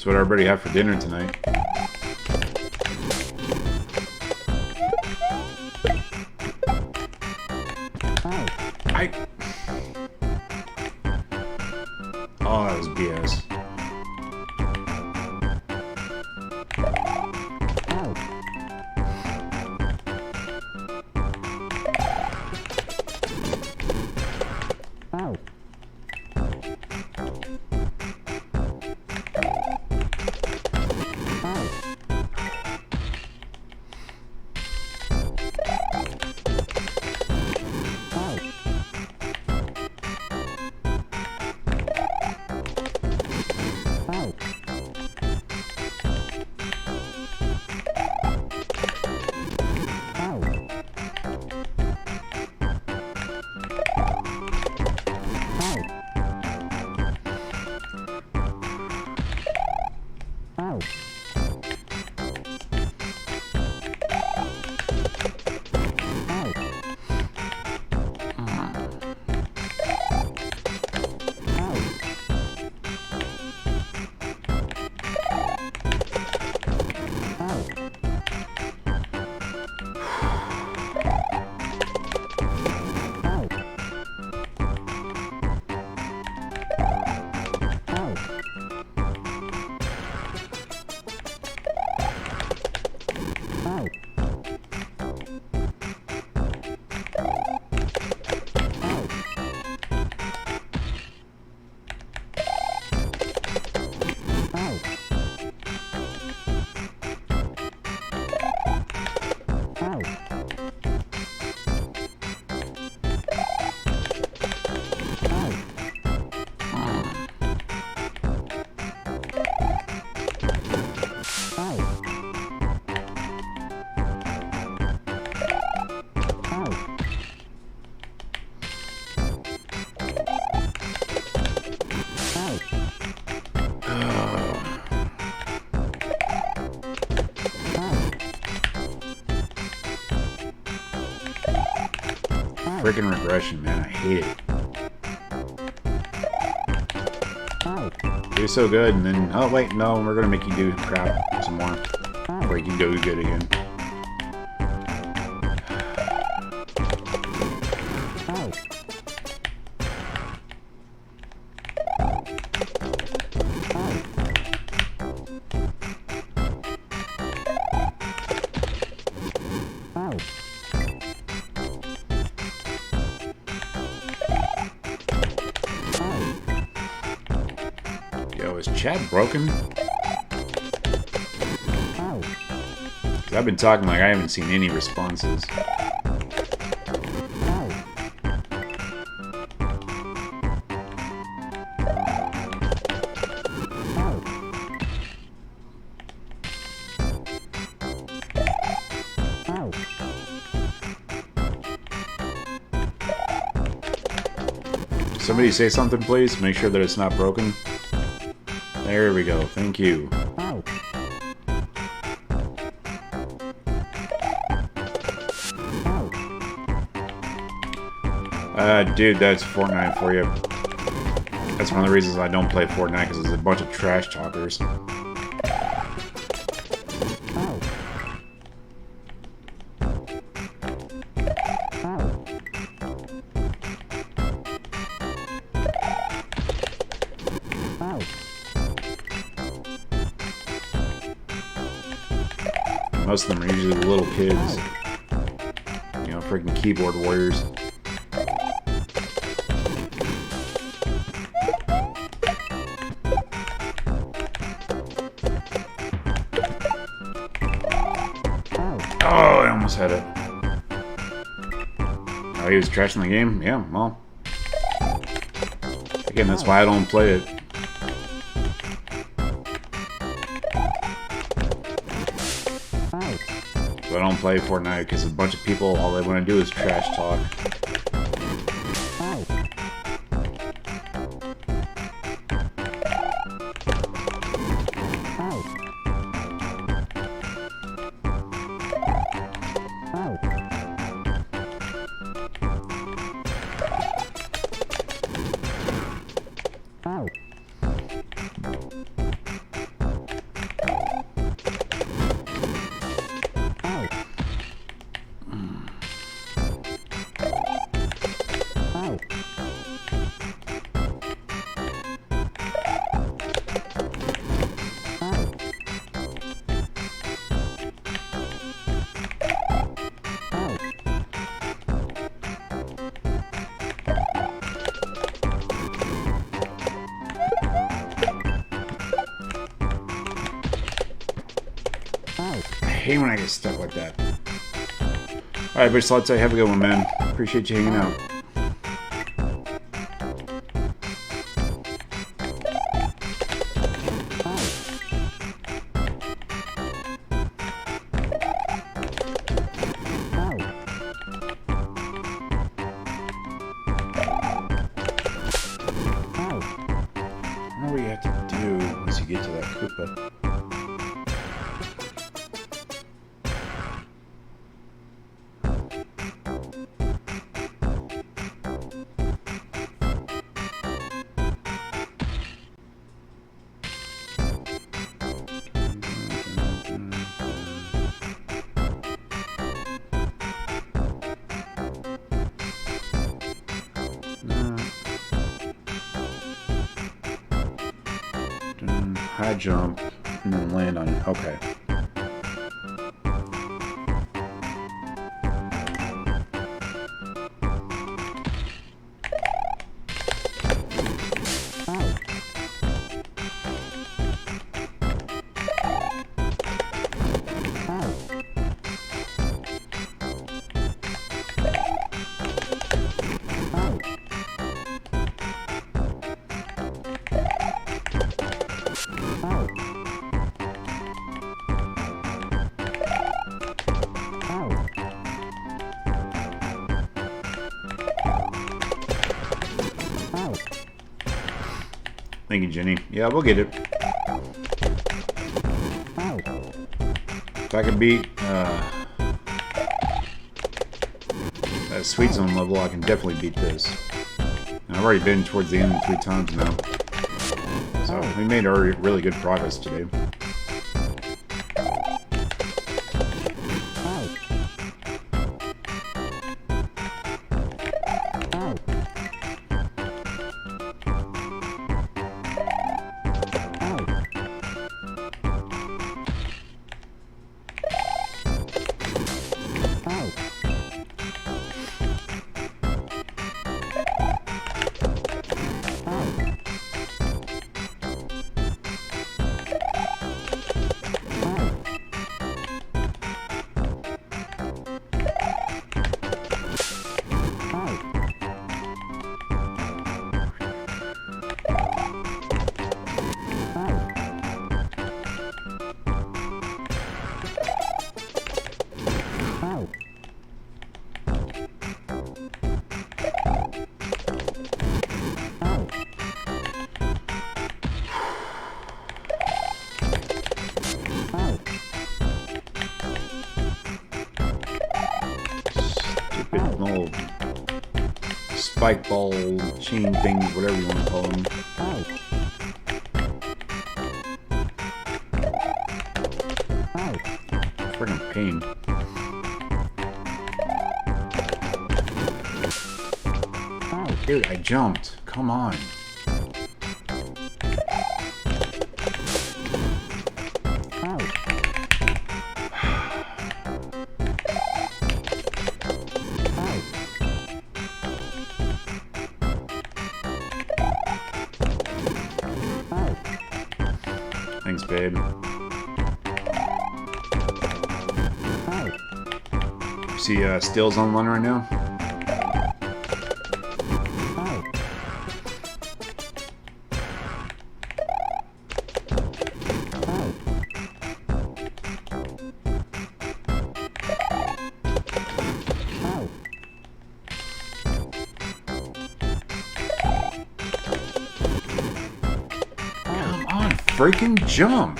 That's what everybody had for dinner tonight. Oh, that was BS. Freaking regression, man. I hate it. Do so good, and then, oh wait, no, we're gonna make you do crap some more before you can do good again. Yo, is chat broken? 'Cause I've been talking like I haven't seen any responses. Somebody say something, please. Make sure that it's not broken. There we go. Thank you. Dude, that's Fortnite for you. That's one of the reasons I don't play Fortnite, because there's a bunch of trash talkers. Most of them are usually little kids. You know, freaking keyboard warriors. Oh, I almost had it. Oh, he was trashing the game? Yeah, well. Again, that's why I don't play it. So I don't play Fortnite because a bunch of people, all they want to do is trash talk. hate when I get stuck like that. Alright, bitch, let's say have a good one, man. Appreciate you hanging out. What you have to do once you get to that Koopa. High jump and then land on it. Okay. Thank you, Jenny. Yeah, we'll get it. If I could beat that Sweet Zone level, I can definitely beat this. And I've already been towards the end 3 times now. So we made already really good progress today. Little spike ball chain things, whatever you want to call them. Freaking pain. Dude, I jumped. Come on. Thanks, babe. See, Steel's online right now. Freaking jump!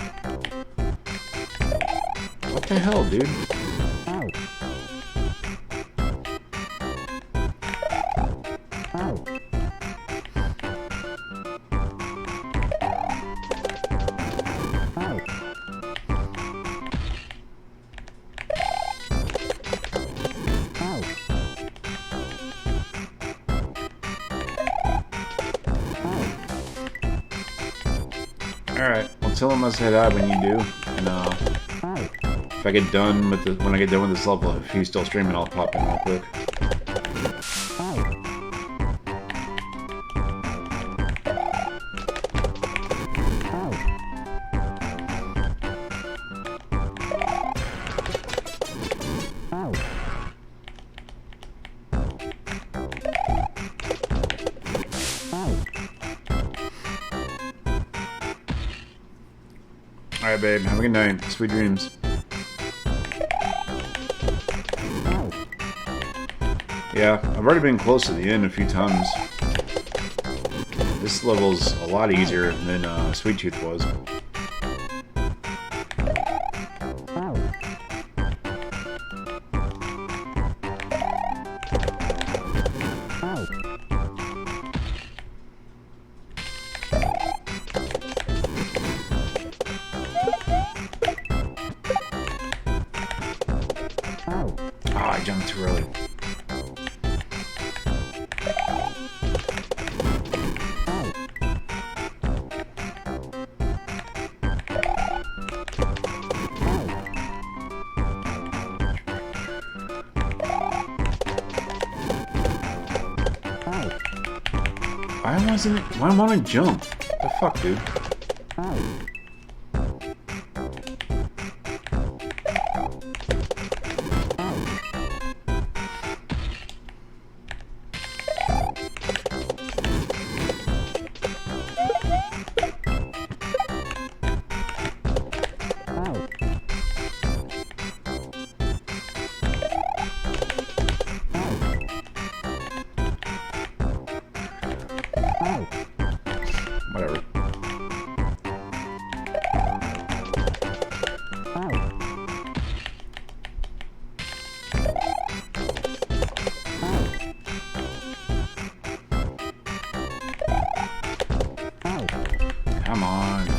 What the hell, dude? Alright, well, tell him I said hi when you do, and if I get done with the, when I get done with this level, if he's still streaming, I'll pop in real quick. Alright, babe. Have a good night. Sweet dreams. Yeah, I've already been close to the end a few times. This level's a lot easier than Sweet Tooth was. I jumped too early. Why won't I jump? What the fuck, dude? Whatever. Come on.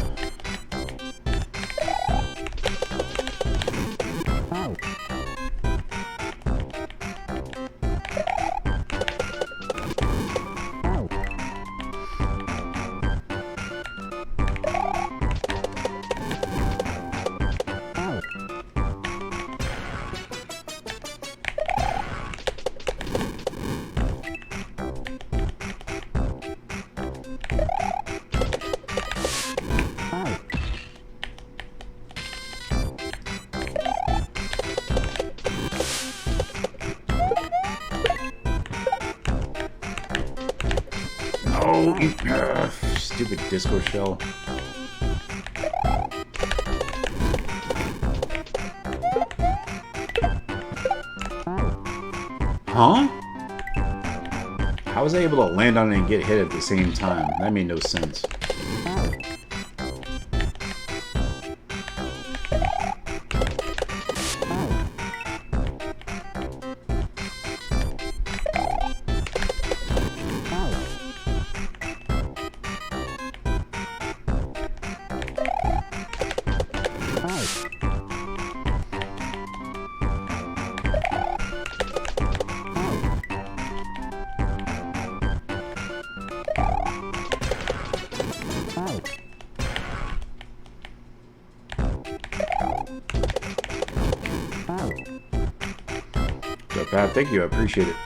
Oh, stupid disco shell. Huh? How was I able to land on it and get hit at the same time? That made no sense. So, Pat, thank you. I appreciate it.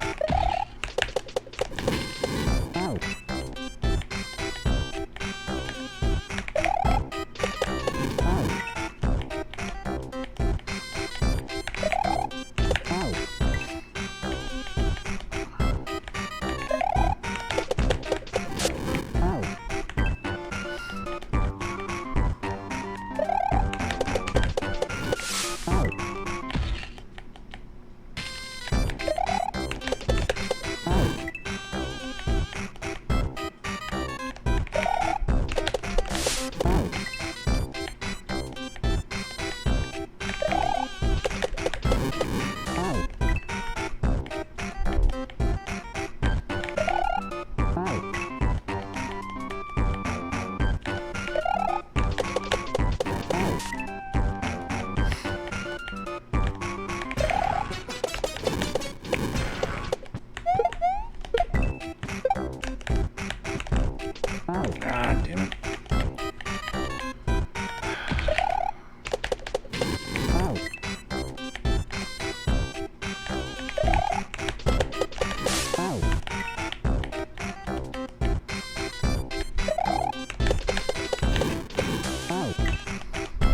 God damn it.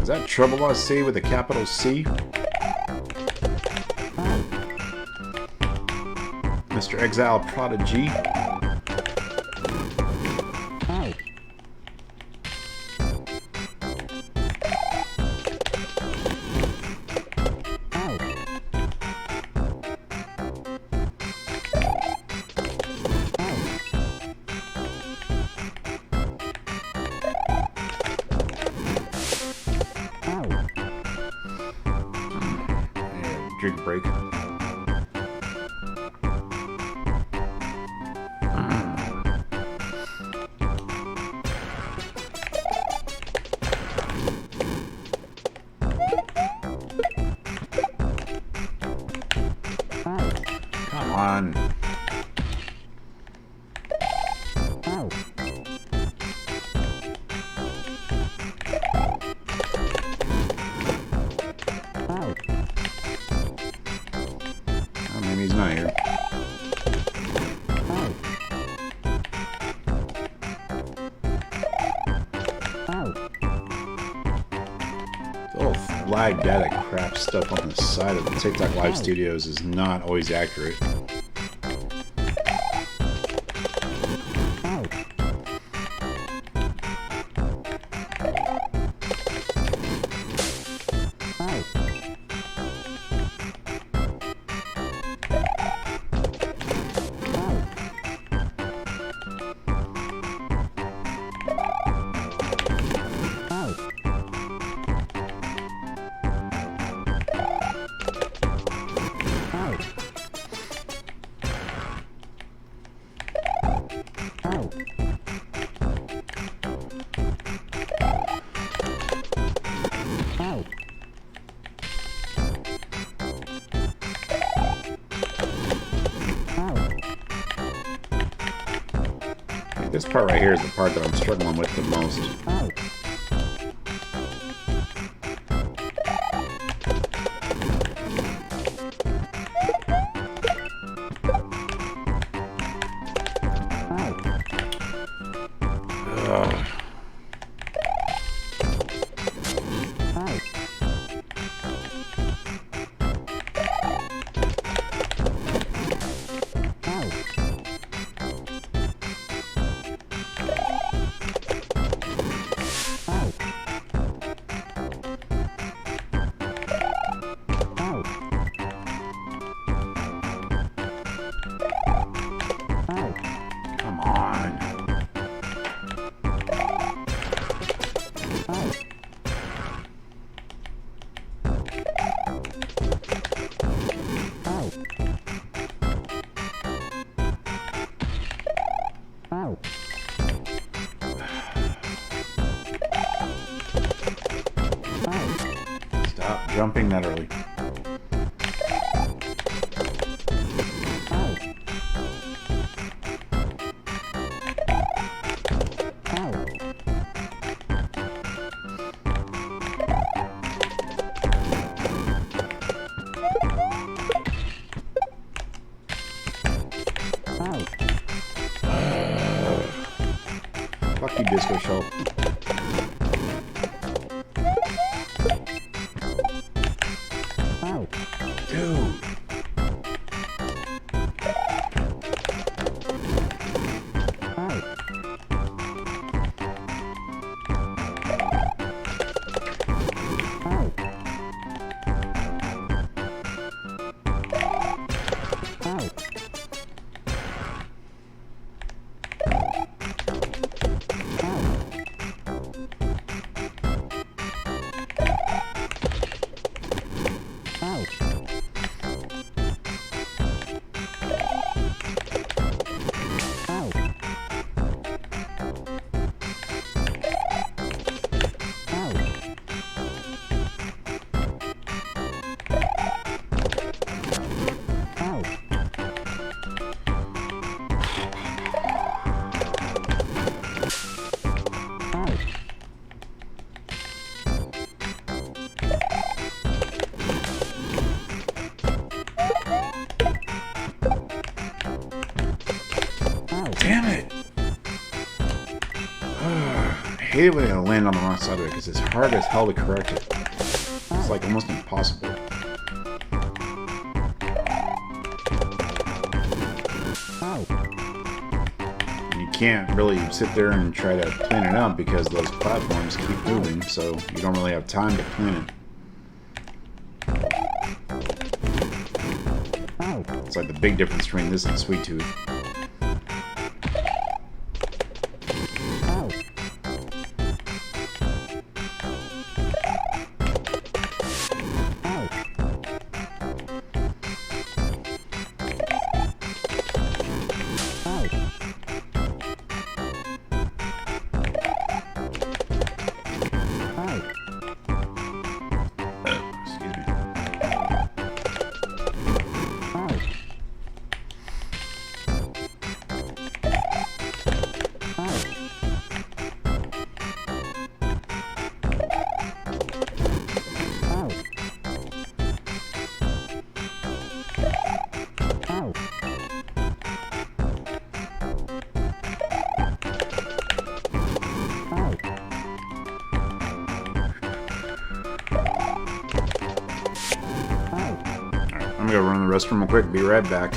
Is that Trouble I See with a capital C? Mr. Exile Prodigy. drink break. Come on. Oh, maybe he's not here. The little flag data crap stuff on the side of the TikTok Live Studios is not always accurate. This part right here is the part that I'm struggling with the most. Come on. Stop jumping that early. Fuck you, Disco Shell. Dude. Damn it! I hate it when I land on the wrong side of it because it's hard as hell to correct it. It's like almost impossible. And you can't really sit there and try to plan it out because those platforms keep moving, so you don't really have time to plan it. It's like the big difference between this and Sweet Tooth. restroom real quick. Be right back.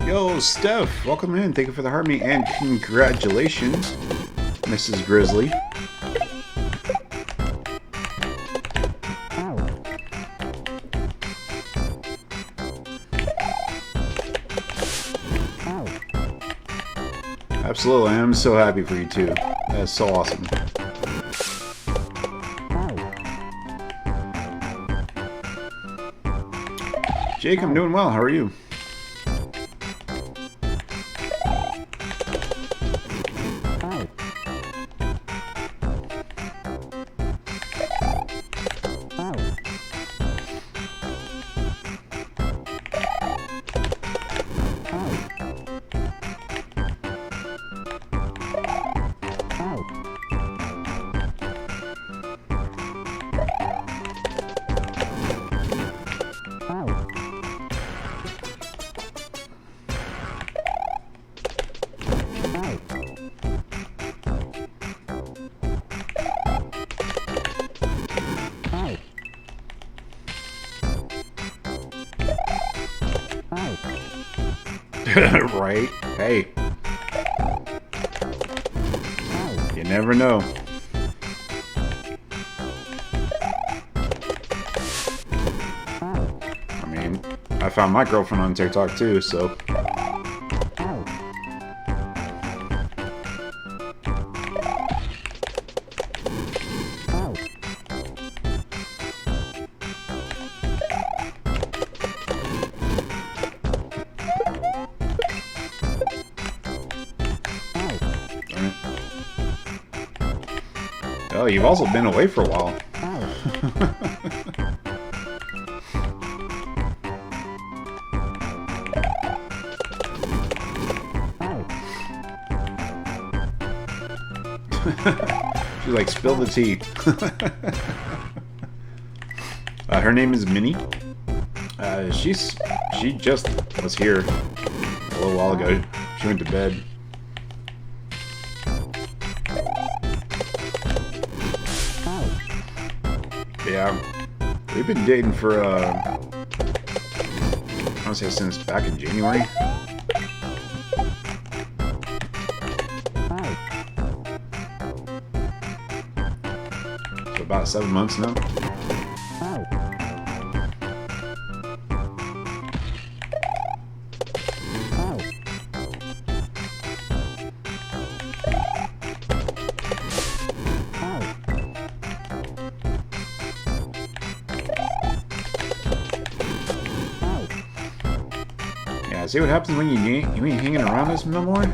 Yo, Steph, welcome in. Thank you for the harmony and congratulations, Mrs. Grizzly. Absolutely, I'm so happy for you too. That's so awesome. Jake, I'm doing well. How are you? Right? Hey. You never know. I mean, I found my girlfriend on TikTok too, so. Oh, you've also been away for a while. She's like, spill the tea. Her name is Minnie. She just was here a little while ago. She went to bed. Yeah, we've been dating for, I want to say since back in January. about 7 months now. Yeah, see what happens when you ain't hanging around us no more?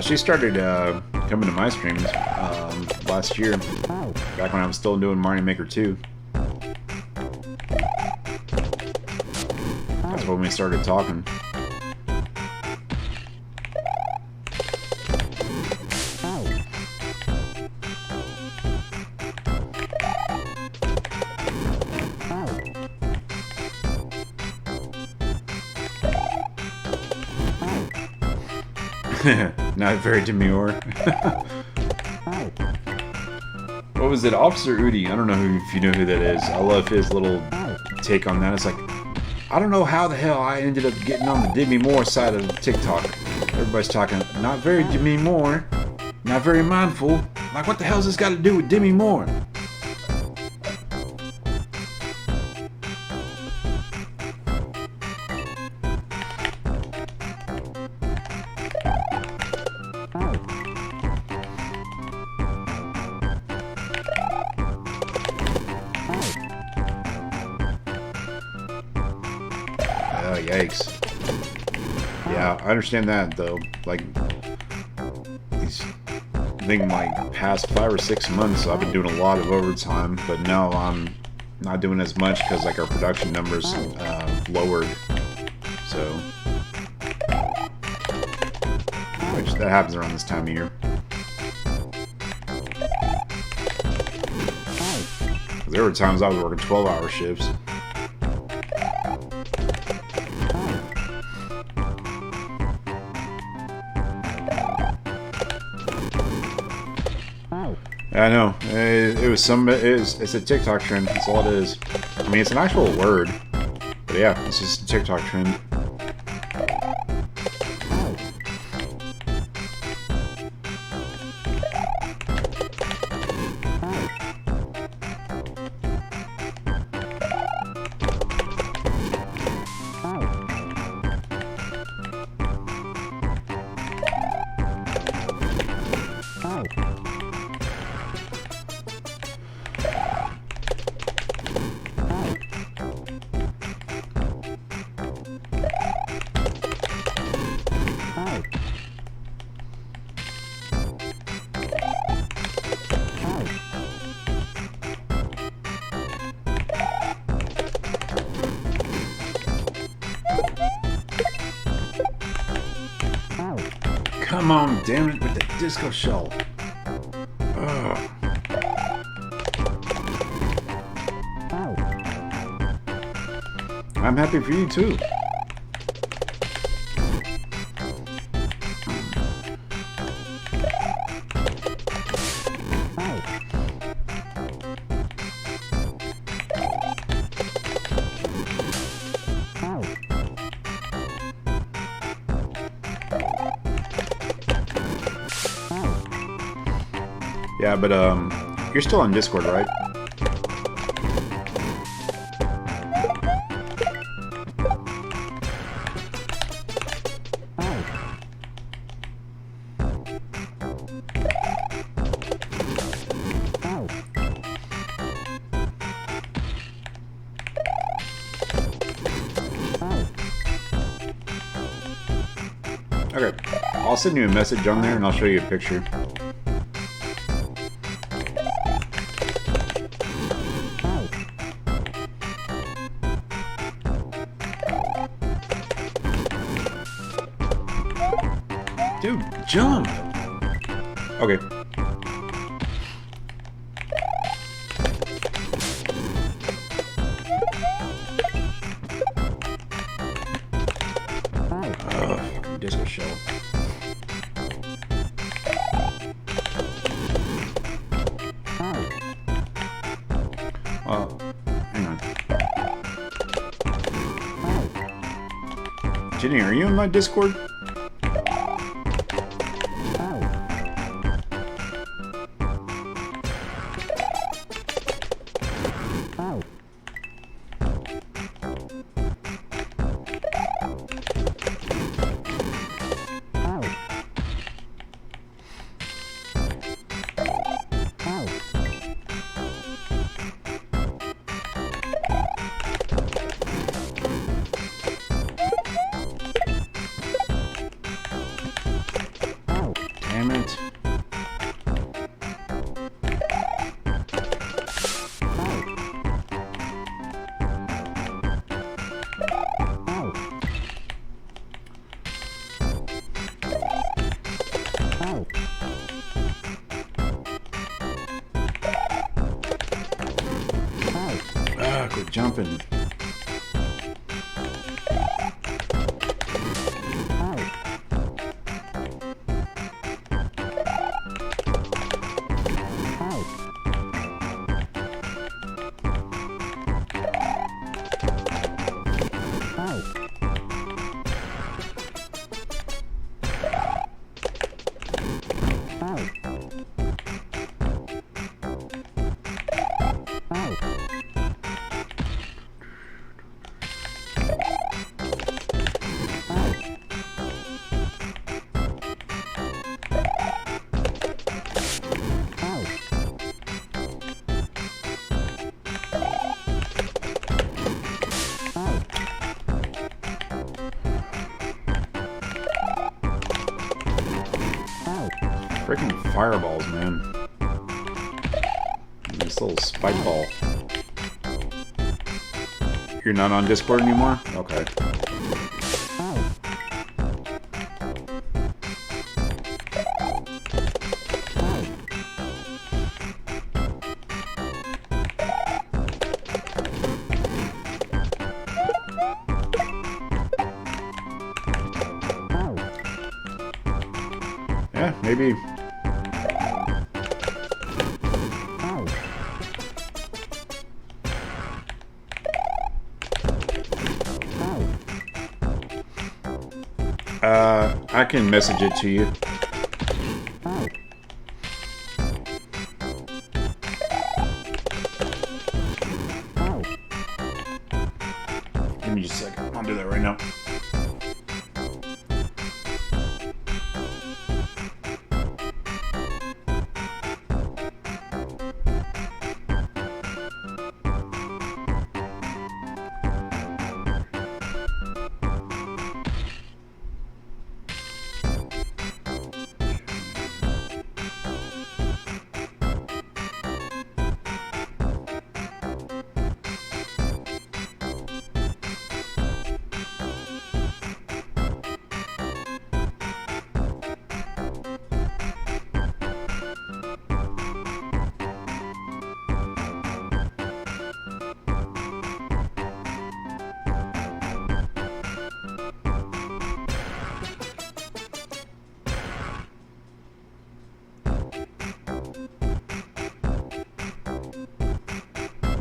She started coming to my streams last year, back when I was still doing Mario Maker 2. That's when we started talking. Not very demure. What was it? Officer Udi. I don't know if you know who that is. I love his little take on that. It's like, I don't know how the hell I ended up getting on the Demi Moore side of TikTok. Everybody's talking, not very Demi Moore, not very mindful. Like, what the hell's this got to do with Demi Moore? Yikes. Yeah, I understand that though. Like, I think like past 5 or 6 months I've been doing a lot of overtime, but now I'm not doing as much because like our production numbers lowered. So, which that happens around this time of year. There were times I was working 12-hour shifts. I know. It's a TikTok trend. That's all it is. I mean, it's an actual word. But yeah, it's just a TikTok trend. Come on, damn it, with the disco shell. Ugh. I'm happy for you too. Yeah, but you're still on Discord, right? Okay, I'll send you a message on there and I'll show you a picture. Dude, jump! Okay. Fucking disco shell. Well, hang on. Jenny, are you in my Discord? Damn it. Ah, quit jumping. Freaking fireballs, man. This little spike ball. You're not on Discord anymore? Okay. Yeah, maybe. I can message it to you. Give me just a second. I'll do that right now.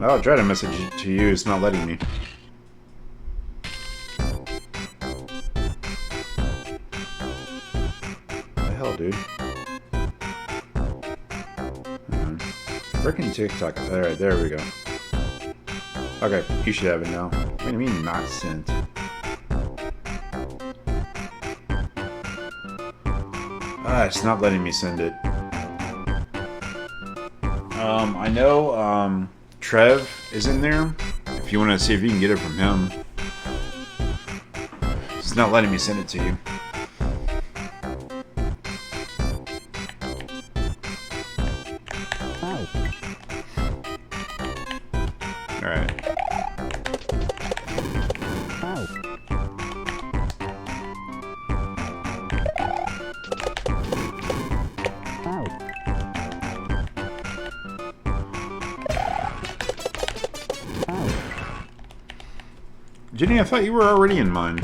I'll try to message it to you, it's not letting me. What the hell, dude? Frickin' TikTok. Alright, there we go. Okay, you should have it now. What do you mean not sent? Ah, it's not letting me send it. I know, Trev is in there. If you want to see if you can get it from him. It's not letting me send it to you. Alright. Jenny, I thought you were already in mine.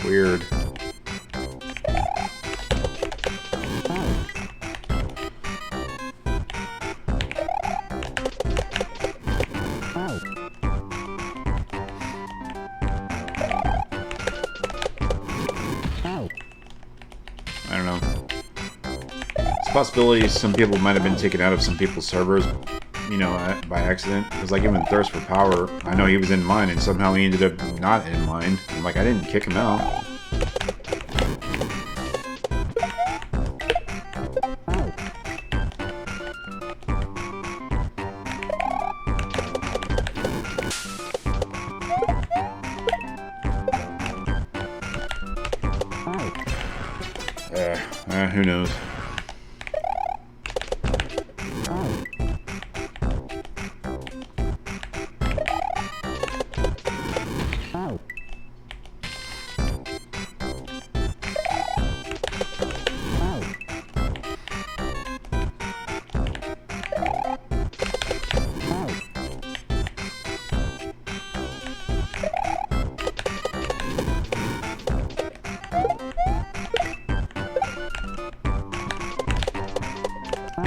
Weird. I don't know. It's a possibility some people might have been taken out of some people's servers, you know, by accident. Because like even Thirst for Power, I know he was in mine and somehow he ended up not in mine. I'm like, I didn't kick him out. Who knows?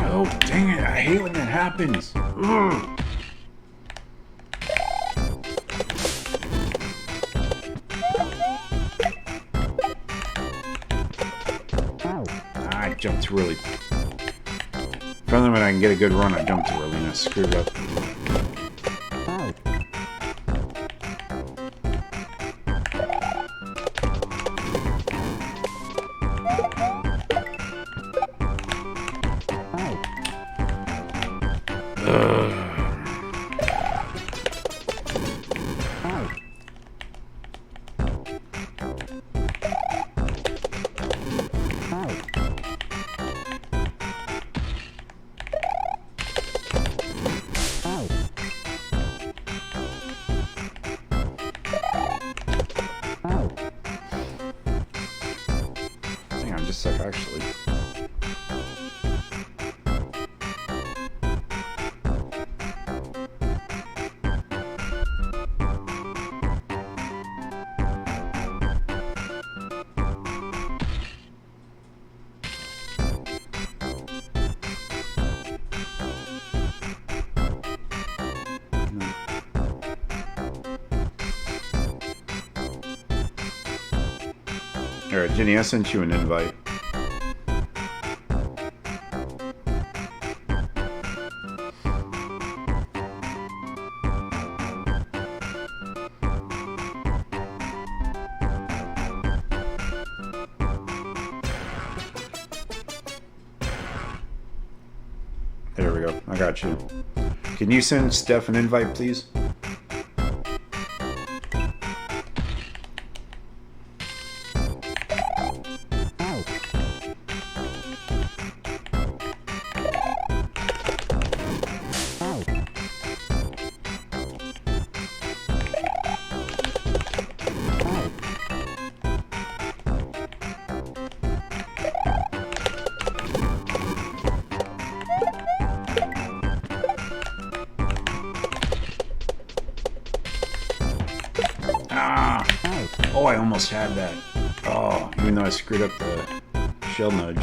Oh, dang it. I hate when that happens. Ugh. I jumped too early. Finally, when I can get a good run, I jumped too early and I screwed up. Hang on just a sec, actually. Alright, Jenny, I sent you an invite. There we go. I got you. Can you send Steph an invite, please? Oh, I almost had that. Oh, even though I screwed up the shell nudge.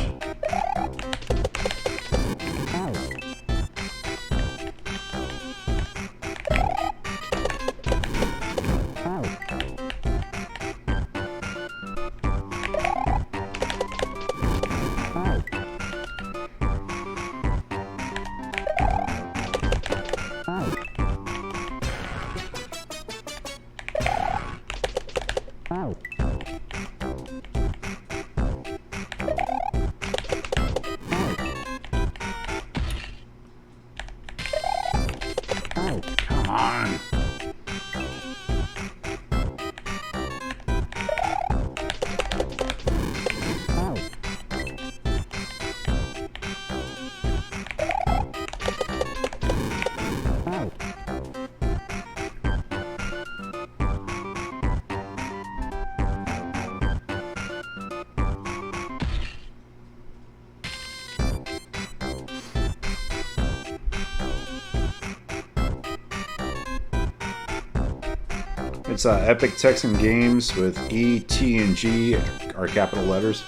It's Epic Texan Games with E, T, and G are capital letters.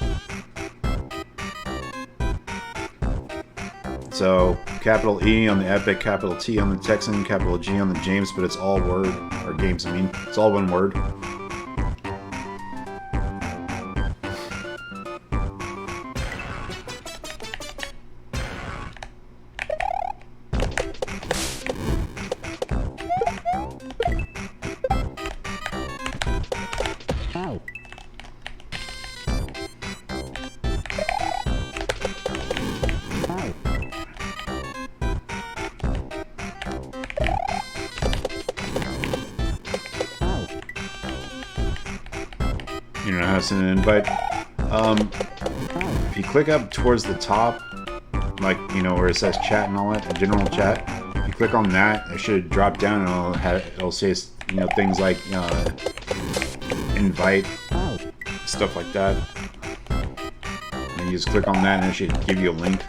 So capital E on the Epic, capital T on the Texan, capital G on the James, but it's all word, or games I mean. It's all one word. You don't know how to send an invite. If you click up towards the top, like, you know, where it says chat and all that, the general chat, if you click on that, it should drop down and it'll say, you know, things like invite, stuff like that. And you just click on that and it should give you a link.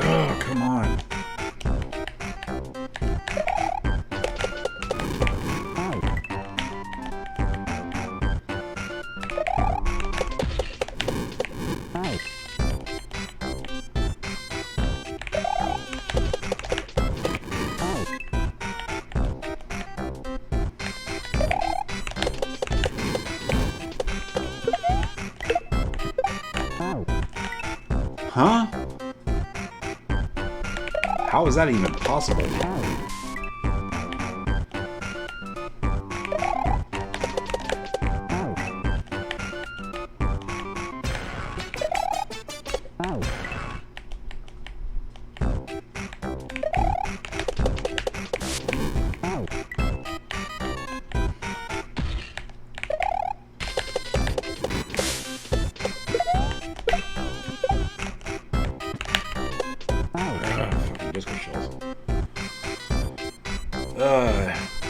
Oh, come on. Huh? How is that even possible? Disco shells.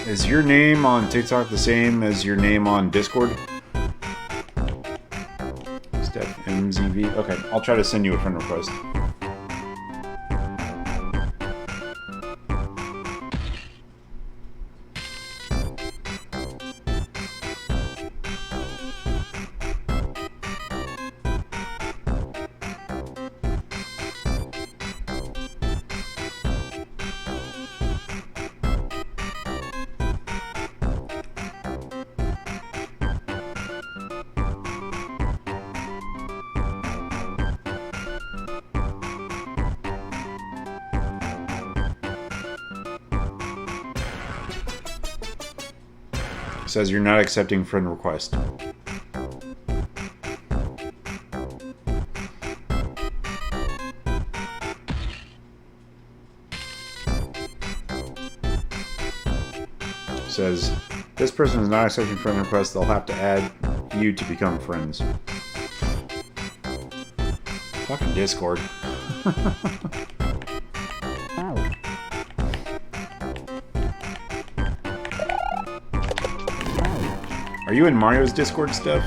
Is your name on TikTok the same as your name on Discord? Steph MZV. Okay, I'll try to send you a friend request. Says you're not accepting friend request. Says this person is not accepting friend request. They'll have to add you to become friends. Fucking Discord. Are you in Mario's Discord stuff?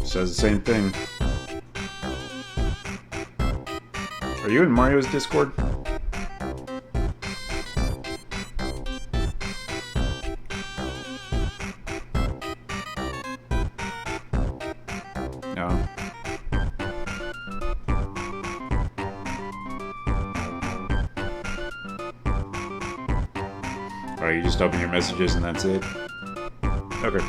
Says the same thing. Are you in Mario's Discord? No. Alright, you just open your messages and that's it? Okay.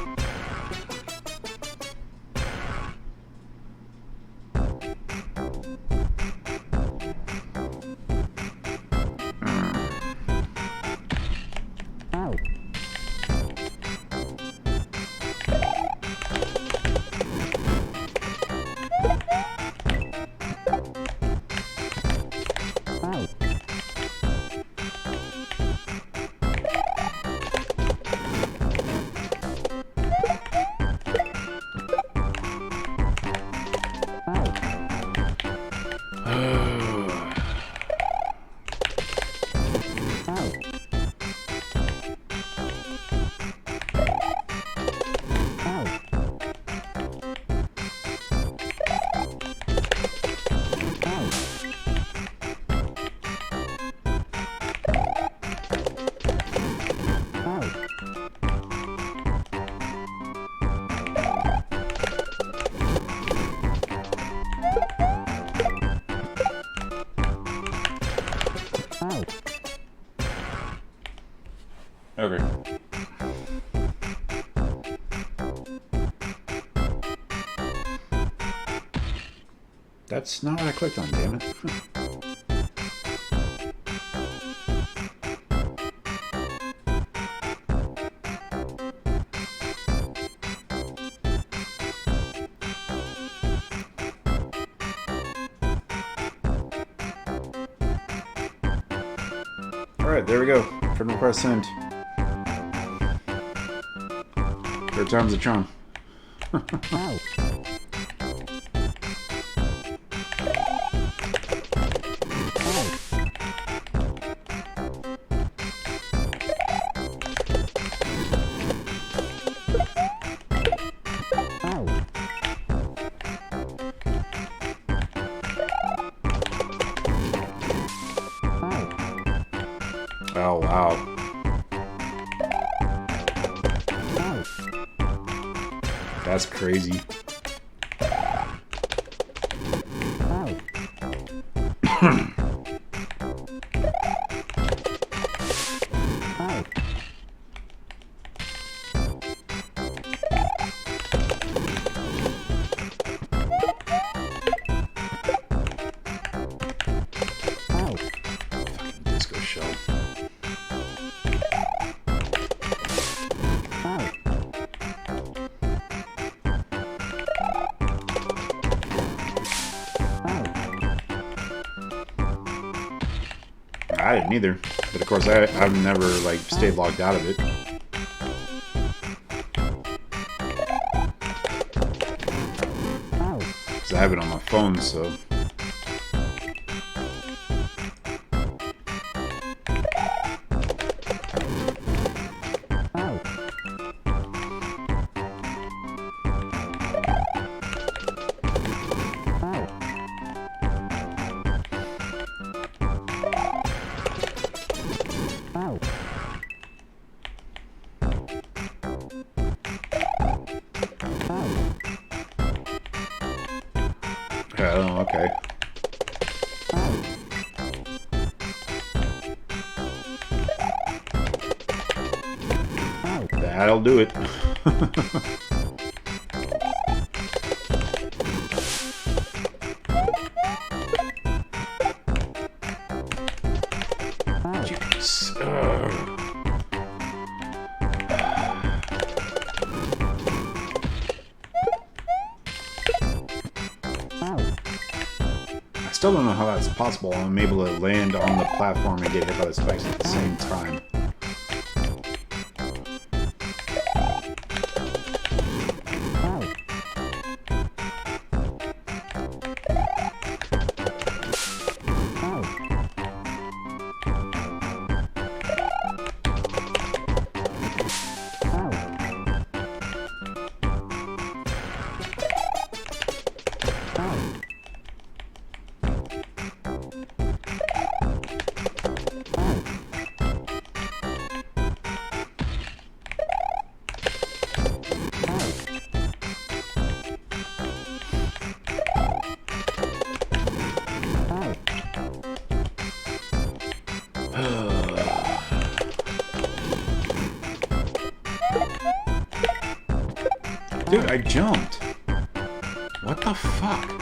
Okay. That's not what I clicked on, damn it. Alright, there we go. Friend request sent. Third time's a charm. Oh, wow. That's crazy. Fucking disco shell. I didn't either, but of course I've never like stayed logged out of it. Cause I have it on my phone, so. Oh, okay. That'll do it. Jeez. I still don't know how that's possible. I'm able to land on the platform and get hit by the spikes at the same time. Dude, I jumped. What the fuck?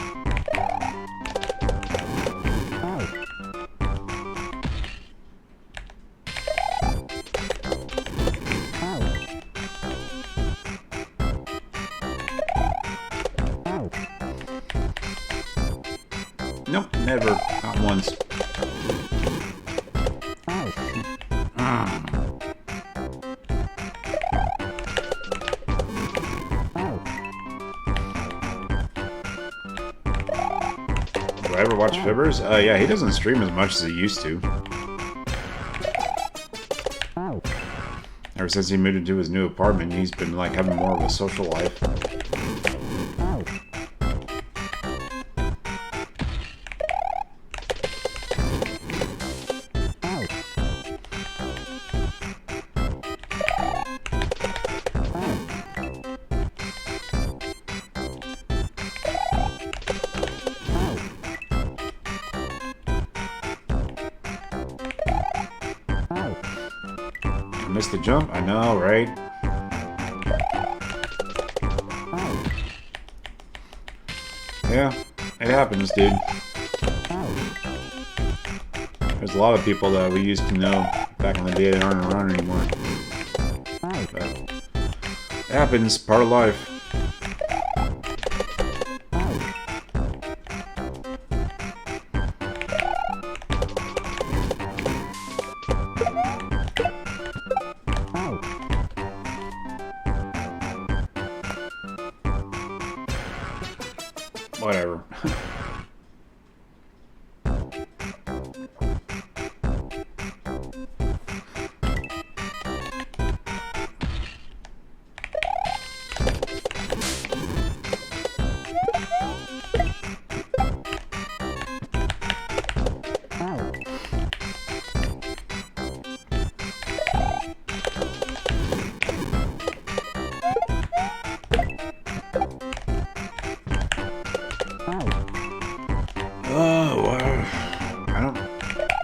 Nope, never. Not once. Do I ever watch Fibbers? Yeah, he doesn't stream as much as he used to. Ever since he moved into his new apartment, he's been like having more of a social life. I missed the jump? I know, right? Yeah, it happens, dude. There's a lot of people that we used to know back in the day that aren't around anymore. But it happens, part of life. Whatever.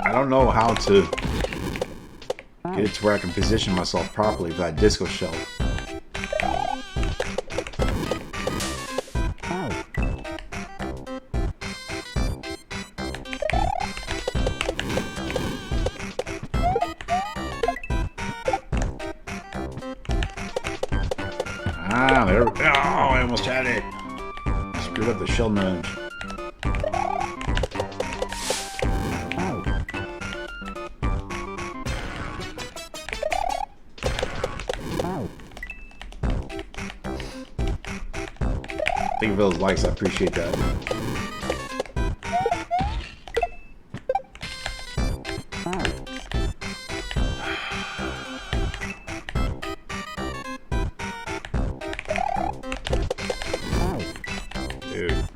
I don't know how to get it to where I can position myself properly for that disco shell. Ah, there we go. Oh, I almost had it. Screwed up the shell nudge. Thank you for those likes, I appreciate that. Dude.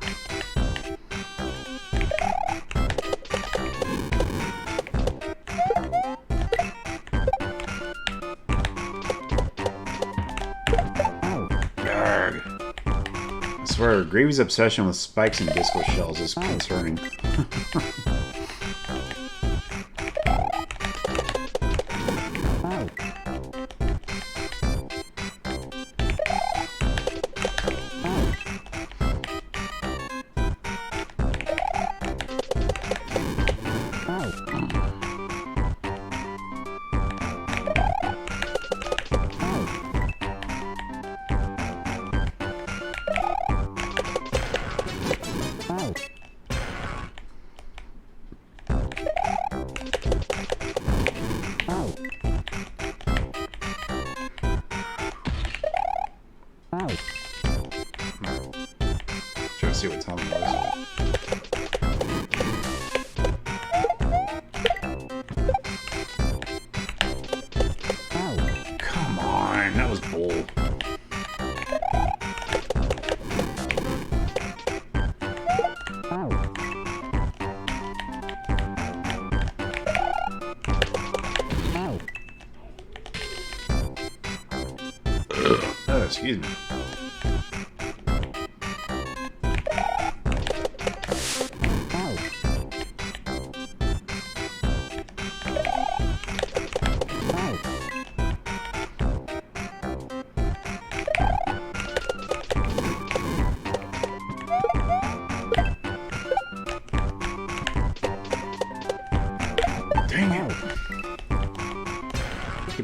I swear, Gravy's obsession with spikes and disco shells is concerning. Trying to see what time it was. Come on, that was bull. Oh, excuse me.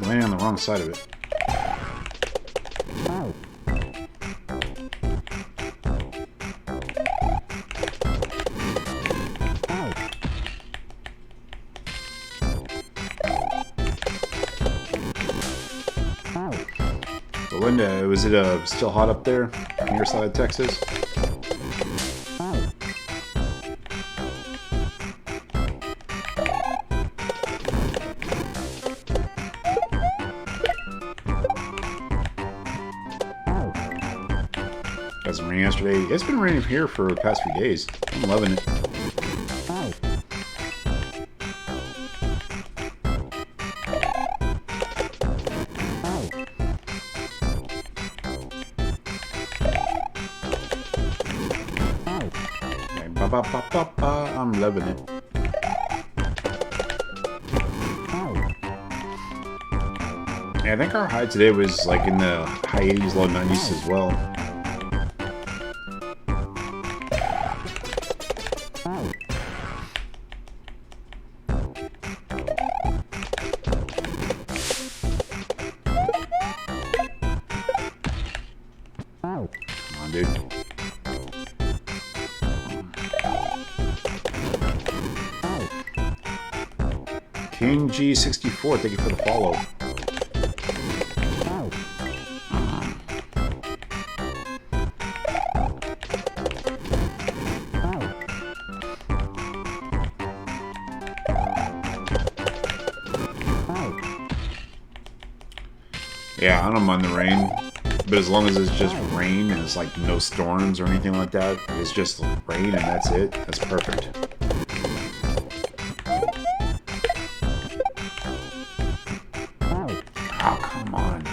landing on the wrong side of it. So Linda, was it still hot up there on your side of Texas? Got some rain yesterday. It's been raining here for the past few days. I'm loving it. I'm loving it. Yeah, I think our high today was like in the high 80s, low 90s as well. Come on, dude. King G64, thank you for the follow. Yeah, I don't mind the rain, but as long as it's just rain and it's like no storms or anything like that, it's just rain and that's it, that's perfect. Oh, come on.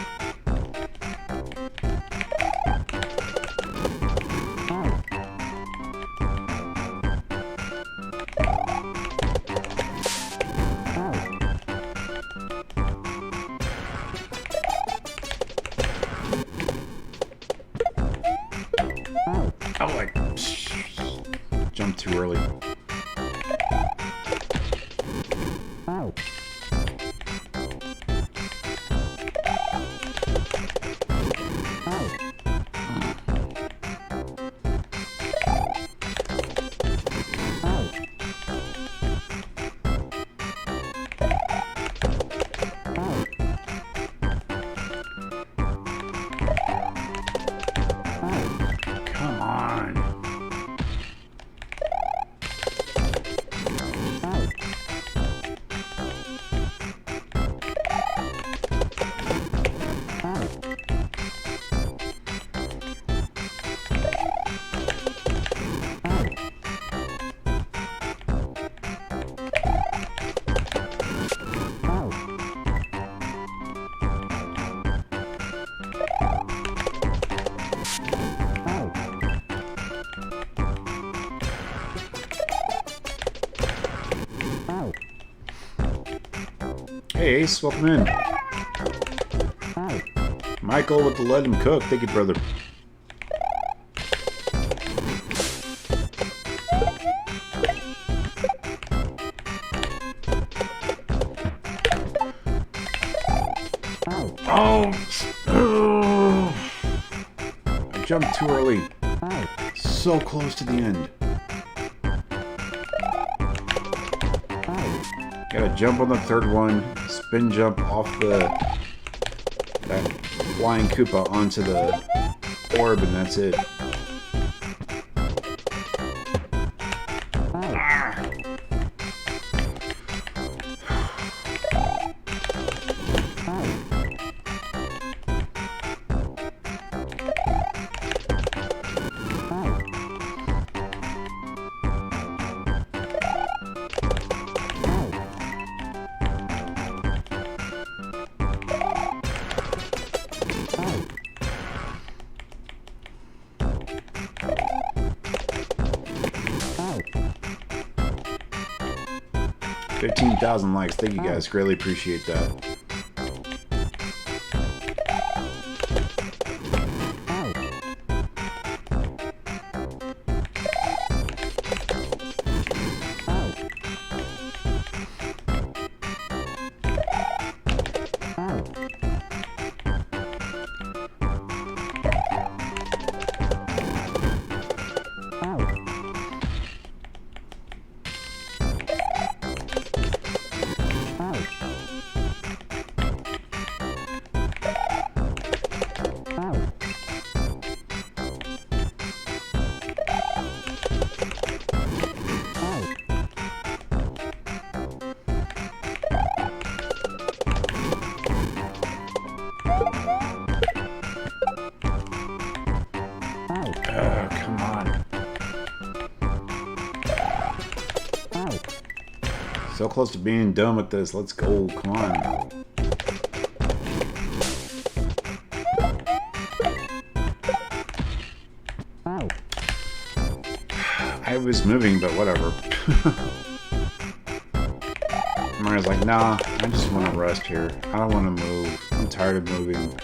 I like jumped too early. Come on. Hey Ace, welcome in. Michael with the Let Him Cook, thank you, brother. Oh! I jumped too early. So close to the end. Gotta jump on the third one, spin jump off that flying Koopa onto the orb, and that's it. $15,000 likes. Thank you guys. Greatly appreciate that. So close to being done with this. Let's go. Come on. I was moving, but whatever. Mario's like, nah, I just want to rest here. I don't want to move. I'm tired of moving.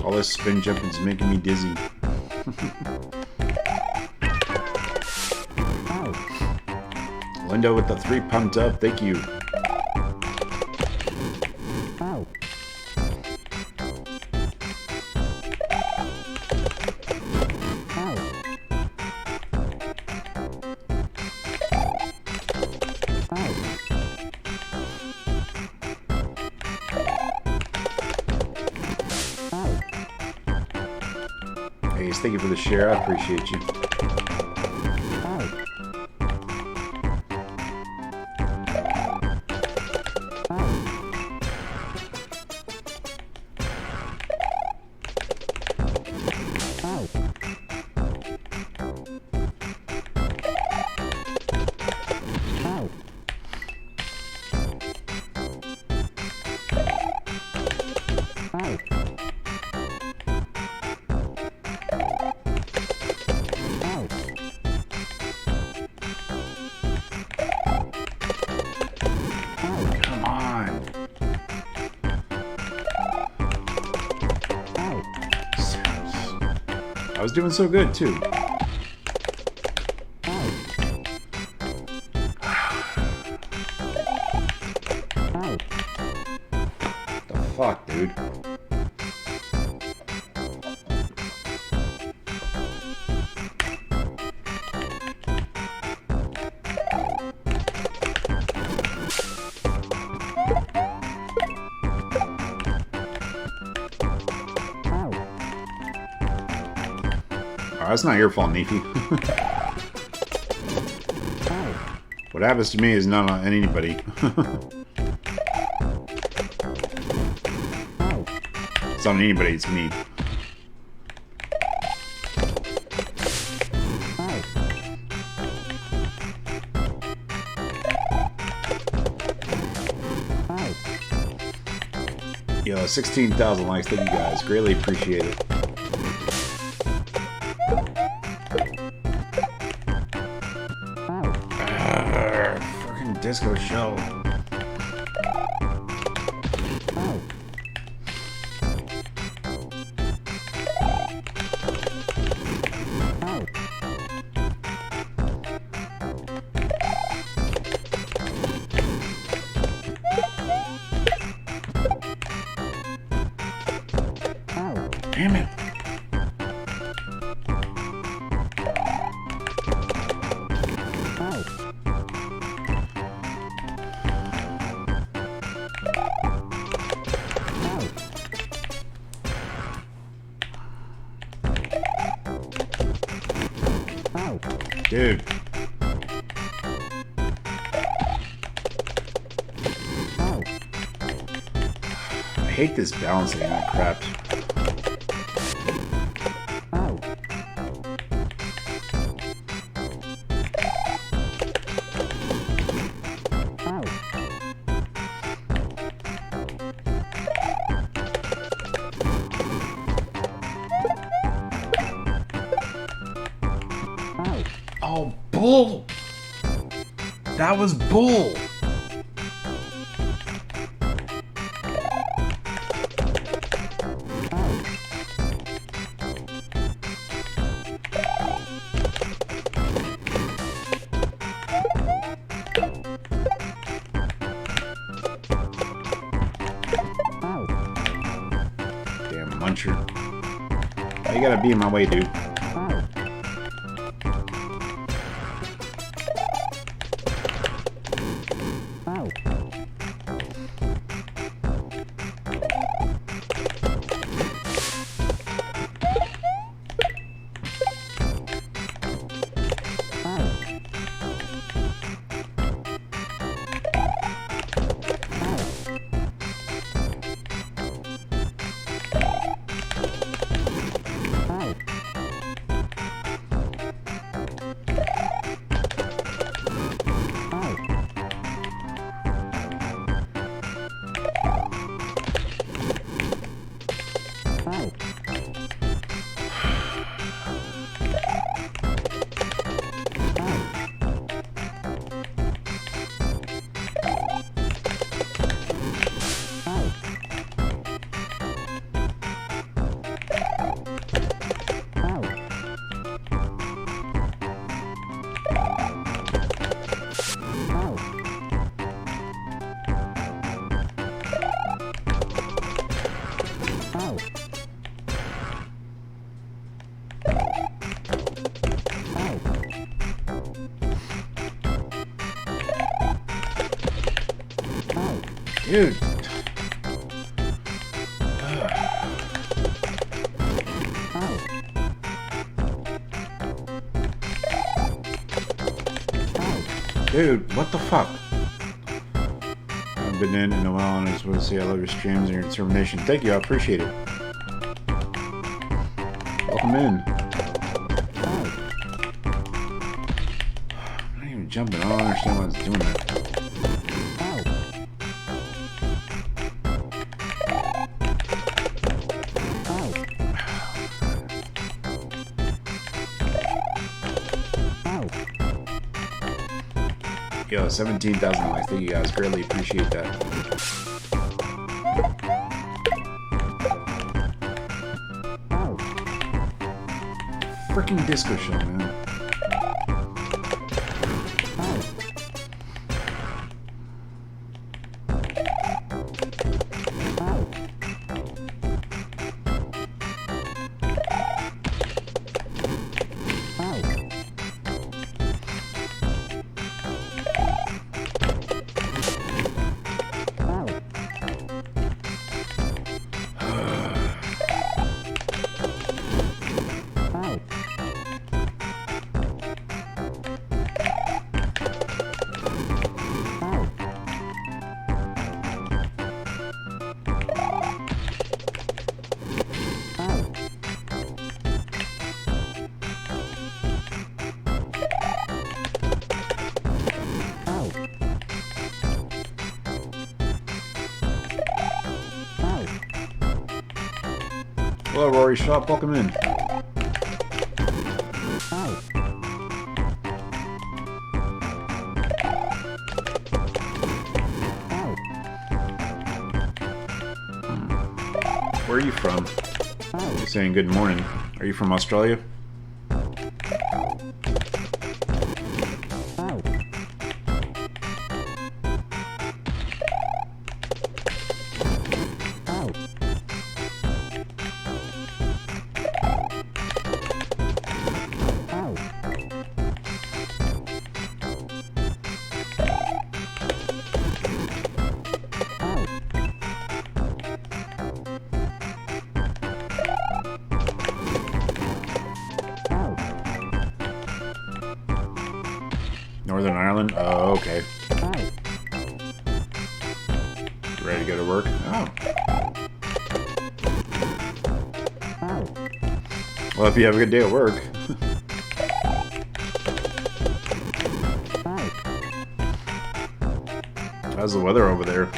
All this spin jumping is making me dizzy. Linda with the 3 pumped up. Thank you. Hey, thank you for the share. I appreciate you. I was doing so good, too. The fuck, dude? That's not your fault, Neefy. What happens to me is not on anybody. It's not on anybody, it's me. Yo, 16,000 likes, thank you guys. Greatly appreciate it. Disco show. Damn it. Dude. I hate this balancing on that crap. Oh, bull! That was bull! Damn muncher. You gotta be in my way, dude. Dude. Dude, what the fuck? I've been in a while and I just want to say I love your streams and your determination. Thank you, I appreciate it. Welcome in. I'm not even jumping. I don't understand why it's doing that. Yo, 17,000 likes. Thank you guys. Greatly appreciate that. Freaking disco show, man. Hello, Rory Shop. Welcome in. Where are you from? You're saying good morning. Are you from Australia? Northern Ireland? Oh, okay. You ready to go to work? Oh. Well, if you have a good day at work. How's the weather over there?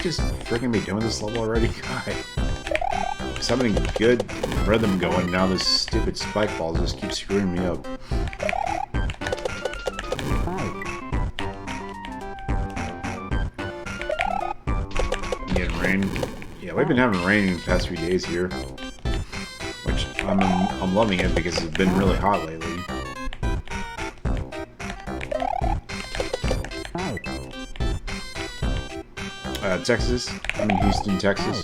Just freaking be done with this level already? God. There's having a good rhythm going, now this stupid spike ball just keeps screwing me up. Getting rain. Yeah, we've been having rain in the past few days here. Which, I'm loving it because it's been really hot lately. Texas. I'm in Houston, Texas.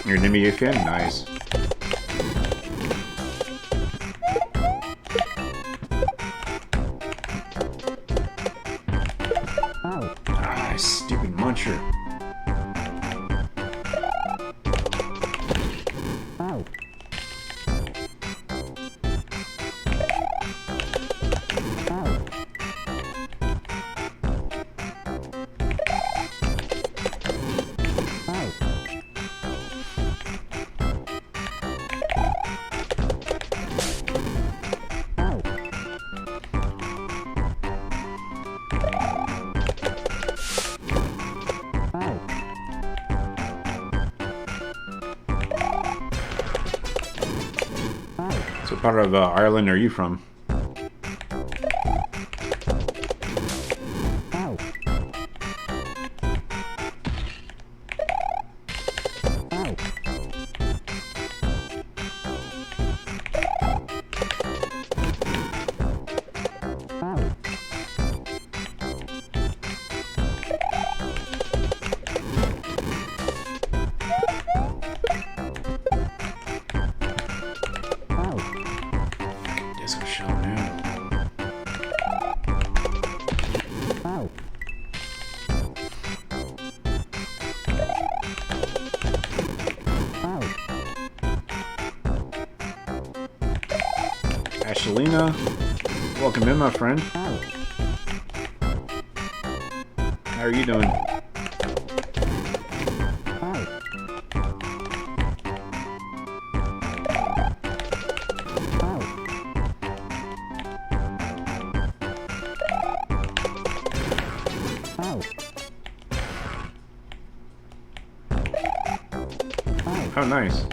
You're an NBA fan? Nice. Ah, stupid muncher. part of Ireland are you from? Disco shell, man. Ashelina, welcome in, my friend. How are you doing? Oh, nice.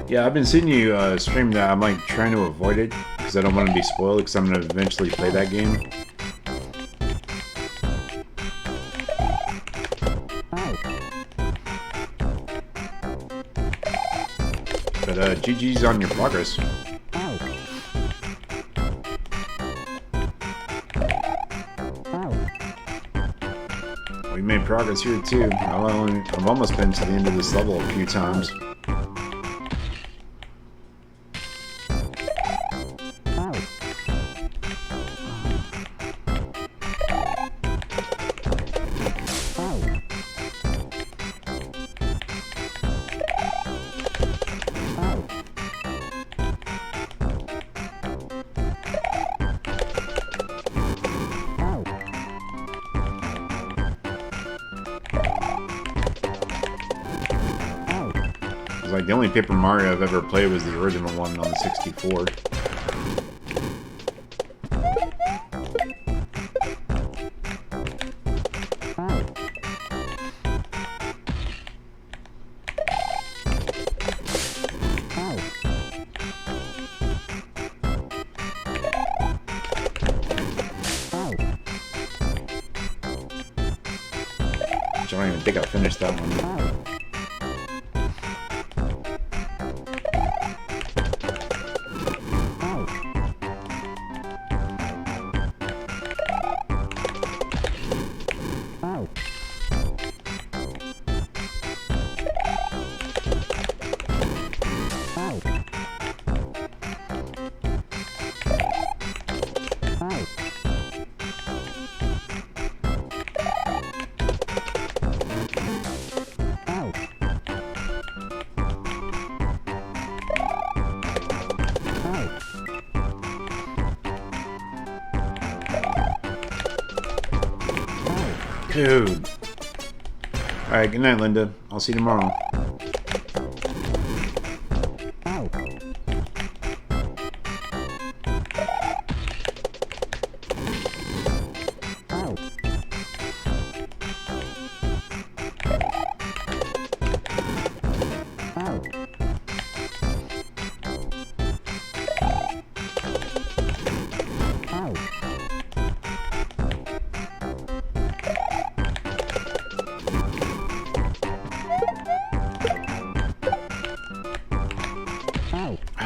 Yeah, I've been seeing you stream that. I'm like trying to avoid it because I don't want to be spoiled because I'm going to eventually play that game. But GG's on your progress. We made progress here too. I've almost been to the end of this level a few times. Like the only Paper Mario I've ever played was the original one on the 64. I don't even think I finished that one. Dude. Alright, good night, Linda. I'll see you tomorrow.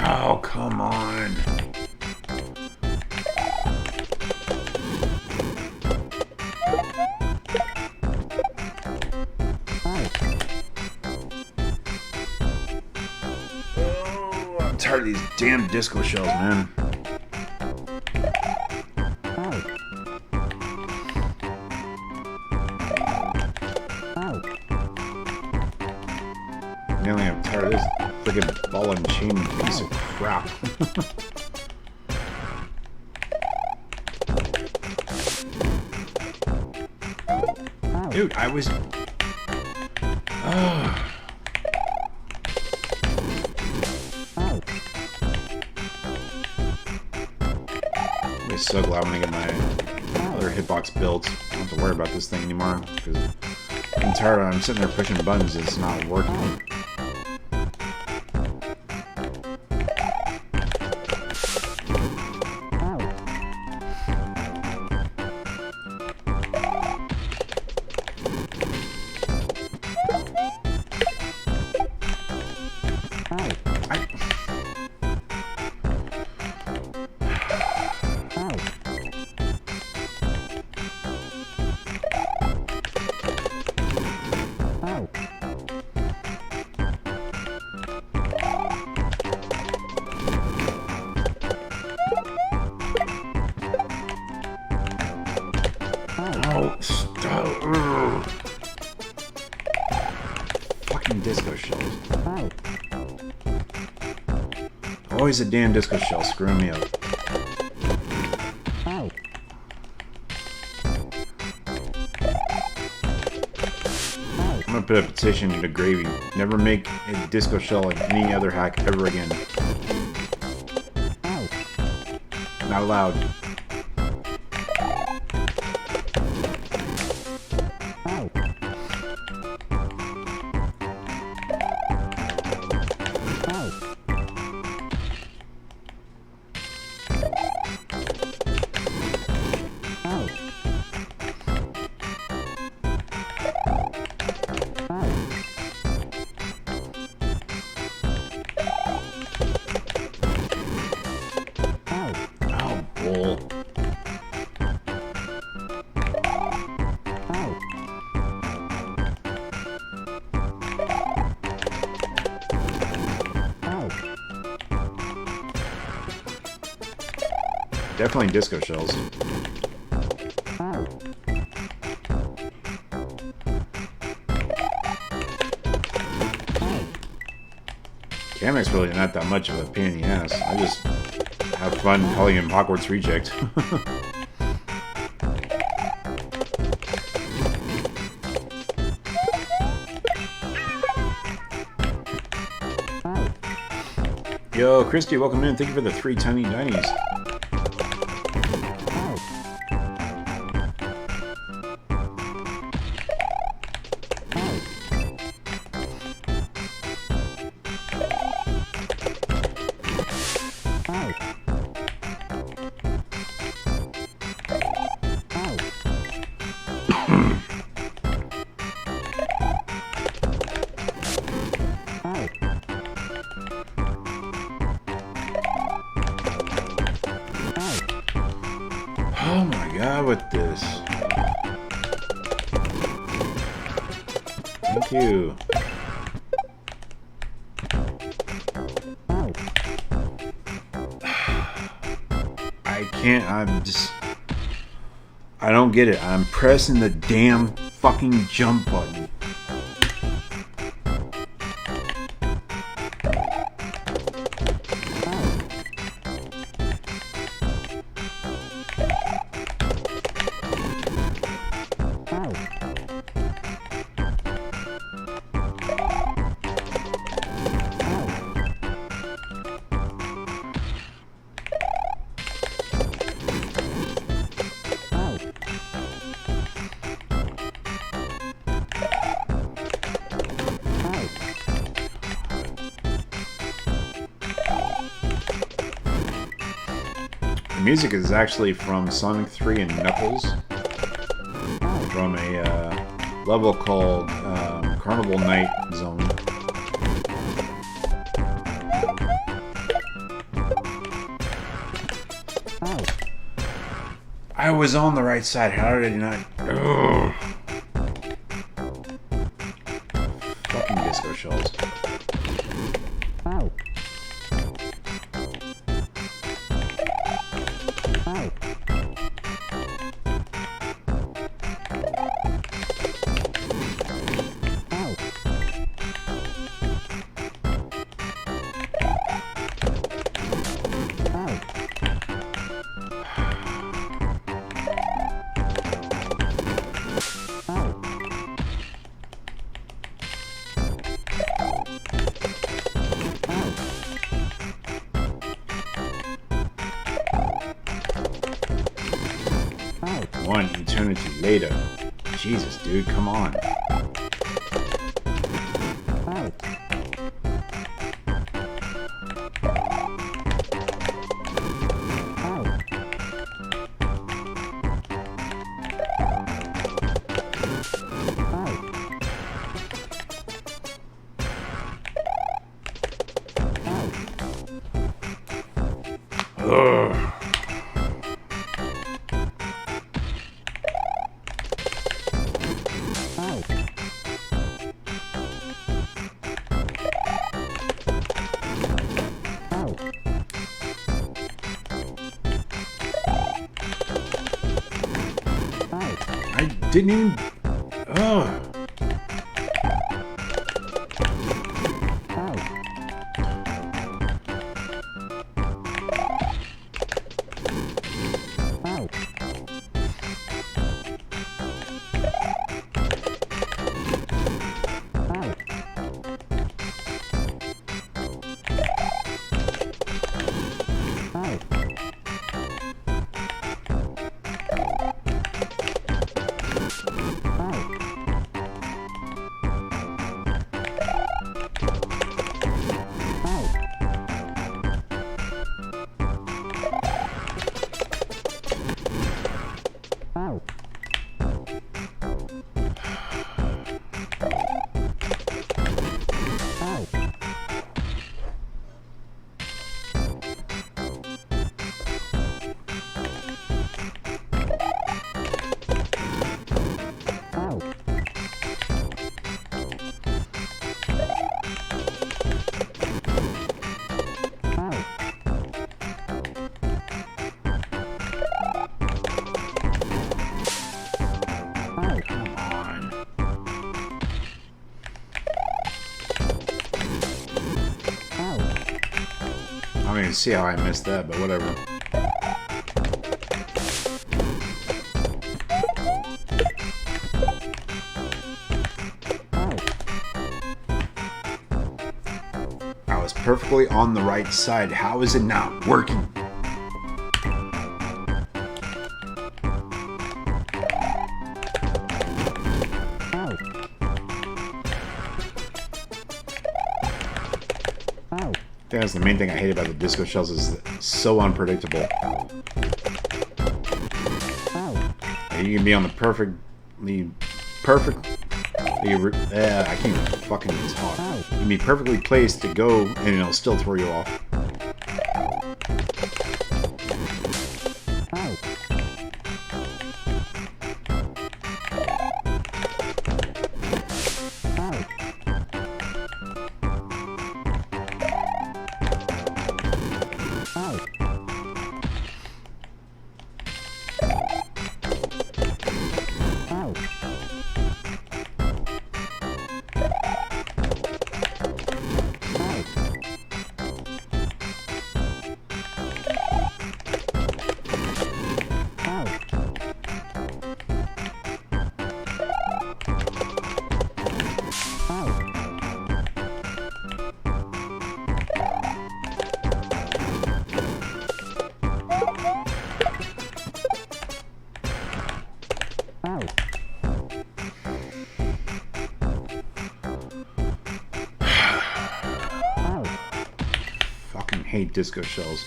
Oh, come on. Oh, I'm tired of these damn disco shells, man. Nearly I'm tired of this freaking ball and chain piece of crap. Dude, I was... I'm so glad when I get my other hitbox built. I don't have to worry about this thing anymore. Because I'm tired of I'm sitting there pushing buttons, it's not working. Fucking disco shells. Always a damn disco shell screwing me up. I'm gonna put a petition into Gravy. Never make a disco shell in any other hack ever again. Not allowed. Definitely disco shells. Kamek's really not that much of a pain in the ass. I just have fun calling him Hogwarts Reject. Yo, Christy, welcome in. Thank you for the 3 tiny dinies. Oh my god, with this. Thank you. I don't get it. I'm pressing the damn fucking jump button. The music is actually from Sonic 3 and Knuckles, from a level called Carnival Night Zone. I was on the right side. How did I not? Ugh. Fucking disco shells. One eternity later. Jesus, dude, come on. Ugh. I didn't even... Ugh. don't even see how I missed that, but whatever. I was perfectly on the right side. How is it not working? That's the main thing I hate about the disco shells is it's so unpredictable. You can be on the I can't even fucking talk. You can be perfectly placed to go and it'll still throw you off. Hate disco shells.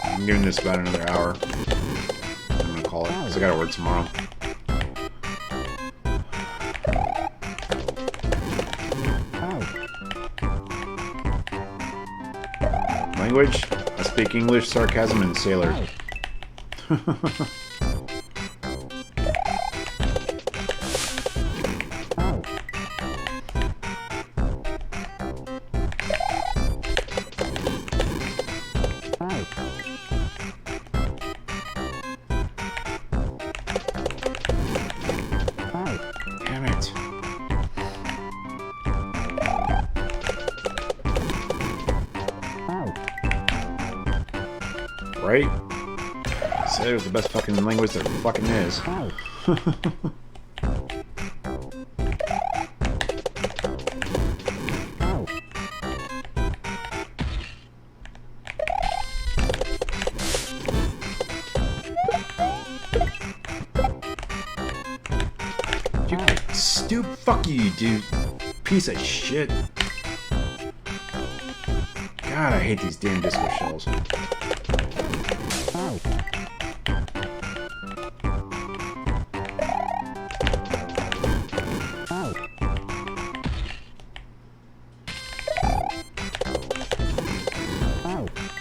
I'm giving this about another hour. I'm gonna call it because I gotta work tomorrow. Language? I speak English, sarcasm, and sailor. Damn it. Right? Sailor's the best fucking language there fucking is. Fuck you, dude. Piece of shit. God, I hate these damn disco shells.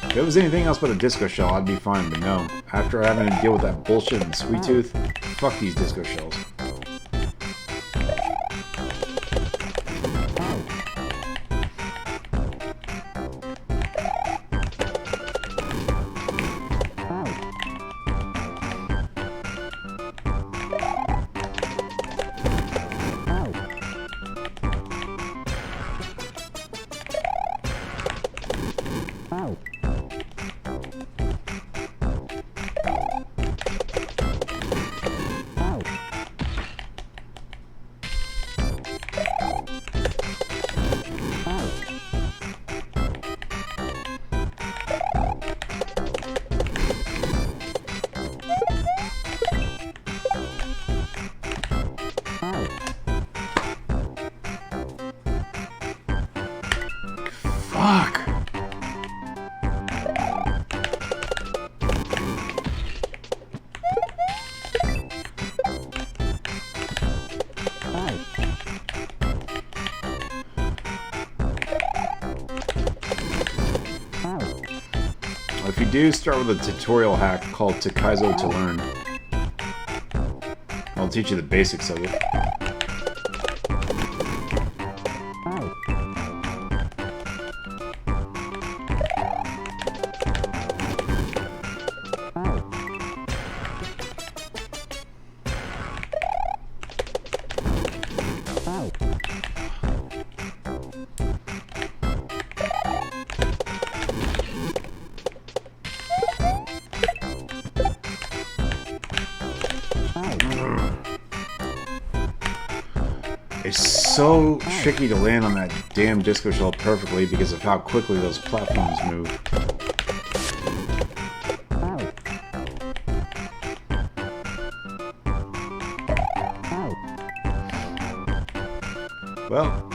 If it was anything else but a disco shell, I'd be fine, but no. After having to deal with that bullshit in Sweet Tooth, fuck these disco shells. Fuck. If you do, start with a tutorial hack called Takaizo to learn. I'll teach you the basics of it. It's so tricky to land on that damn disco shell perfectly because of how quickly those platforms move. Well,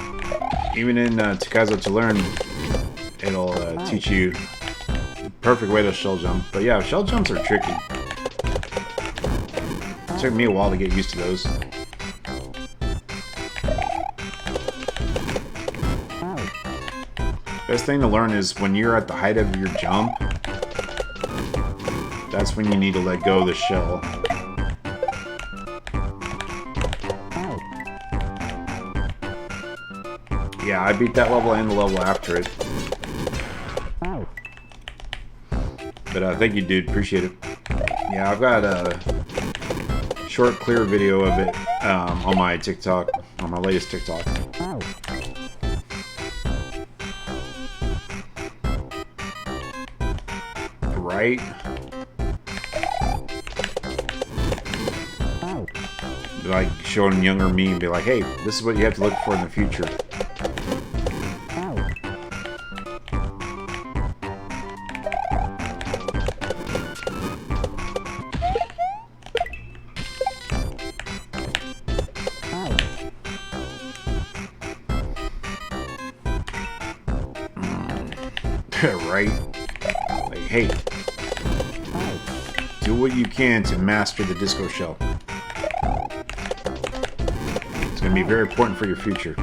even in Takazo to Learn, it'll teach you the perfect way to shell jump. But yeah, shell jumps are tricky. It took me a while to get used to those. Best thing to learn is when you're at the height of your jump, that's when you need to let go of the shell. Yeah, I beat that level and the level after it. But thank you, dude. Appreciate it. Yeah, I've got a short, clear video of it on my TikTok, on my latest TikTok. Right? Be like showing younger me and be like, hey, this is what you have to look for in the future. Right? Like, hey, do what you can to master the disco shell. It's going to be very important for your future.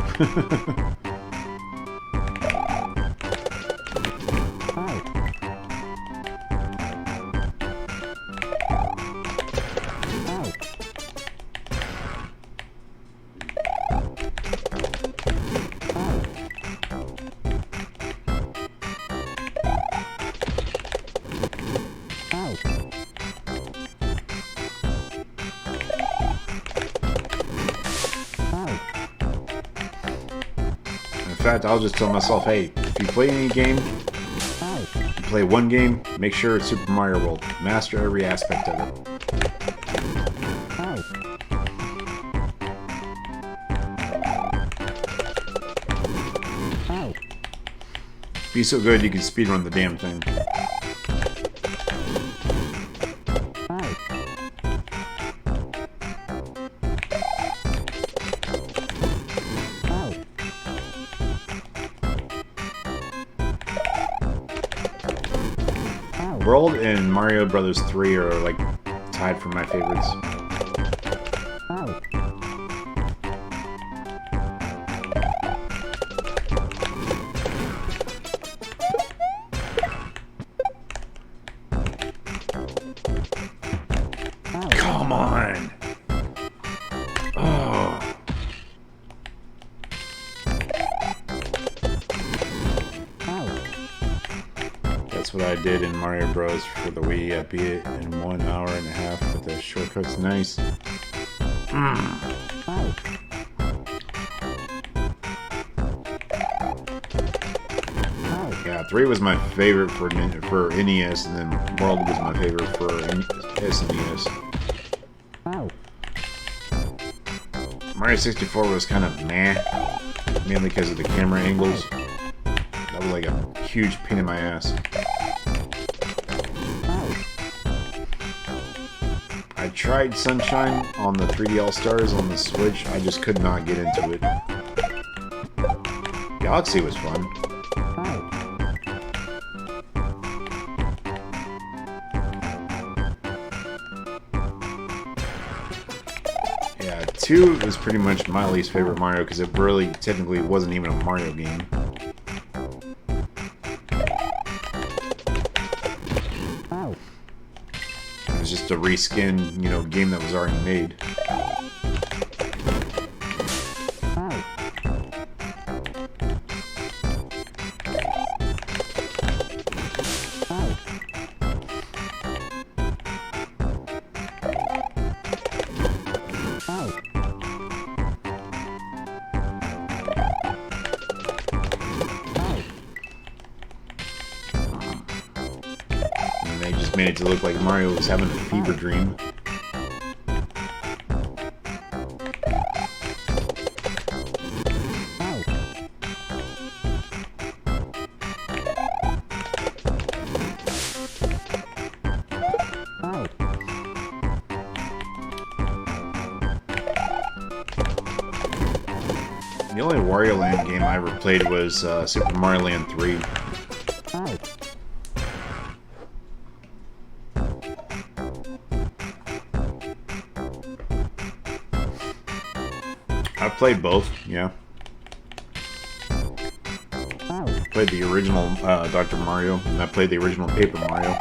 In fact, I'll just tell myself, hey, if you play any game, you play one game, make sure it's Super Mario World. Master every aspect of it. Be so good you can speedrun the damn thing. World and Mario Brothers 3 are like tied for my favorites. Come on! Oh. That's what I did in Mario Bros. For the Wii. I beat it in 1 hour and a half with the shortcuts. Nice. Yeah, 3 was my favorite for NES, and then World was my favorite for SNES. Mario 64 was kind of meh, mainly because of the camera angles. That was like a huge pain in my ass. I tried Sunshine on the 3D All-Stars on the Switch. I just could not get into it. Galaxy was fun. Yeah, 2 was pretty much my least favorite Mario because it really technically wasn't even a Mario game. It was just a reskin, you know, game that was already made. They just made it to look like Mario was having a fever dream. The only Wario Land game I ever played was Super Mario Land 3. I played both, yeah. Played the original Dr. Mario, and I played the original Paper Mario.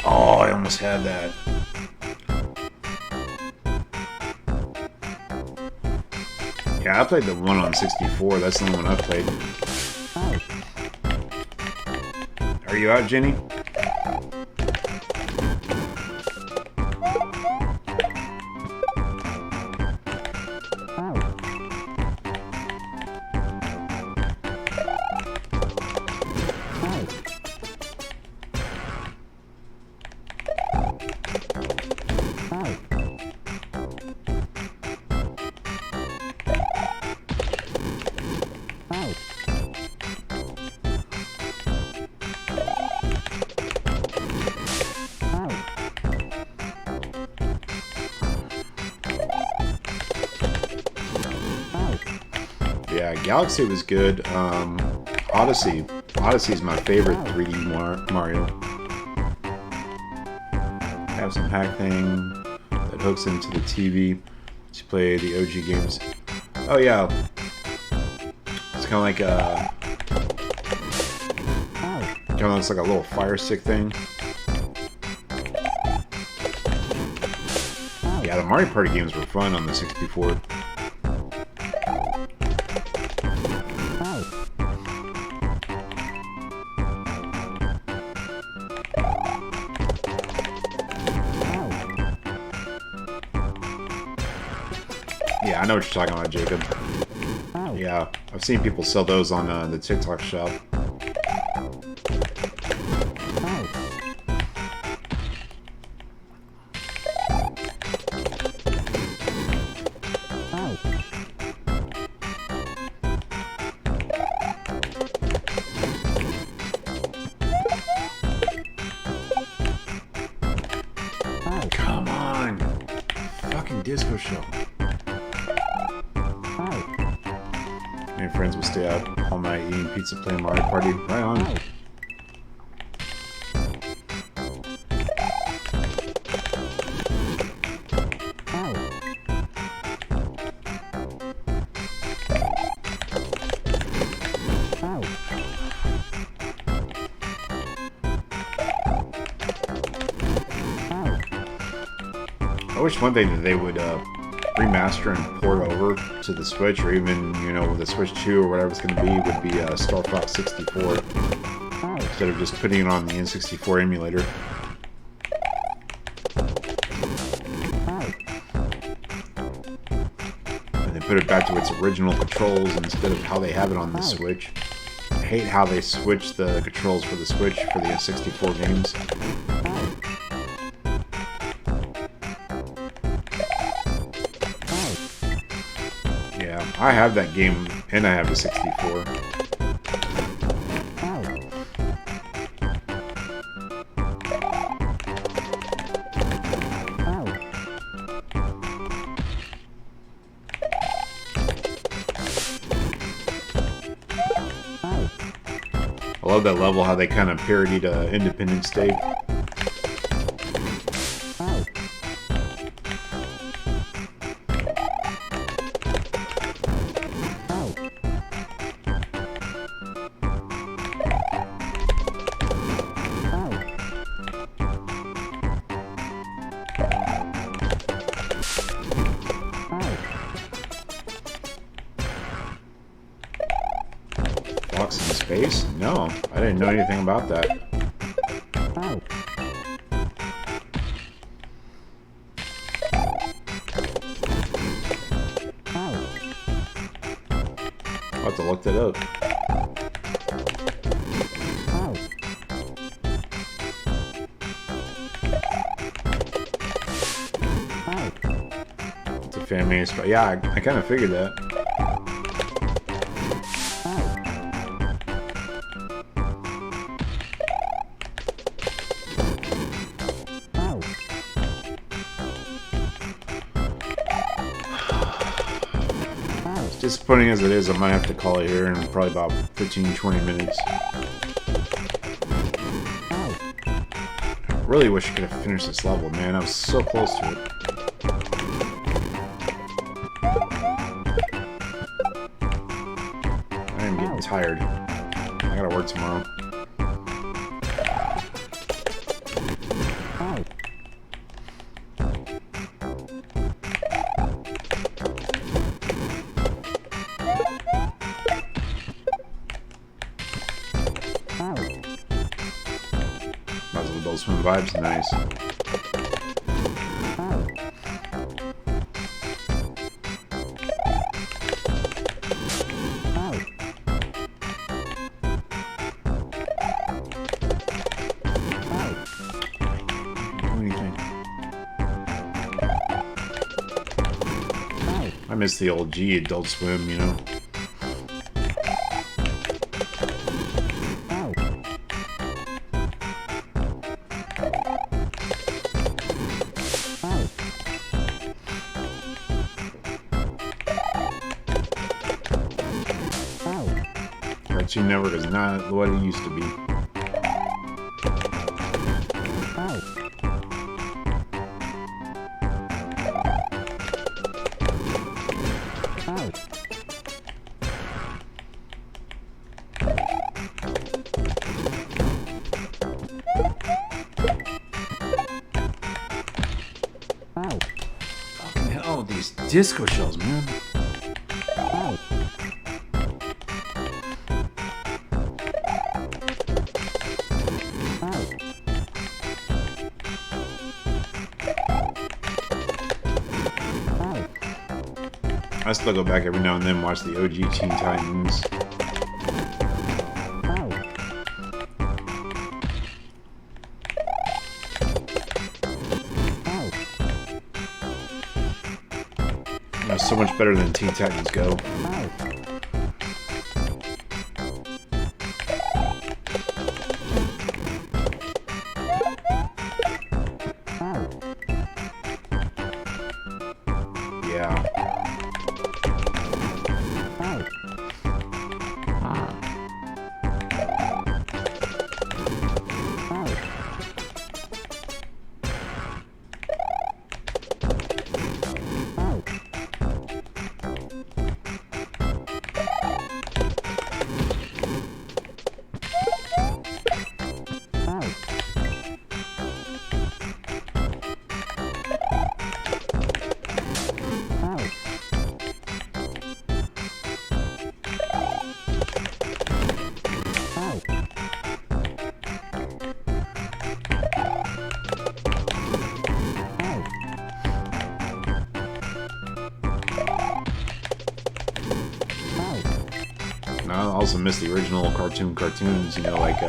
Oh, I almost had that. Yeah, I played the one on 64. That's the only one I played. Are you out, Jenny? Yeah, Galaxy was good. Odyssey is my favorite 3D Mario. Have some hack thing that hooks into the TV to play the OG games. Oh yeah, it's kind of like a looks like a little Fire Stick thing. Yeah, the Mario Party games were fun on the 64. Yeah, I know what you're talking about, Jacob. Yeah, I've seen people sell those on the TikTok shop. Come on! Fucking disco show. Me and friends will stay out all night eating pizza, playing Mario Party. Right on. I wish one thing that they would remaster and port over to the Switch, or even, you know, the Switch 2 or whatever it's going to be, would be Star Fox 64 instead of just putting it on the N64 emulator. And then put it back to its original controls instead of how they have it on the Switch. I hate how they switch the controls for the Switch for the N64 games. Yeah, I have that game, and I have the 64. I love that level, how they kind of parodied Independence Day. Fox in space? No, I didn't know anything about that. I'll have to look that up. enemy spot. Yeah, I kind of figured that. As disappointing as it is, I might have to call it here in probably about 15-20 minutes. Really wish I could have finished this level, man. I was so close to it. I am getting tired. I gotta work tomorrow. Adult Swim vibes, nice. I miss the old G Adult Swim, you know. Cartoon Network is not what it used to be. Fucking hell, these disco shells, man. I still go back every now and then and watch the OG Teen Titans. They're so much better than Teen Titans Go. Yeah. I also miss the original cartoons, you know, like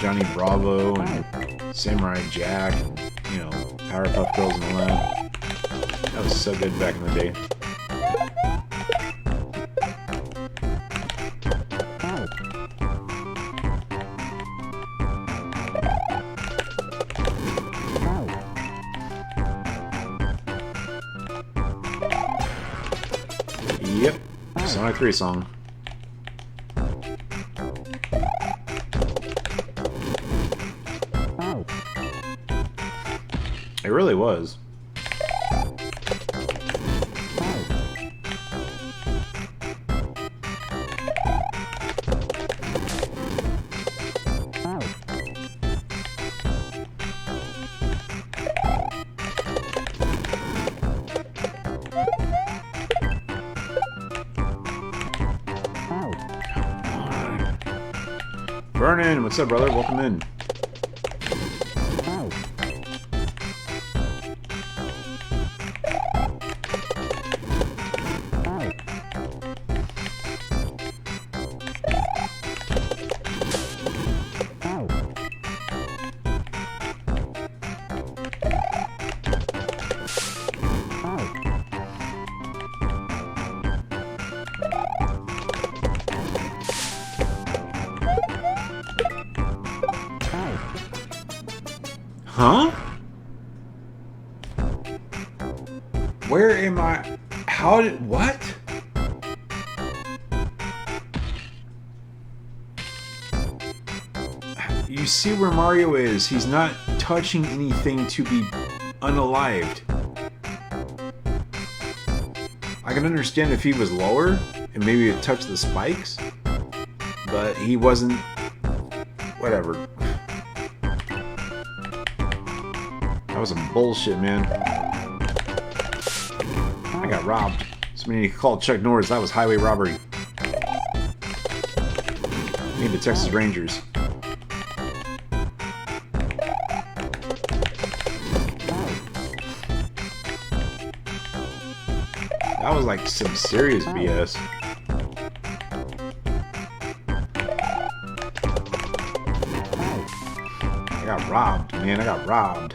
Johnny Bravo and Samurai Jack, and, you know, Powerpuff Girls and all that. That was so good back in the day. Yep, Sonic 3 song. It really was. Vernon, what's up, brother? Welcome in. Huh? Where am I? How did... What? You see where Mario is. He's not touching anything to be unalived. I can understand if he was lower and maybe it touched the spikes, but he wasn't. Whatever. That was some bullshit, man. I got robbed. Somebody need to call Chuck Norris. That was highway robbery. Need the Texas Rangers. That was like some serious BS. I got robbed, man. I got robbed.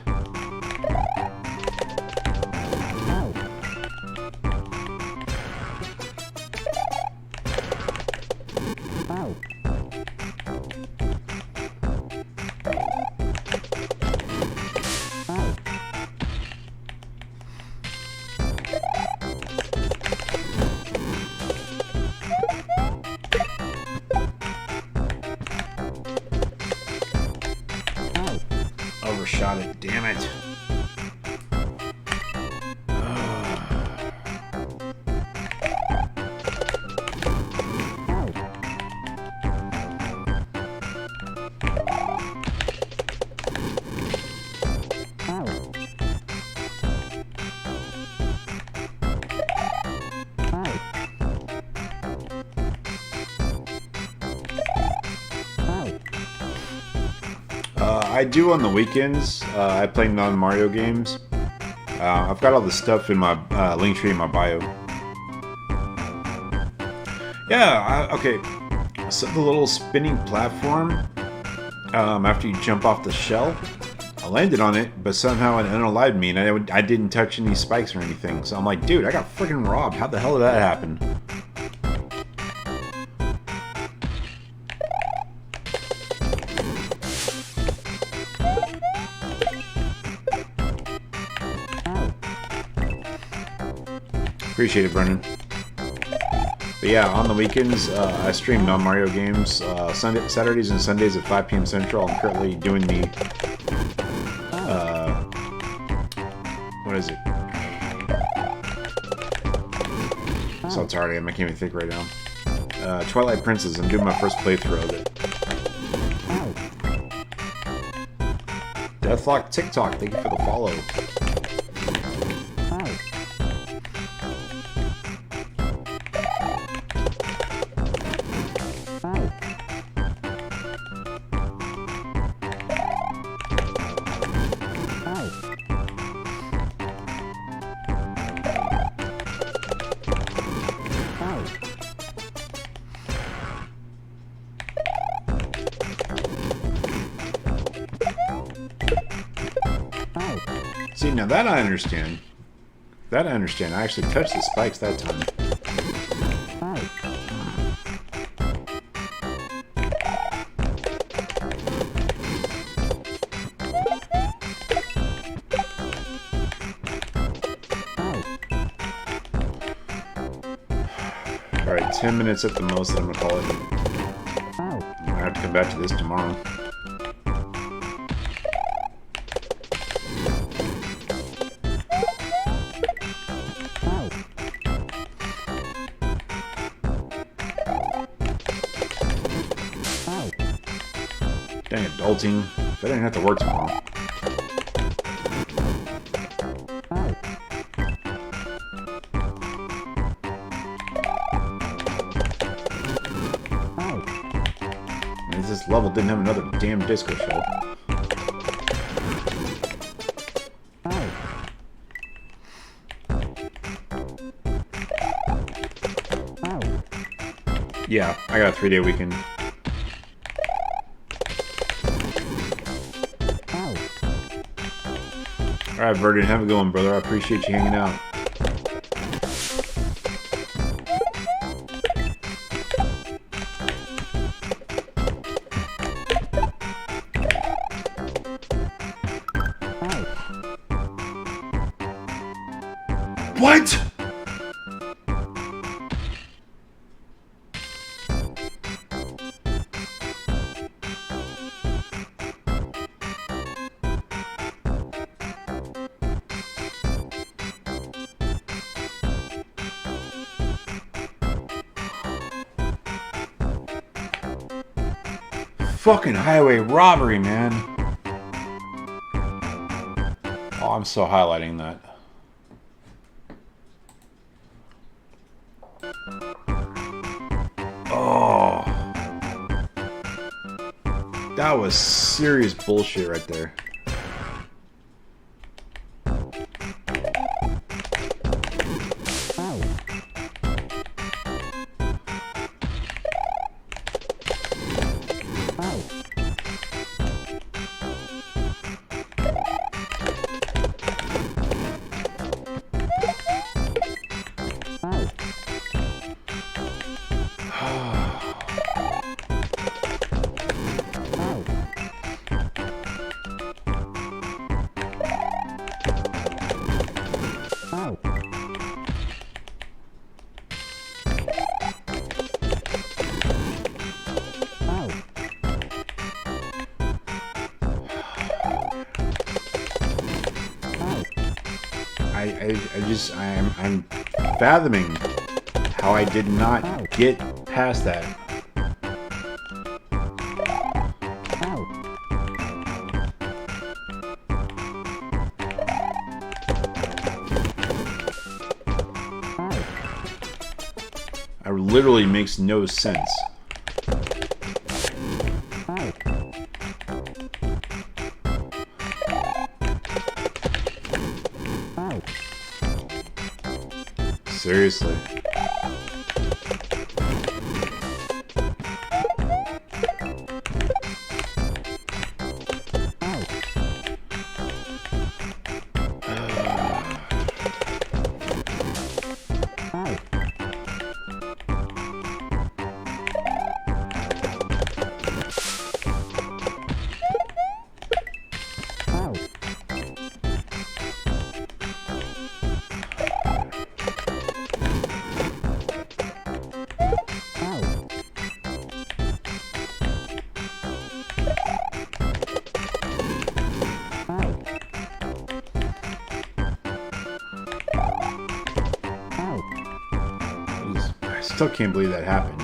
Overshot it, damn it. I do on the weekends. I play non-Mario games. I've got all the stuff in my link tree in my bio. Yeah, okay. So the little spinning platform, after you jump off the shell, I landed on it, but somehow it unalived me, and I didn't touch any spikes or anything. So I'm like, dude, I got freaking robbed. How the hell did that happen? Appreciate it, Brennan. But yeah, on the weekends, I stream non-Mario games. Saturdays and Sundays at 5 p.m. Central. I'm currently doing the... what is it? So tired I am. I can't even think right now. Twilight Princess. I'm doing my first playthrough of it. Deathlock TikTok. Thank you for the follow. See, now that I understand. That I understand. I actually touched the spikes that time. Alright, 10 minutes at the most, I'm gonna call it. I'm gonna have to come back to this tomorrow. Dang it, adulting. If I didn't have to work tomorrow. And this level didn't have another damn disco shell. Yeah, I got a 3-day weekend. Alright, Verdon, have a good one, brother. I appreciate you hanging out. What? Fucking highway robbery, man. Oh, I'm so highlighting that. Oh. That was serious bullshit right there. I'm fathoming how I did not get past that. It literally makes no sense. Seriously. I still can't believe that happened.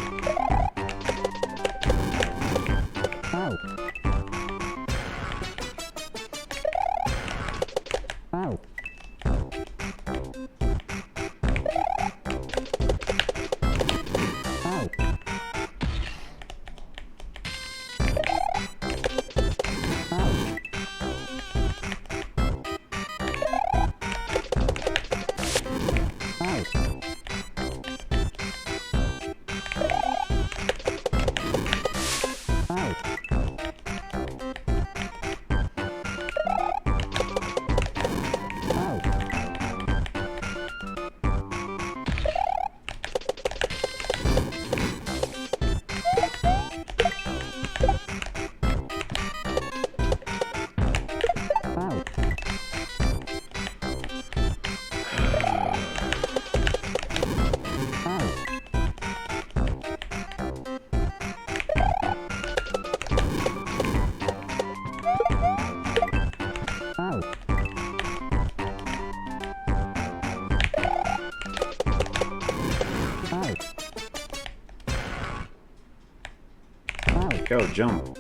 Go, jump.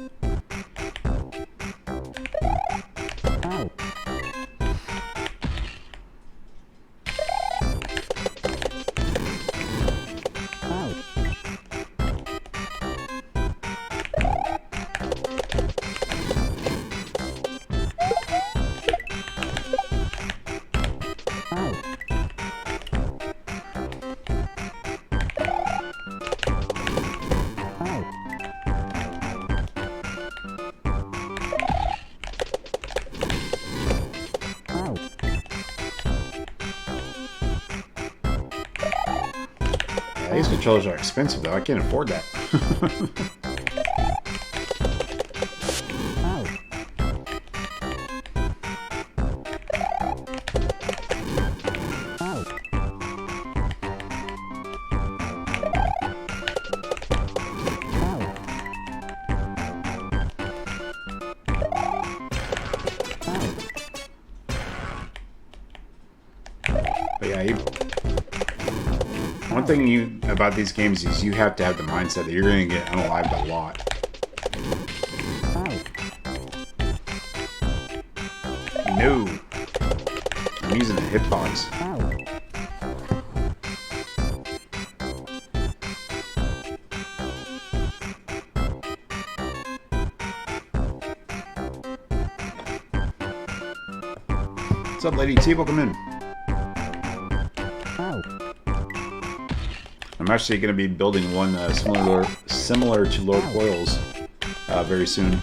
These controllers are expensive though, I can't afford that. One thing about these games is you have to have the mindset that you're going to get unalived a lot. No. I'm using the hitbox. What's up, Lady T? Welcome in. I'm actually going to be building one similar to Lord Coils very soon.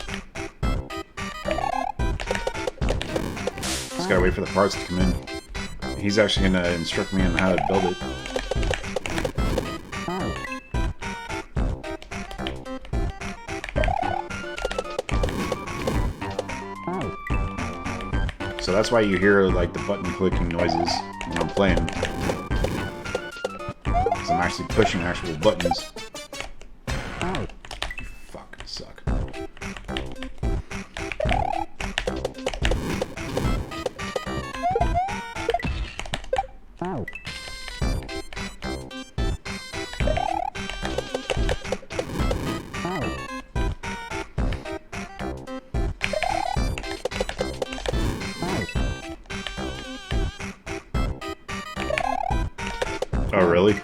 Just gotta wait for the parts to come in. He's actually going to instruct me on how to build it. So that's why you hear like the button clicking noises when I'm playing. Because I'm actually pushing actual buttons. You fucking suck. Oh, really?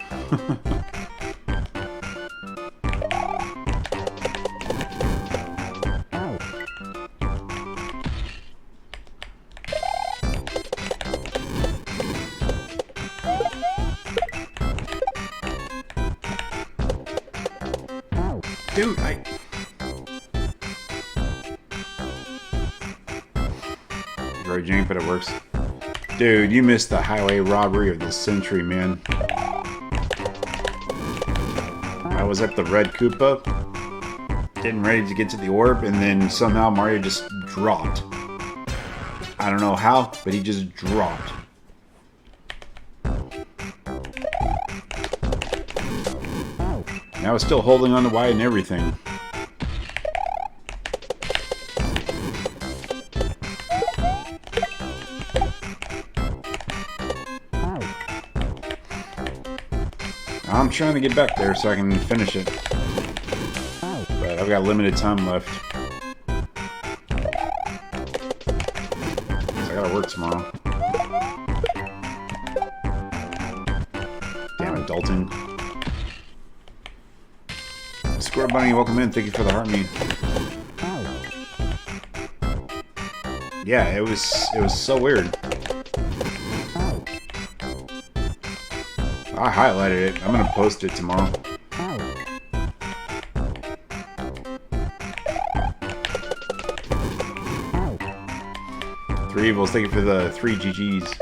Dude, very jank, but it works. Dude, you missed the highway robbery of the century, man. I was at the red Koopa, getting ready to get to the orb, and then somehow Mario just dropped. I don't know how, but he just dropped. And I was still holding on to Y and everything. I'm trying to get back there so I can finish it. But I've got limited time left. So I gotta work tomorrow. Damn it, Dalton. Square Bunny, welcome in. Thank you for the heart meat. Yeah, it was so weird. I highlighted it. I'm gonna post it tomorrow. Three Evils, thank you for the 3 GGs.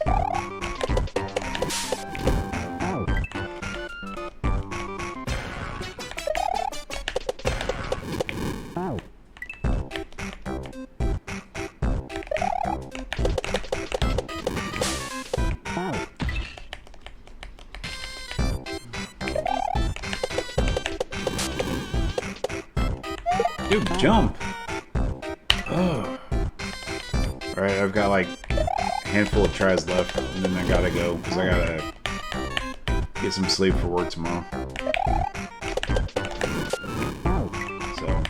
Dude, jump! Ugh. Alright, I've got like a handful of tries left, and then I gotta go, because I gotta get some sleep for work tomorrow. So,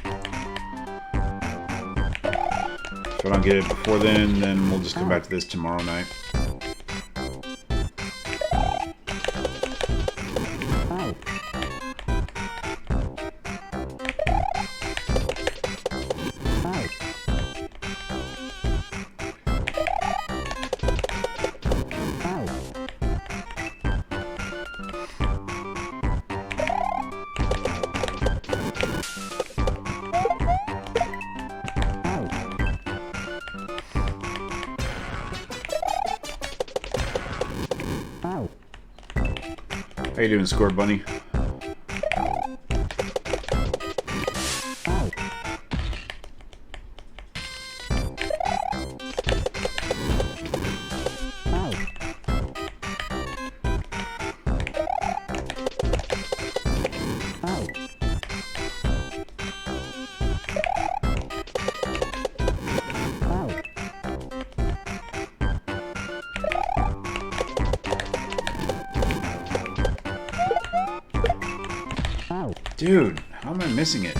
if I don't get it before then we'll just come back to this tomorrow night. How you doing, Score Bunny? Dude, how am I missing it?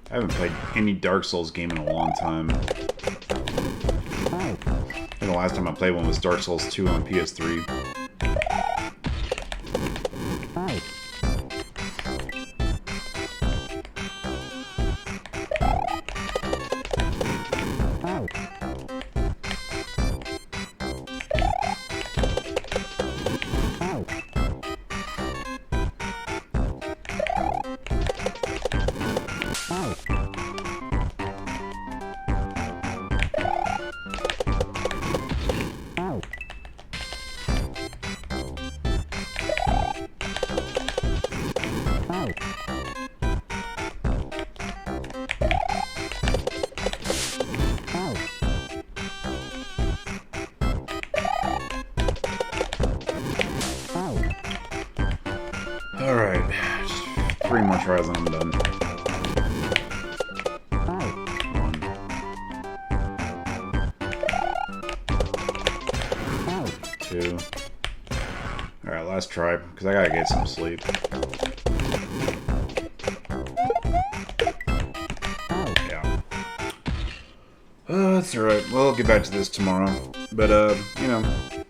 I haven't played any Dark Souls game in a long time. I think the last time I played one was Dark Souls 2 on PS3. Alright, just 3 more tries and I'm done. 1, 2. Alright, last try, because I gotta get some sleep. Yeah. That's alright. Well, I'll get back to this tomorrow. But, you know,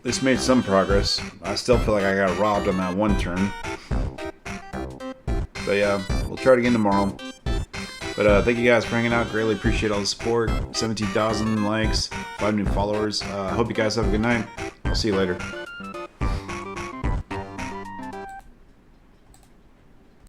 this made some progress. I still feel like I got robbed on that one turn. But yeah, we'll try it again tomorrow. But thank you guys for hanging out. Greatly appreciate all the support. 17,000 likes, 5 new followers. I hope you guys have a good night. I'll see you later.